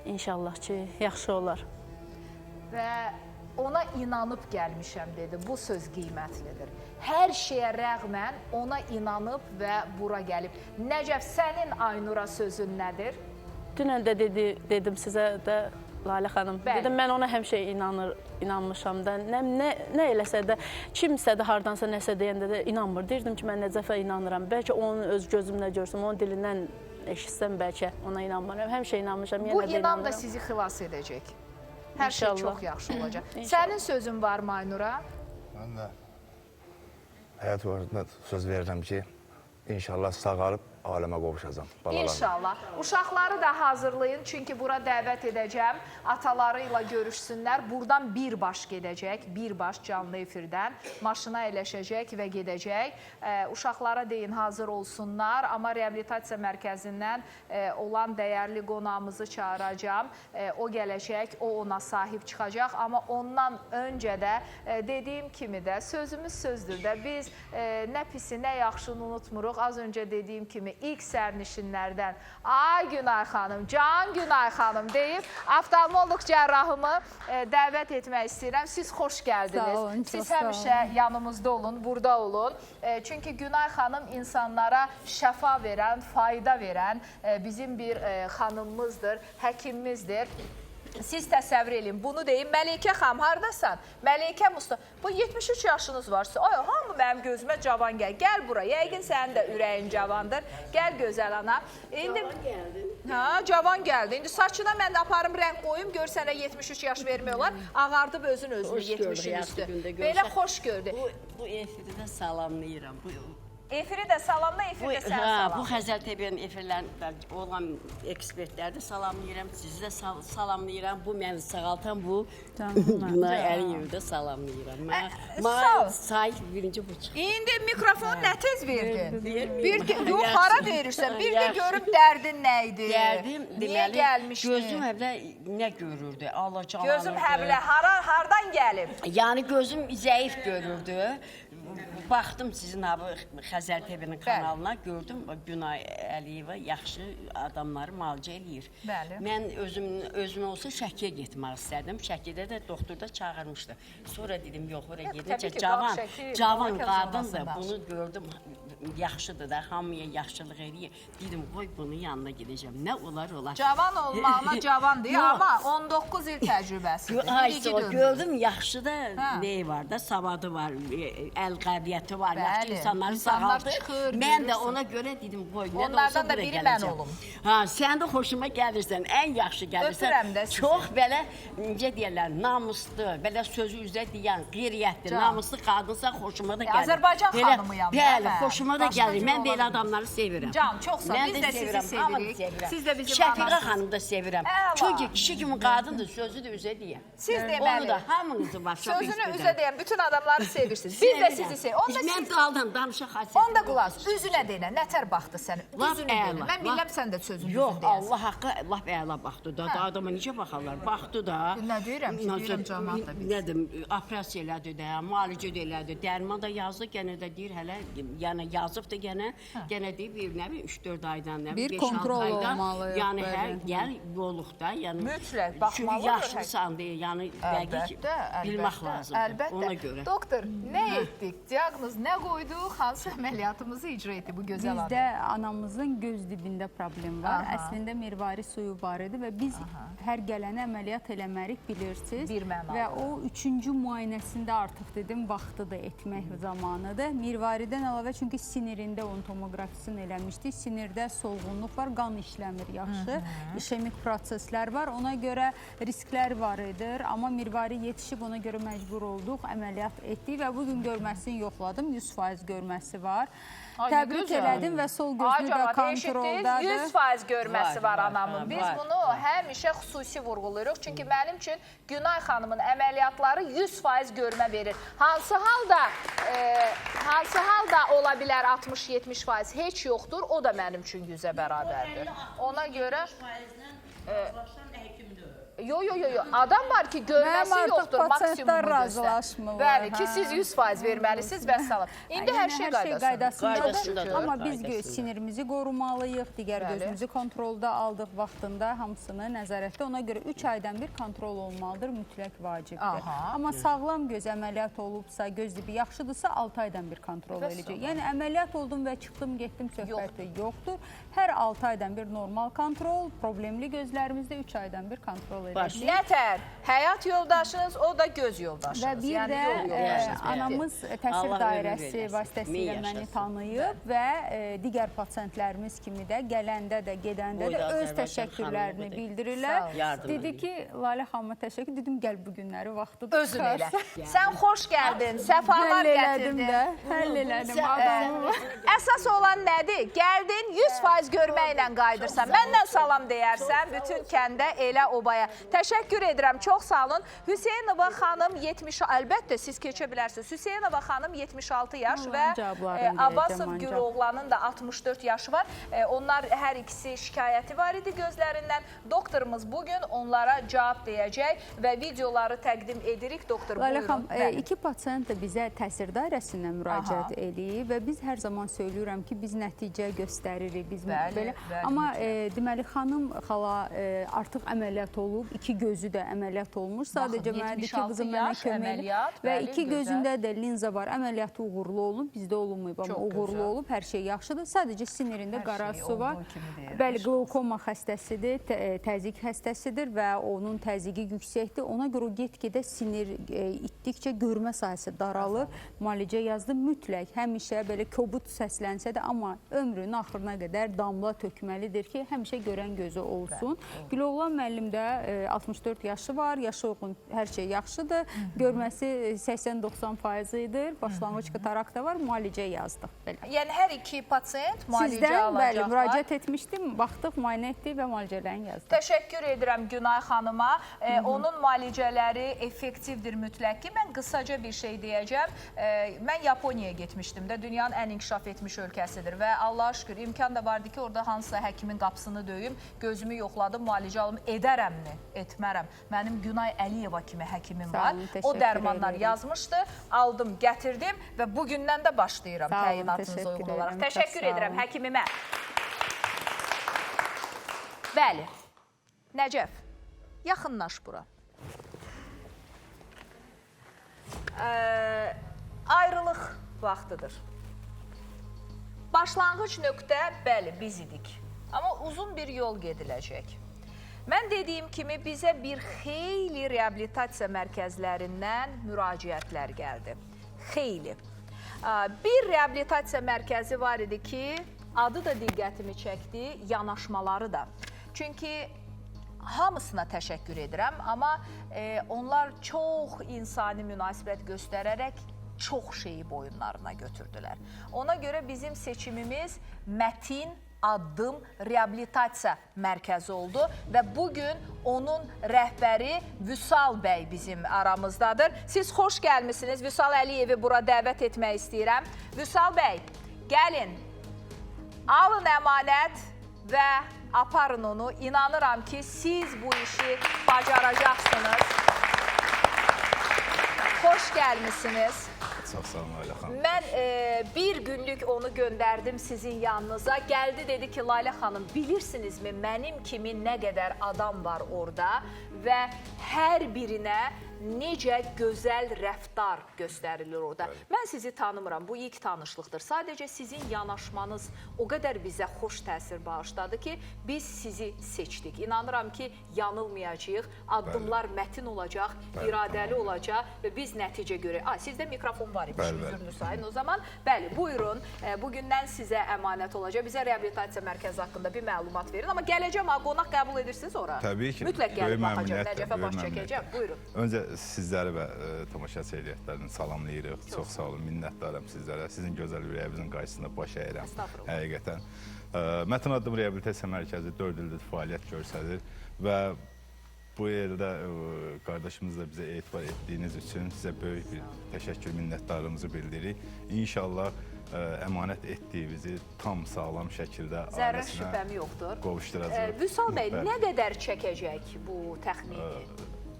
İnşallah ki, yaxşı olar. Və ona inanıb gəlmişəm dedi. Bu söz qiymətlidir. Hər şeyə rəğmən ona inanıb və bura gəlib. Nəcəf, sənin Aynura sözün nədir? Dünən də dedim sizə də Lalə xanım. Dedim, mən ona həmişə inanmışam da. Nə eləsə də, kimsə də hardansa nəsə deyəndə də inanmır. Deyirdim ki, mən Nəcəfə inanıram. Bəlkə onun öz gözümlə görsəm, onun dilindən eşitsəm bəlkə ona inanmıram. Həmişə inanmışam, yenə də inanıram. Bu inan da sizi xilas edəcək. Hər şey çox yaxşı olacaq. Sənin sözün varmı Aynura? Mən də həyat varında söz verirəm ki, inşallah sağalıb aləmə qovuşacam. İnşallah. Uşaqları da hazırlayın, çünki bura dəvət edəcəm. Ataları ilə görüşsünlər. Buradan birbaş gedəcək, birbaş canlı efirdən. Maşına eləşəcək və gedəcək. Uşaqlara deyin, hazır olsunlar. Amma reabilitasiya mərkəzindən olan dəyərli qonağımızı çağıracağım. O gələcək, o ona sahib çıxacaq. Amma ondan öncə də dediyim kimi də sözümüz sözdür də. Biz nə pisi, nə yaxşını unutmuruq. Az öncə dediyim kimi ilk sərnişinlərdən ay Günay xanım, can Günay xanım deyib oftalmoloq cərrahımı dəvət etmək istəyirəm. Siz xoş gəldiniz. Sağ olun, siz həmişə yanımızda olun, burada olun. Çünki Günay xanım insanlara şəfa verən, fayda verən bizim bir xanımımızdır, həkimimizdir. Siz təsəvvür edin, bunu deyim. Məlikə xanım, haradasan? Məlikə Mustafa, bu 73 yaşınız varsa, ay, hamı mənim gözümə cavan gəl. Gəl bura, yəqin sənin də ürəyin cavandır. Gəl gözəl ana. Cavan gəldin. Hə, cavan gəldi. İndi saçına mən aparım rəng qoyum, gör sənə 73 yaş vermiyorlar. Ağardıb özünü 70'in üstü. Belə xoş gördü. Bu efiri də salamlayıram. Efiri də salamla, efiri də sən salam. Bu Xəzər TV-nin efirlərində olan ekspertləri də salamlayıram, sizi də salamlayıram. Bu məni sağaltan bu Günay Əliyevi də salamlayıram. Mənə sahib birinci bu çıxır. İndi mikrofonu nə tez verdin? Yox, hara verirsən? Bir də görüb dərdin nə idi? Dərdim, deməli, gözüm həblə nə görürdü? Gözüm həblə, hardan gəlib? Yəni gözüm zəif görürdü. Baxdım sizin Xəzər TV-nin kanalına, gördüm Günay Əliyeva yaxşı adamları müalicə eləyir. Mən özüm olsa Şəkiyə getmək istədim. Şəkidə də doktor da çağırmışdı. Sonra dedim, yox, oraya gedincə cavan qadındır. Bunu gördüm, yaxşıdır da, hamıya yaxşılıq eləyir. Dedim, qoy bunun yanına gedəcəm. Nə olar? Cavan olmağına cavan deyil, amma 19 il təcrübəsidir. Gördüm, yaxşı da neyi var da, savadı var, əl qabiliyyəti var, yaxşı insanları sağaldır. Mən də ona görə dedim, qoy, nə də olsa buraya gələcəm. Sən də xoşuma gəlirsən, ən yaxşı gəlirsən. Çox belə, necə deyərlər, namuslu, belə sözü üzrə deyən, qeyriyyətli, namuslu qadınsa xoşuma da gəlir. Azərbaycan xanımıyam. Bəli, xoşuma Yanıma da gəlir. Mən belə adamları sevirəm. Can, çox sağ ol. Mən Biz də də sizi hamını sevirik. Siz də bizim Şəfiqə anasınız. xanım da sevirəm. Əla. Çünki kişi kimi qadındır, sözü də üzə deyəm. Siz deməli. Onu da hamınızı var. çox Sözünü istəyirəm. üzə deyən bütün adamları sevirsiniz. Biz də sizi sevirik. Mən qaldım, danışa xasiyyətim. Onda qulaq, üzünə deyinə, nətər baxdı səni? Lap Üzünə deyinə. əla, Mən bilirəm sən də sözünü üzünə Yox, deyəsən. Allah haqqı lap əla baxdı da. Adama necə baxarlar? Baxdı da. Nə deyirəm ki, deyirəm cəmaat da bilsin. Nədim, operasiya elədi də, müalicə də elədi. Dərman da yazdı, gənə də deyir hələ, yəni yazıb da gənə deyib nə bilim 3-4 aydan, nə bilim 5-6 aydan. Yəni hər gəl yoluqda, yəni mütləq baxmalıdır. Yaşlısan deyə, yəni dəqiq bilmək lazımdır. Əlbəttə. Ona görə. Doktor, nə etdik? Diaqnoz nə qoyduq? Hansı əməliyyatımızı icra etdi bu gözəl adam? Bizdə anamızın göz dibində problem var. Əslində mirvari suyu var idi və biz hər gələni əməliyyat eləmərik, bilirsiniz. Bir mənalı. Və o 3-cü müayinəsində artıq dedim, vaxtı da etmək zamanıdır. Mirvaridən əlavə çünki sinirində onun tomografisini eləmişdik. Sinirdə solğunluq var, qan işləmir yaxşı. İşemik proseslər var. Ona görə risklər var idi. Amma mirvari yetişib, ona görə məcbur olduq, əməliyyat etdik və bugün görməsini yoxladım. 100% görməsi var. Təbrik elədim və sol gözünü də kontroldadır. 100% görməsi var anamın. Biz bunu həmişə xüsusi vurğuluruq. Çünki mənim üçün Günay xanımın əməliyyatları 100% görmə verir. Hansı halda ola bilər 60-70% heç yoxdur. O da mənim üçün 100-ə bərabərdir. Ona görə... Yox. Adam var ki, görməsi yoxdur, maksimum razılaşmırlar. Bəli, ki siz 100% verməlisiniz və salam. İndi hər şey qaydasındadır. Amma biz sinirimizi qorumalıyıq, digər gözümüzü kontrolda aldıq vaxtında, hamısını nəzarətdə. Ona görə 3 aydan bir kontrol olmalıdır, mütləq vacibdir. Amma sağlam göz əməliyyat olubsa, göz dibi yaxşıdırsa 6 aydan bir kontrol edəcək. Yəni əməliyyat oldum və çıxdım, getdim söhbəti yoxdur. Hər 6 aydan bir normal kontrol, problemli gözlərimizdə 3 aydan bir kontrol edəcək. Nətər, həyat yoldaşınız, o da göz yoldaşınız. Və bir də anamız təsir dairəsi vasitəsilə məni tanıyıb və digər pasiyentlərimiz kimi də gələndə də, gedəndə də öz təşəkkürlərini bildirirlər. Dedi ki, Lalə xanıma təşəkkür, dedim, gəl bu günləri vaxtıdır. Özün elə. Sən xoş gəldin, səfalar gətirdin. Həll elədim adamı. Əsas olan nədir? Gəldin, 100% görməklə qayıdırsan. Məndən salam deyərsən, bütün kəndə elə obaya. Təşəkkür edirəm, çox sağ olun. Hüseynova xanım 70, əlbəttə siz keçə bilərsiniz. Hüseynova xanım 76 yaş və Abbasov Güloğlanın da 64 yaşı var. Onlar hər ikisi şikayəti var idi gözlərindən. Doktorumuz bugün onlara cavab deyəcək və videoları təqdim edirik. Doktor, buyurun. İki pasiyent da bizə təsir dairəsindən müraciət eləyib və biz hər zaman söylüyorum ki, biz nəticə göstəririk. Amma deməli, xanım xala artıq əməliyyat olub, 2 gözü də əməliyyat olmuş. Sadəcə mənə ki, qızım mənə kömək və 2 gözündə də linza var. Əməliyyatı uğurlu olub, bizdə olunmayıb, amma uğurlu olub, hər şey yaxşıdır. Sadəcə sinirində qara su var. Bəli, qlaukoma xəstəsidir, təzyiq xəstəsidir və onun təzyiqi yüksəkdir. Ona görə o get-gedə sinir itdikcə görmə sahəsi daralır. Müalicə yazdı, mütləq həmişə belə kobud səslənsə də, amma ömrünün axırına qədər damla tökməlidir ki, həmişə görən gözü olsun. Güloğlan müəllim də 64 yaşı var, yaşı uyğun, hər şey yaxşıdır. Görməsi 80-90% idi. Başlanğıc katarak da var, müalicə yazdıq. Yəni hər iki pasiyent müalicə alacaqlar. Bəli, müraciət etmişdim, baxdıq, müayinə etdik və müalicələrini yazdıq. Təşəkkür edirəm Günay xanıma. Onun müalicələri effektivdir mütləq ki. Mən qısaca bir şey deyəcəm. Mən Yaponiyaya getmişdim də, dünyanın ən inkişaf etmiş ölkəsidir və Allah'a şükür imkan da vardı ki, orada hansısa həkimin qapısını döyüm, gözümü yoxladım, müalicə alım, edərəmmi, etmərəm. Mənim Günay Əliyeva kimi həkimim var. O dərmanlar yazmışdı, aldım, gətirdim və bugündən də başlayıram təyinatınıza uyğun olaraq. Təşəkkür edirəm həkimimə. Bəli, Nəcəf, yaxınlaş bura. Ayrılıq vaxtıdır. Başlanğıc nöqtə, bəli, biz idik. Amma uzun bir yol gediləcək. Mən dediyim kimi bizə bir xeyli reabilitasiya mərkəzlərindən müraciətlər gəldi. Xeyli. Bir reabilitasiya mərkəzi var idi ki, adı da diqqətimi çəkdi, yanaşmaları da. Çünki hamısına təşəkkür edirəm, amma onlar çox insani münasibət göstərərək çox şeyi boyunlarına götürdülər. Ona görə bizim seçimimiz Mətin Addım Reabilitasiya Mərkəzi oldu və bugün onun rəhbəri Vüsal bəy bizim aramızdadır. Siz xoş gəlmisiniz. Vüsal Əliyevi bura dəvət etmək istəyirəm. Vüsal bəy, gəlin, alın əmanət və aparın onu. İnanıram ki, siz bu işi bacaracaqsınız. Xoş gəlmisiniz. Çox sağ olun, Layla xanım. Mən bir günlük onu göndərdim sizin yanınıza. Gəldi, dedi ki, Layla xanım, bilirsinizmi mənim kimi nə qədər adam var orada və hər birinə necə gözəl rəftar göstərilir orada. Mən sizi tanımıram, bu ilk tanışlıqdır. Sadəcə sizin yanaşmanız o qədər bizə xoş təsir bağışladı ki, biz sizi seçdik. İnanıram ki, yanılmayacağıq, addımlar mətin olacaq, iradəli olacaq və biz nəticə görə... Sizdə mikrofon var imiş, üzrünü sayın o zaman. Bəli, buyurun, bugündən sizə əmanət olacaq. Bizə reabilitasiya mərkəzi haqqında bir məlumat verin. Amma gələcəm, qonaq qəbul edirsiniz ora? Təbii ki. Mütləq gəlib baxacaq, Nəcəfə baş çəkəcəm. Buyurun. Öncə sizləri və tamaşaçı heyətlərini salamlayırıq. Çox sağ olun, minnətdarım sizlərə. Sizin gözəl ürəyinizin qarşısında baş əyirəm. Həqiqətən. Mətin Addım Reabilitasiya Mərkəzi 4 ildir fəaliyyət göstərir və bu yerdə qardaşımızla bizə etibar etdiyiniz üçün sizə böyük bir təşəkkür, minnətdarlığımızı bildiririk. İnşallah əmanət etdiyimizi tam sağlam şəkildə Zərrə şübhəm yoxdur. Qovuşduracaq. Vüsal bəy, nə qədər çəkəcək bu təxmini?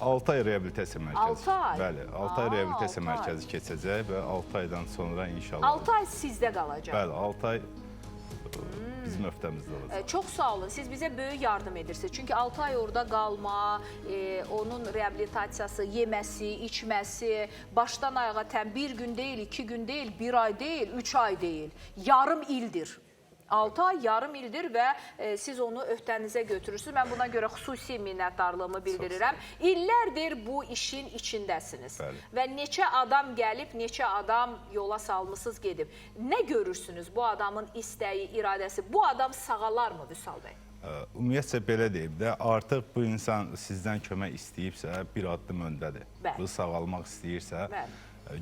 6 ay reabilitasiya mərkəzi. 6 ay? Bəli, 6 ay reabilitasiya mərkəzi keçəcək və 6 aydan sonra inşallah... 6 ay sizdə qalacaq? Bəli, 6 ay bizim öhdəmizdə olacaq. Çox sağ olun, siz bizə böyük yardım edirsiniz. Çünki 6 ay orada qalma, onun reabilitasiyası, yeməsi, içməsi, başdan ayağa bir gün deyil, 2 gün deyil, 1 ay deyil, 3 ay deyil, yarım ildir. 6 ay yarım ildir və siz onu öhdənizə götürürsünüz. Mən buna görə xüsusi minnətdarlığımı bildirirəm. İllərdir bu işin içindəsiniz. Və neçə adam gəlib, neçə adam yola salmışsınız, gedib. Nə görürsünüz bu adamın istəyi, iradəsi? Bu adam sağalar mı Vüsal bəy? Ümumiyyətcə belə deyim də, artıq bu insan sizdən kömək istəyibsə, bir addım öndədir. Bu sağalmaq istəyirsə,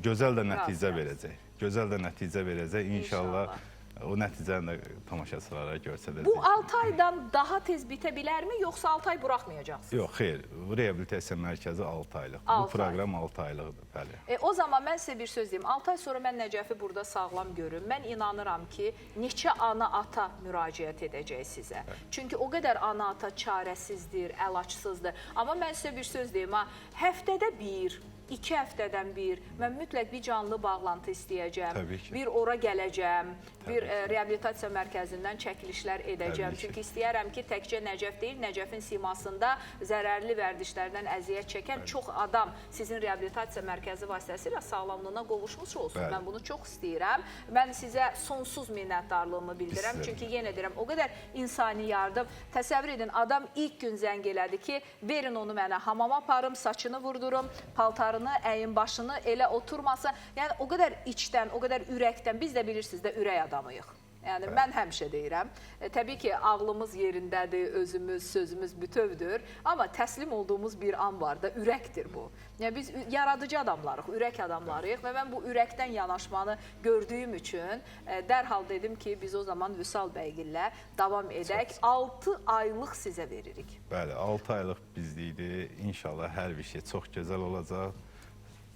gözəl də nəticə verəcək. Gözəl də nəticə verəcək. İnşallah o nəticəni də tamaşaçılara göstərəcək. Bu 6 aydan daha tez bitə bilərmi, yoxsa 6 ay buraxmayacaqsınız? Yox, xeyr. Reabilitasiya mərkəzi 6 aylıq. Bu proqram 6 aylıqdır, bəli. O zaman mən sizə bir söz deyim. 6 ay sonra mən Nəcəfi burada sağlam görüm. Mən inanıram ki, neçə ana-ata müraciət edəcək sizə. Çünki o qədər ana-ata çarəsizdir, əlacsızdır. Amma mən sizə bir söz deyim, həftədə bir, 2 həftədən bir, mən mütləq bir canlı bağlantı istəyəcəm, bir ora gələcəm, bir reabilitasiya mərkəzindən çəkilişlər edəcəm. Çünki istəyərəm ki, təkcə Nəcəf deyil, Nəcəfin simasında zərərli vərdişlərdən əziyyət çəkən çox adam sizin reabilitasiya mərkəzi vasitəsilə sağlamlığına qovuşmuş olsun. Mən bunu çox istəyirəm. Mən sizə sonsuz minnətdarlığımı bildirəm. Çünki yenə deyirəm, o qədər insani yardım. Təsəvvür edin, adam ilk gün zəng elədi ki, verin onu mənə hamama aparım, saçını vurdurum, paltarını, əyin başını elə oturmasa, yəni o qədər içdən, o qədər ürəkdən, biz də bilirsiniz də ürək adamıyıq. Yəni mən həmişə deyirəm, təbii ki, ağlımız yerindədir, özümüz, sözümüz bütövdür, amma təslim olduğumuz bir an var da, ürəkdir bu. Yəni biz yaradıcı adamlarıq, ürək adamlarıyıq və mən bu ürəkdən yanaşmanı gördüyüm üçün dərhal dedim ki, biz o zaman Vüsal bəygillə davam edək, 6 aylıq sizə veririk. Bəli, 6 aylıq bizlikdir, inşallah hər bir şey çox gözəl olacaq,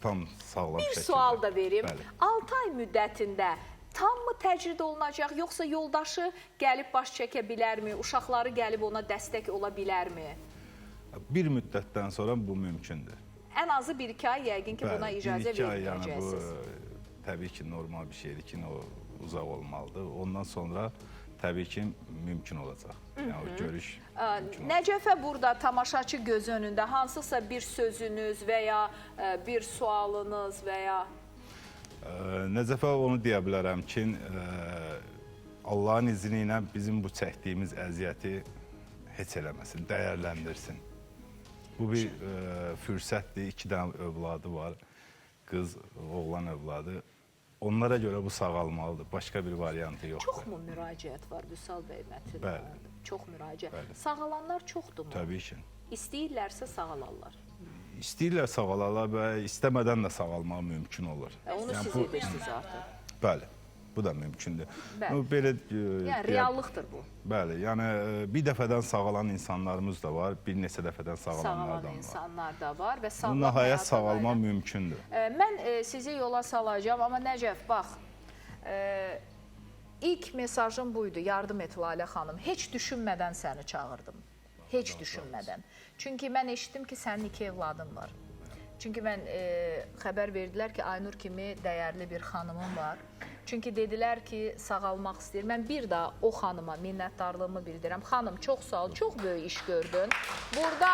tam sağlam şəkildə. Bir sual da verim, 6 ay müddətində tam mı təcrid olunacaq, yoxsa yoldaşı gəlib baş çəkə bilərmi, uşaqları gəlib ona dəstək ola bilərmi? Bir müddətdən sonra bu mümkündür. Ən azı 1-2 ay yəqin ki, buna icazə verməyəcəksiniz. Təbii ki, normal bir şeydir ki, o uzaq olmalıdır. Ondan sonra təbii ki, mümkün olacaq. Yəni, o görüş mümkün olacaq. Nəcəfə burada tamaşaçı göz önündə hansısa bir sözünüz və ya bir sualınız və ya... Nəcəfə onu deyə bilərəm ki, Allahın izni ilə bizim bu çəkdiyimiz əziyyəti heç eləməsin, dəyərləndirsin. Bu bir fürsətdir, 2 dənə övladı var, qız, oğlan övladı. Onlara görə bu sağalmalıdır, başqa bir variantı yoxdur. Çox mu müraciət var Vüsal bəy Mətin? Bəli. Çox müraciət. Sağalanlar çoxdur mu? Təbii ki. İstəyirlərsə sağalarlar. istəyirlər sağalalar və istəmədən də sağalmaq mümkün olur. Onu Yəni siz bu- edirsiniz artıq. Bəli, bu da mümkündür. Bəli. Belə, Yəni reallıqdır bu. Bəli, yəni bir dəfədən sağalan insanlarımız da var, bir neçə dəfədən sağalanlar Sağalan da var. insanlar da var və Bu sağlam nəhayət həyata sağalma dair. mümkündür. Mən sizi yola salacağım, amma Nəcəf, bax, ilk mesajım buydu, yardım et Lalə xanım. Heç düşünmədən səni çağırdım. Heç düşünmədən. Çünki mən eşitdim ki, sənin 2 evladın var. Çünki mən xəbər verdilər ki, Aynur kimi dəyərli bir xanımım var. Çünki dedilər ki, sağalmaq istəyir. Mən bir daha o xanıma minnətdarlığımı bildirəm. Xanım, çox sağ ol, çox böyük iş gördün. Burada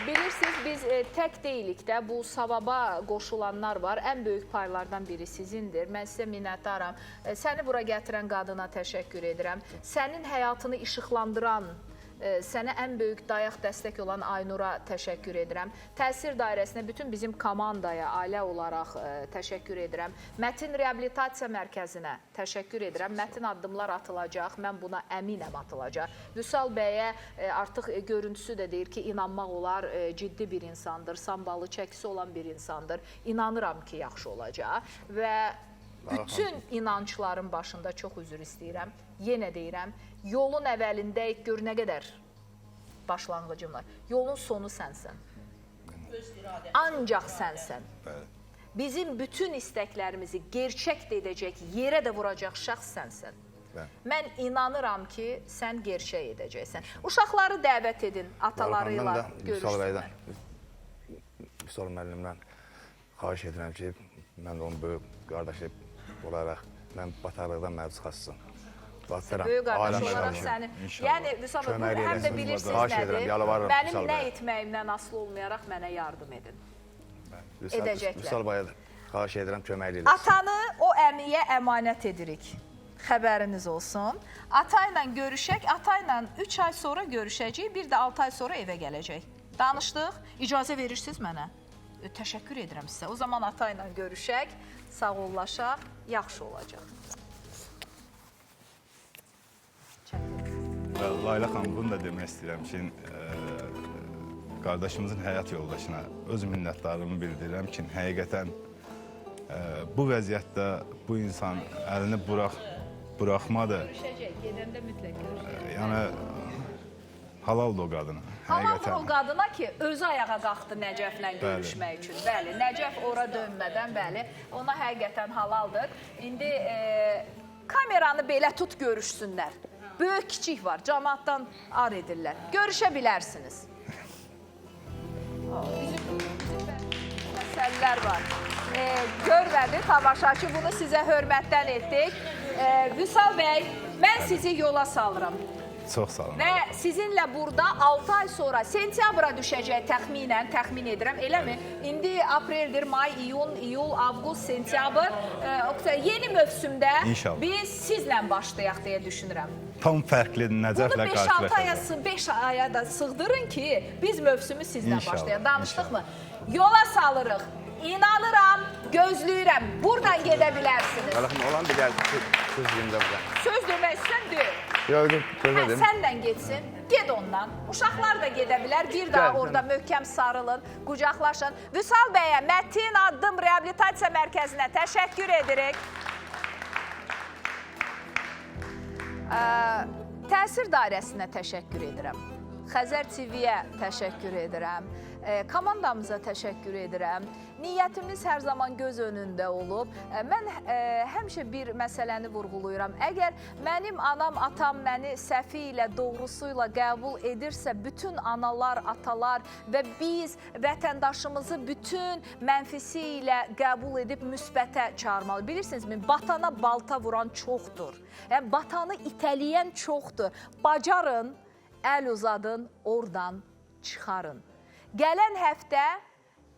bilirsiniz, biz tək deyilik də, bu savaba qoşulanlar var. Ən böyük paylardan biri sizindir. Mən sizə minnətdaram. Səni bura gətirən qadına təşəkkür edirəm. Sənin həyatını işıqlandıran, sənə ən böyük dayaq dəstək olan Aynura təşəkkür edirəm. Təsir dairəsinə, bütün bizim komandaya, ailə olaraq təşəkkür edirəm. Mətin Reabilitasiya Mərkəzinə təşəkkür edirəm. Mətin addımlar atılacaq, mən buna əminəm atılacaq. Vüsal bəyə artıq görüntüsü də deyir ki, inanmaq olar, ciddi bir insandır, sambalı çəkisi olan bir insandır. İnanıram ki, yaxşı olacaq və bütün inancların başında çox üzr istəyirəm. Yenə deyirəm, yolun əvvəlindəyik, gör nə qədər başlanğıcım var. Yolun sonu sənsən. Ancaq sənsən. Bizim bütün istəklərimizi gerçək də edəcək, yerə də vuracaq şəxs sənsən. Mən inanıram ki, sən gerçək edəcəksən. Uşaqları dəvət edin, atalarıyla görüşsünlər. Vüsal müəllimdən xahiş edirəm ki, mən də onun böyük qardaşı olaraq mən bataqlıqdan məruz xassın. Böyük qardaş olaraq səni, yəni Vüsal bəy, həm də bilirsiniz nədir, mənim nə etməyimdən asılı olmayaraq mənə yardım edin. Edəcəklər. Vüsal bəyə xahiş edirəm, köməkli eləsin. Atanı o əmiyə əmanət edirik. Xəbəriniz olsun. Ata ilə görüşək, ata ilə 3 ay sonra görüşəcək, bir də 6 ay sonra evə gələcək. Danışdıq, icazə verirsiniz mənə. Təşəkkür edirəm sizə. O zaman ata ilə görüşək, sağollaşaq, yaxşı olacaq. Layla xanım, bunu da demək istəyirəm ki, qardaşımızın həyat yoldaşına öz minnətdarlığımı bildirirəm ki, həqiqətən bu vəziyyətdə bu insan əlini buraxmadı. Görüşəcək, gedəndə mütləq görüşəcək. Yəni, halaldır o qadına. Halaldır o qadına ki, özü ayağa qalxdı Nəcəflə görüşmək üçün. Bəli, Nəcəf ora dönmədən, bəli, ona həqiqətən halaldır. İndi kameranı belə tut görüşsünlər. Böyük kiçik var, cəmaatdan ar edirlər. Görüşə bilərsiniz. Bizim məsələlər var. Görmədi tamaşaçı, bunu sizə hörmətdən etdik. Vüsal bəy, mən sizi yola salıram. Çox sağ olun. Və sizinlə burada 6 ay sonra sentyabra düşəcək təxminən, təxmin edirəm, eləmi? İndi apreldir, may, iyun, iyul, avqust, sentyabr. Yeni mövsümdə biz sizlə başlayaq deyə düşünürəm. Tam fərqli Nəcəflə qarşılaşacaq. Bunu 5 aya da sığdırın ki, biz mövsümü sizlə başlayaq. Danışdıq mı? Yola salırıq. İnanıram, gözləyirəm. Buradan gedə bilərsiniz. Olan bir söz deyimdə burada. Söz demək istəyən deyil. Yox, gözlədim. Səndən getsin, ged ondan. Uşaqlar da gedə bilər, bir daha orada möhkəm sarılın, qucaqlaşın. Vüsal bəyə, Mətin Addım Reabilitasiya Mərkəzinə təşəkkür edirik. Təsir dairəsinə təşəkkür edirəm. Xəzər TV-yə təşəkkür edirəm. Komandamıza təşəkkür edirəm. Niyyətimiz hər zaman göz önündə olub. Mən həmişə bir məsələni vurğuluyuram. Əgər mənim anam, atam məni səhvi ilə, doğrusu ilə qəbul edirsə, bütün analar, atalar və biz vətəndaşımızı bütün mənfisi ilə qəbul edib müsbətə çağırmalı. Bilirsinizmi, batana balta vuran çoxdur. Yəni, batanı itələyən çoxdur. Bacarın, əl uzadın, oradan çıxarın. Gələn həftə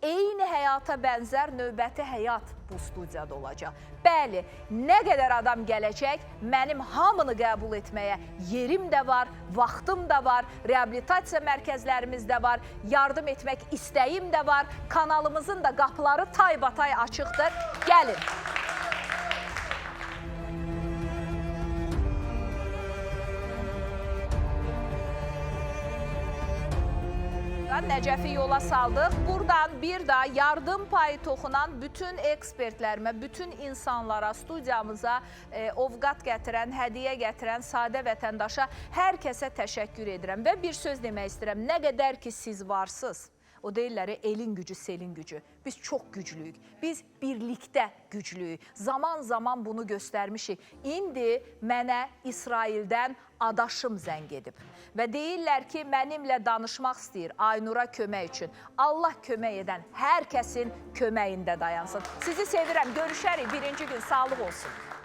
eyni həyata bənzər növbəti həyat bu studiyada olacaq. Bəli, nə qədər adam gələcək, mənim hamını qəbul etməyə yerim də var, vaxtım da var, reabilitasiya mərkəzlərimiz də var, yardım etmək istəyim də var, kanalımızın da qapıları taybatay açıqdır. Gəlin. Nəcəfi yola saldıq. Buradan bir daha yardım payı toxunan bütün ekspertlərimə, bütün insanlara, studiyamıza ovqat gətirən, hədiyyə gətirən sadə vətəndaşa hər kəsə təşəkkür edirəm. Və bir söz demək istəyirəm, nə qədər ki siz varsınız, o deyirlər, elin gücü, selin gücü. Biz çox güclüyük. Biz birlikdə güclüyük. Zaman bunu göstərmişik. İndi mənə İsraildən adaşım zəng edib. Və deyirlər ki, mənimlə danışmaq istəyir Aynura kömək üçün. Allah kömək edən hər kəsin köməyində dayansın. Sizi sevirəm. Görüşərik birinci gün. Sağlıq olsun.